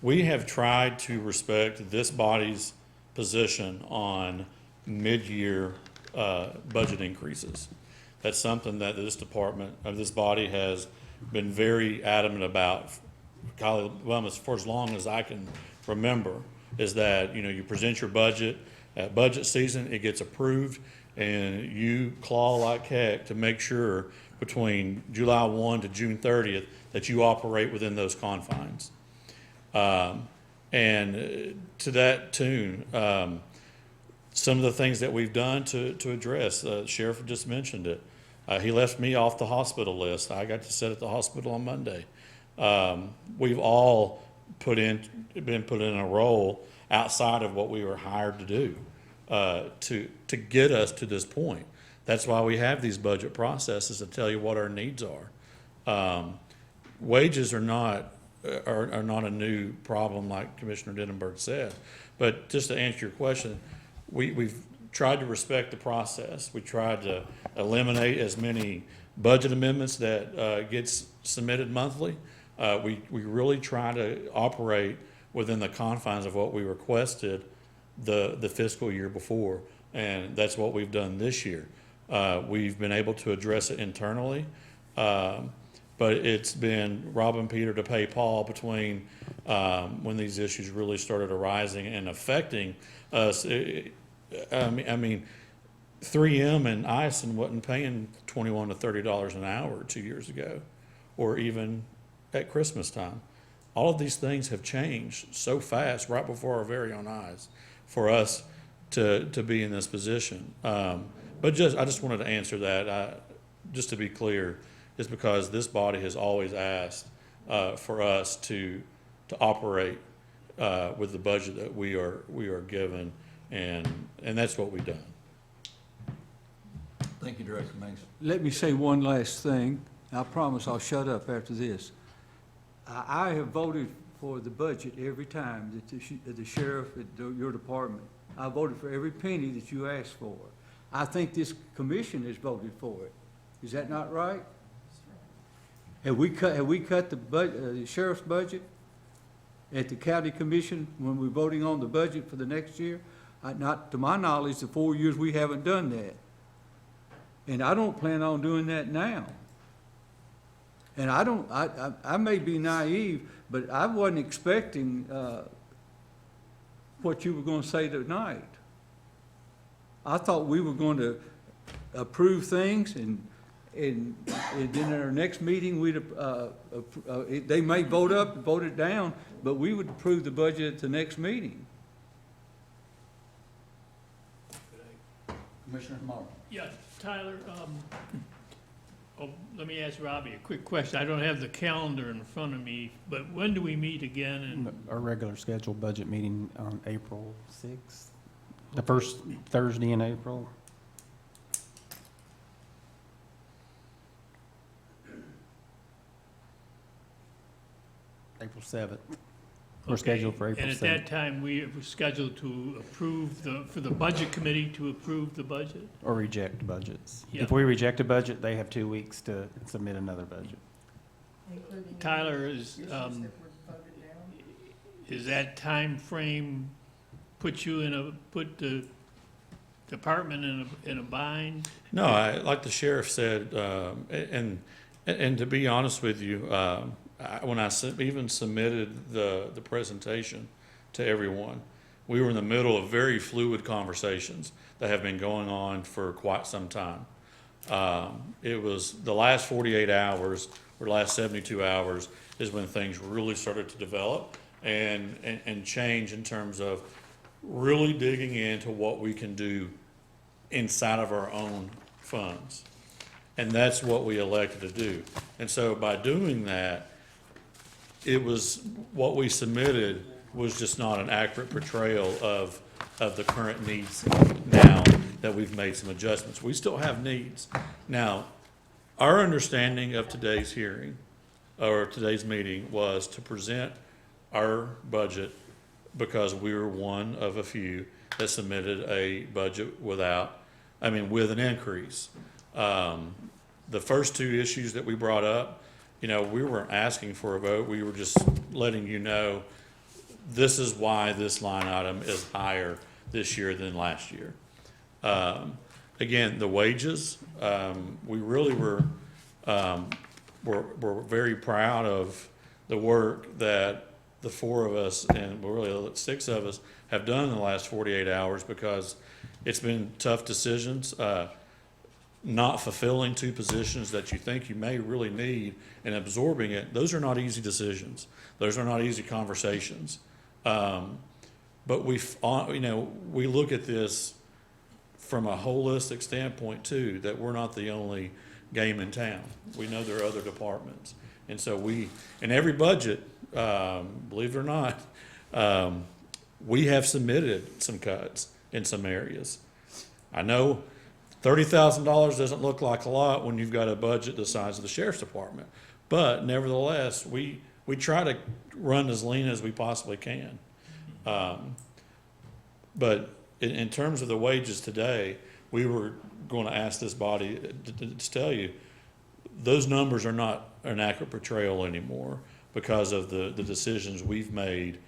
we have tried to respect this body's position on mid-year budget increases. That's something that this department, this body has been very adamant about, for as long as I can remember, is that, you present your budget at budget season, it gets approved, and you claw like heck to make sure between July 1 to June 30th that you operate within those confines. And to that tune, some of the things that we've done to address, the sheriff just mentioned it. He left me off the hospital list. I got to sit at the hospital on Monday. We've all been put in a role outside of what we were hired to do to get us to this point. That's why we have these budget processes to tell you what our needs are. Wages are not a new problem, like Commissioner Dannenberg said. But just to answer your question, we've tried to respect the process. We tried to eliminate as many budget amendments that gets submitted monthly. We really try to operate within the confines of what we requested the fiscal year before, and that's what we've done this year. We've been able to address it internally, but it's been robbing Peter to pay Paul between when these issues really started arising and affecting us. I mean, 3M and Ison wasn't paying $21 to $30 an hour 2 years ago, or even at Christmas time. all of these things have changed so fast, right before our very own eyes, for us to be in this position. But I just wanted to answer that, just to be clear, is because this body has always asked for us to operate with the budget that we are given, and that's what we've done.
Thank you, Director Mason.
Let me say one last thing. I promise I'll shut up after this. I have voted for the budget every time that the sheriff at your department. I voted for every penny that you asked for. I think this commission has voted for it. Is that not right? Have we cut the sheriff's budget at the county commission when we're voting on the budget for the next year? Not to my knowledge, the 4 years we haven't done that. And I don't plan on doing that now. And I may be naive, but I wasn't expecting what you were going to say tonight. I thought we were going to approve things, and then at our next meeting, they may vote up, vote it down, but we would approve the budget at the next meeting.
Commissioner Martin.
Yeah, Tyler, let me ask Robbie a quick question. I don't have the calendar in front of me, but when do we meet again? And
Our regular scheduled budget meeting on April 6th, the first Thursday in April. April 7th. We're
Okay,
scheduled for April 7th.
And at that time, we were scheduled to approve for the budget committee to approve the budget?
Or reject budgets.
Yeah.
If we reject a budget, they have 2 weeks to submit another budget.
Tyler, is that time frame put the department in a bind?
No, like the sheriff said, and to be honest with you, when I even submitted the presentation to everyone, we were in the middle of very fluid conversations that have been going on for quite some time. It was the last 48 hours or last 72 hours is when things really started to develop and change in terms of really digging into what we can do inside of our own funds. And that's what we elected to do. And so by doing that, it was, what we submitted was just not an accurate portrayal of the current needs now that we've made some adjustments. We still have needs. Now, our understanding of today's hearing, or today's meeting, was to present our budget because we were one of a few that submitted a budget with an increase. The first two issues that we brought up, we weren't asking for a vote. We were just letting you know this is why this line item is higher this year than last year. Again, the wages, we really were very proud of the work that the four of us, and really 6 of us, have done in the last 48 hours, because it's been tough decisions. Not fulfilling 2 positions that you think you may really need and absorbing it, those are not easy decisions. Those are not easy conversations. But we look at this from a holistic standpoint too, that we're not the only game in town. We know there are other departments. And so in every budget, believe it or not, we have submitted some cuts in some areas. I know $30,000 doesn't look like a lot when you've got a budget the size of the sheriff's department, but nevertheless, we try to run as lean as we possibly can. But in terms of the wages today, we were going to ask this body to tell you, those numbers are not an accurate portrayal anymore because of the decisions we've made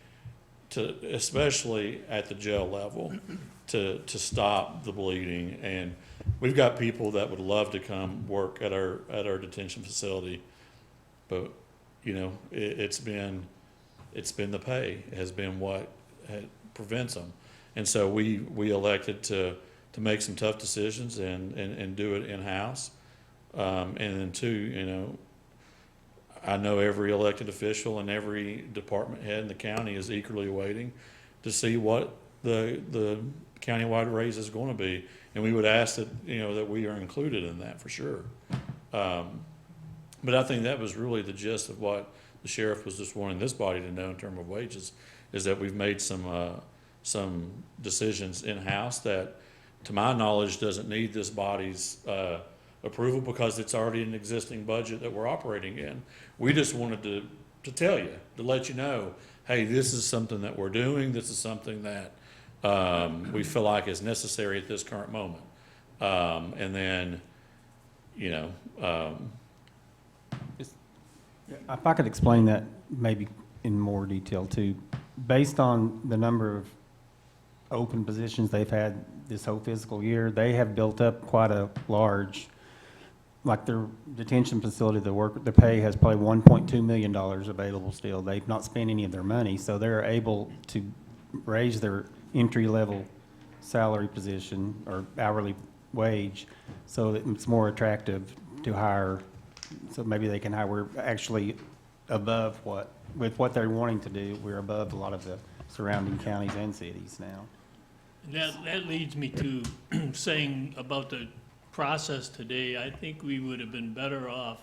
especially at the jail level, to stop the bleeding. And we've got people that would love to come work at our detention facility, but it's been the pay has been what prevents them. And so we elected to make some tough decisions and do it in-house. And then 2, I know every elected official and every department head in the county is eagerly waiting to see what the countywide raise is going to be. And we would ask that, you know, that we are included in that for sure. But I think that was really the gist of what the sheriff was just wanting this body to know in terms of wages, is that we've made some decisions in-house that, to my knowledge, doesn't need this body's approval because it's already an existing budget that we're operating in. We just wanted to tell you, to let you know, hey, this is something that we're doing. This is something that we feel like is necessary at this current moment. And then, you know,
If I could explain that maybe in more detail too. Based on the number of open positions they've had this whole fiscal year, they have built up quite a large, like their detention facility, the pay has probably $1.2 million available still. They've not spent any of their money, so they're able to raise their entry-level salary position or hourly wage so that it's more attractive to hire. So maybe they can hire, we're actually above with what they're wanting to do, we're above a lot of the surrounding counties and cities now.
And that leads me to saying about the process today, I think we would have been better off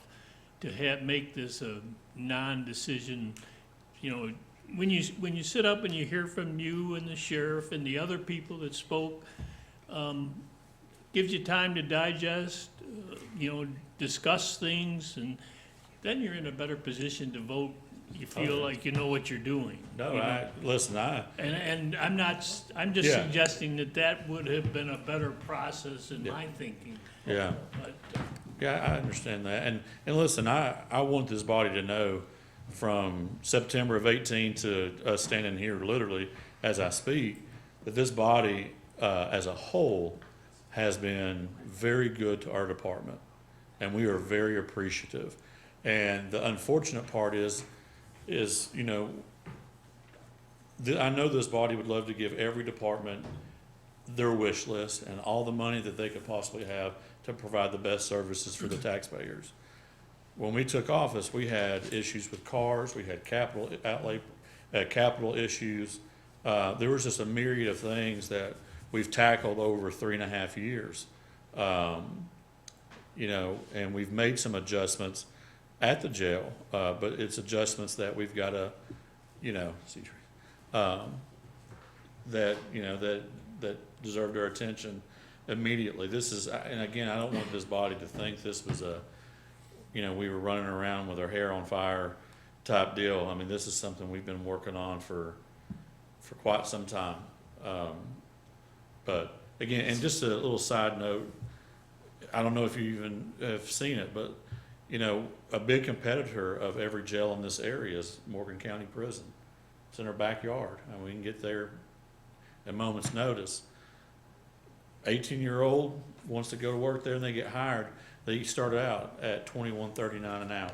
to make this a non-decision. You know, when you sit up and you hear from you and the sheriff and the other people that spoke, gives you time to digest, you know, discuss things, and then you're in a better position to vote. You feel like you know what you're doing.
no,
you know?
listen,
And I'm just
Yeah.
suggesting that would have been a better process in my thinking.
yeah.
But,
Yeah, I understand that. And listen, I want this body to know from September of 18 to us standing here literally as I speak, that this body as a whole has been very good to our department. And we are very appreciative. And the unfortunate part is, you know, I know this body would love to give every department their wish list and all the money that they could possibly have to provide the best services for the taxpayers. When we took office, we had issues with cars, we had capital outlay, capital issues. There was just a myriad of things that we've tackled over 3.5 years. You know, and we've made some adjustments at the jail, but it's adjustments that we've got to, you know, that, you know, that deserved our attention immediately. This is, and again, I don't want this body to think this was you know, we were running around with our hair on fire type deal. I mean, this is something we've been working on for quite some time. But again, and just a little side note, I don't know if you even have seen it, but, you know, a big competitor of every jail in this area is Morgan County Prison. It's in our backyard, and we can get there at a moment's notice. 18-year-old wants to go to work there and they get hired, they start out at $21.39 an hour.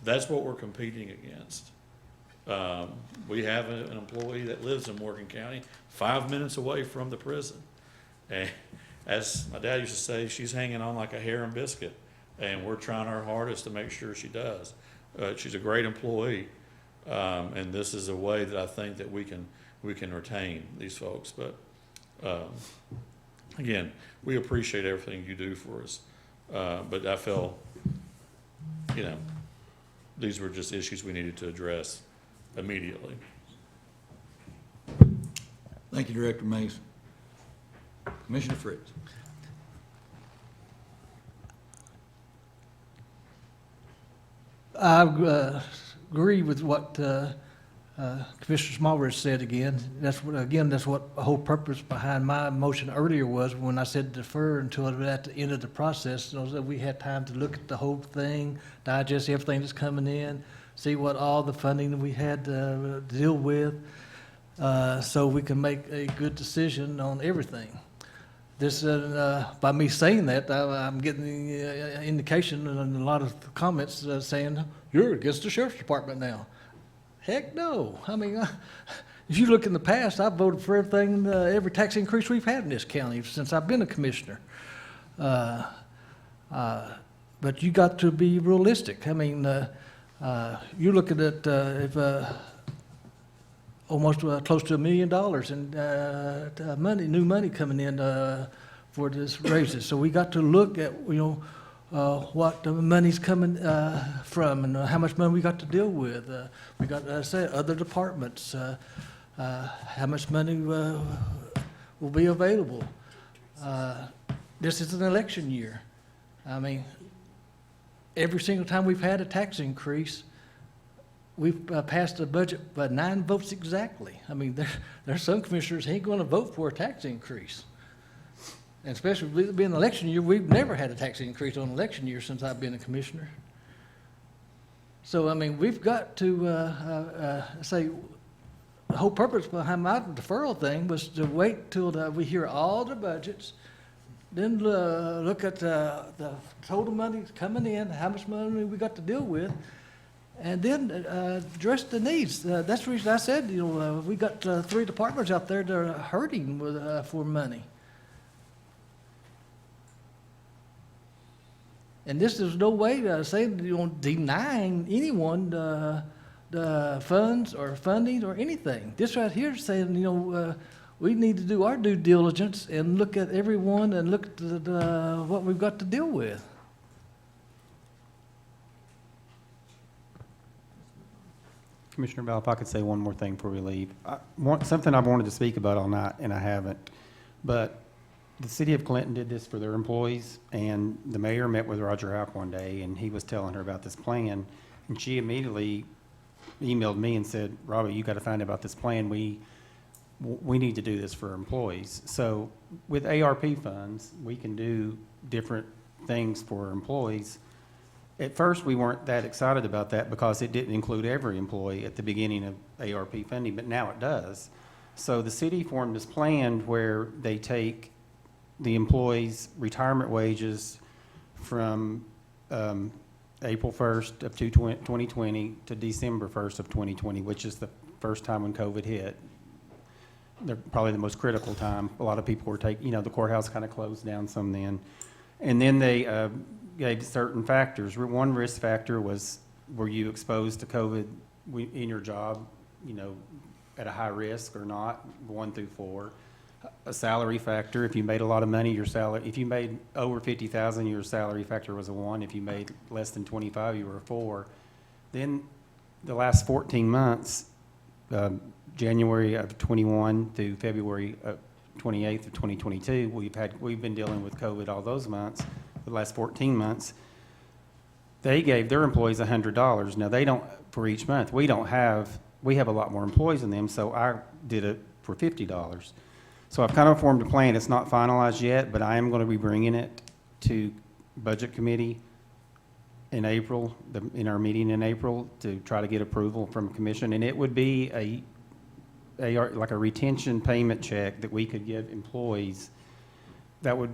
That's what we're competing against. We have an employee that lives in Morgan County, 5 minutes away from the prison. And as my dad used to say, she's hanging on like a hair and biscuit, and we're trying our hardest to make sure she does. She's a great employee, and this is a way that I think that we can retain these folks. But again, we appreciate everything you do for us, but I felt, you know, these were just issues we needed to address immediately.
Thank you, Director Mason. Commissioner Fritz.
I agree with what Commissioner Smallridge said again. That's what the whole purpose behind my motion earlier was, when I said defer until at the end of the process, so that we had time to look at the whole thing, digest everything that's coming in, see what all the funding that we had to deal with, so we can make a good decision on everything. This, by me saying that, I'm getting the indication and a lot of comments saying, you're against the sheriff's department now. Heck no. I mean, if you look in the past, I've voted for everything, every tax increase we've had in this county since I've been a commissioner. But but you got to be realistic. I mean, you're looking at, if, almost close to $1 million in new money coming in for this raises. So we got to look at, what the money's coming from and how much money we got to deal with. We got, say, other departments, how much money will be available. This is an election year. I mean, every single time we've had a tax increase, we've passed the budget by 9 votes exactly. I mean, there's some commissioners ain't going to vote for a tax increase. And especially with it being an election year, we've never had a tax increase on election year since I've been a commissioner. So, I mean, we've got to say, the whole purpose behind my deferral thing was to wait till we hear all the budgets, then look at the total money coming in, how much money we got to deal with, and then address the needs. That's the reason I said, we got 3 departments out there that are hurting for money. And this is no way to say, denying anyone the funds or funding or anything. This right here is saying, we need to do our due diligence and look at everyone and look at what we've got to deal with.
Commissioner Bell, if I could say one more thing before we leave. Something I've wanted to speak about all night, and I haven't, but the city of Clinton did this for their employees, and the mayor met with Roger Houck one day, and he was telling her about this plan, and she immediately emailed me and said, Robbie, you got to find out about this plan. We need to do this for employees. So with ARP funds, we can do different things for employees. At first, we weren't that excited about that because it didn't include every employee at the beginning of ARP funding, but now it does. So the city formed this plan where they take the employees' retirement wages from April 1st of 2020 to December 1st of 2020, which is the first time when COVID hit. They're probably the most critical time. A lot of people were the courthouse kind of closed down some then. And then they gave certain factors. One risk factor was, were you exposed to COVID in your job, at a high risk or not, 1 through 4. A salary factor, if you made a lot of money, if you made over $50,000, your salary factor was a 1. If you made less than 25, you were a 4. Then the last 14 months, January of 21 through February 28th of 2022, we've been dealing with COVID all those months. For the last 14 months, they gave their employees $100. Now they don't for each month. We have a lot more employees than them, so I did it for $50. So I've kind of formed a plan. It's not finalized yet, but I am going to be bringing it to Budget Committee in April, in our meeting in April, to try to get approval from Commission. And it would be like a retention payment check that we could give employees that would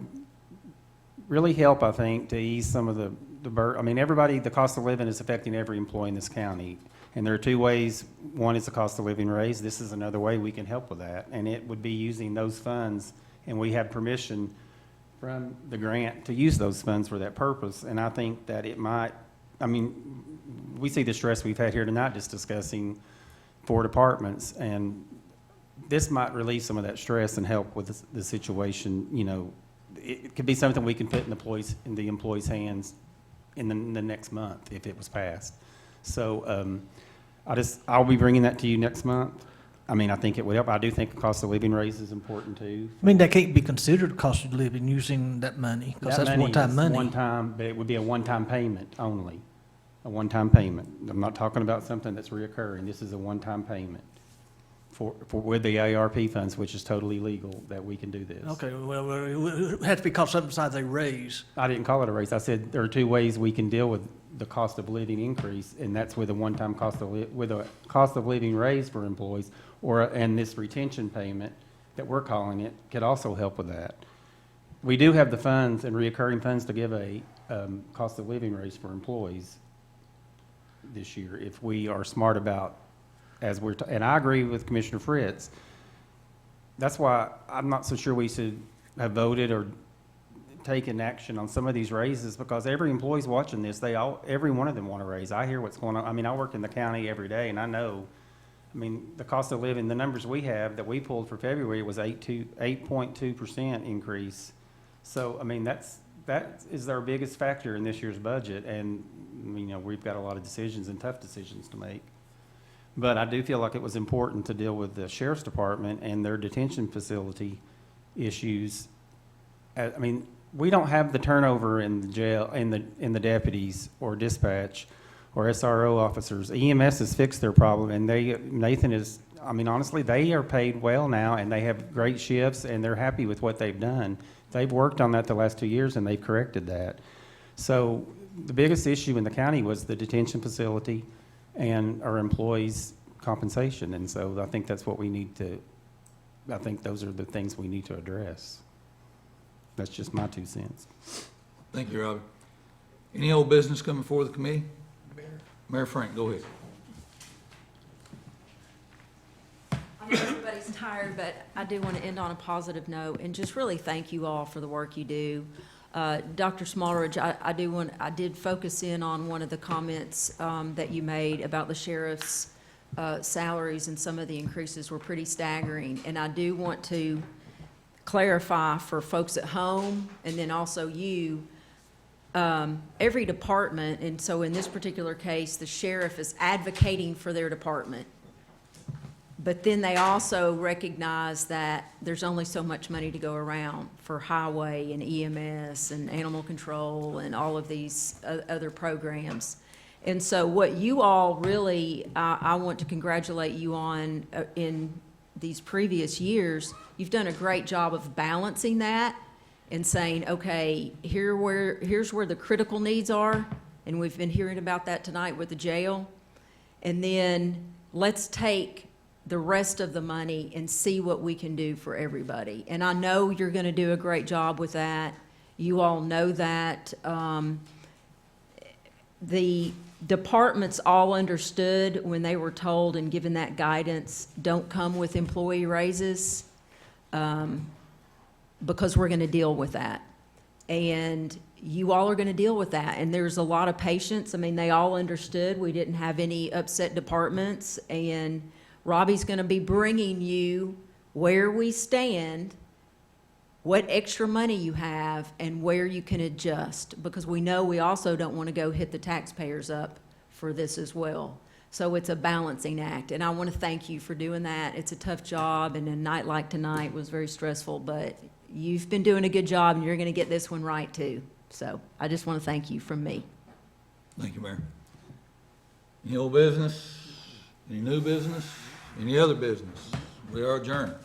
really help, I think, to ease some of the burden. I mean, the cost of living is affecting every employee in this county. And there are 2 ways. One is the cost of living raise. This is another way we can help with that. And it would be using those funds. And we have permission from the grant to use those funds for that purpose. And I think that we see the stress we've had here tonight just discussing 4 departments. And this might relieve some of that stress and help with the situation. It could be something we can put in the employees' hands in the next month if it was passed. So I'll be bringing that to you next month. I mean, I think it would help. I do think the cost of living raise is important too.
I mean, that can't be considered cost of living using that money, because that's one-time money.
One-time, but it would be a one-time payment only, a one-time payment. I'm not talking about something that's reoccurring. This is a one-time payment with the ARP funds, which is totally legal, that we can do this.
Okay, well, it has to be called something besides a raise.
I didn't call it a raise. I said there are 2 ways we can deal with the cost of living increase, and that's with a one-time cost of living raise for employees, and this retention payment that we're calling it could also help with that. We do have the funds and reoccurring funds to give a cost of living raise for employees this year if we are smart about, and I agree with Commissioner Fritz. That's why I'm not so sure we should have voted or taken action on some of these raises, because every employee's watching this, every one of them want to raise. I hear what's going on. I mean, I work in the county every day, and I know, I mean, the cost of living, the numbers we have that we pulled for February was 8.2% increase. So, I mean, that is our biggest factor in this year's budget, and, you know, we've got a lot of decisions and tough decisions to make. But I do feel like it was important to deal with the sheriff's department and their detention facility issues. I mean, we don't have the turnover in the jail, in the deputies or dispatch or SRO officers. EMS has fixed their problem, and Nathan is, I mean, honestly, they are paid well now, and they have great shifts, and they're happy with what they've done. They've worked on that the last 2 years, and they've corrected that. So the biggest issue in the county was the detention facility and our employees' compensation, and so I think that's what we need to, I think those are the things we need to address. That's just my 2 cents.
Thank you, Robbie. Any old business coming before the committee? Mayor Frank, go ahead.
I know everybody's tired, but I do want to end on a positive note and just really thank you all for the work you do. Dr. Smallridge, I did focus in on one of the comments that you made about the sheriff's salaries, and some of the increases were pretty staggering. And I do want to clarify for folks at home, and then also you, every department, and so in this particular case, the sheriff is advocating for their department. But then they also recognize that there's only so much money to go around for highway and EMS and animal control and all of these other programs. And so what you all really, I want to congratulate you on in these previous years, you've done a great job of balancing that and saying, okay, here's where the critical needs are, and we've been hearing about that tonight with the jail. And then let's take the rest of the money and see what we can do for everybody. And I know you're going to do a great job with that. You all know that. The departments all understood when they were told and given that guidance, don't come with employee raises, because we're going to deal with that. And you all are going to deal with that. And there's a lot of patience. I mean, they all understood. We didn't have any upset departments. And Robbie's going to be bringing you where we stand, what extra money you have, and where you can adjust, because we know we also don't want to go hit the taxpayers up for this as well. So it's a balancing act, and I want to thank you for doing that. It's a tough job, and a night like tonight was very stressful, but you've been doing a good job, and you're going to get this one right too. So I just want to thank you from me.
Thank you, Mayor. Any old business? Any new business? Any other business? We are adjourned.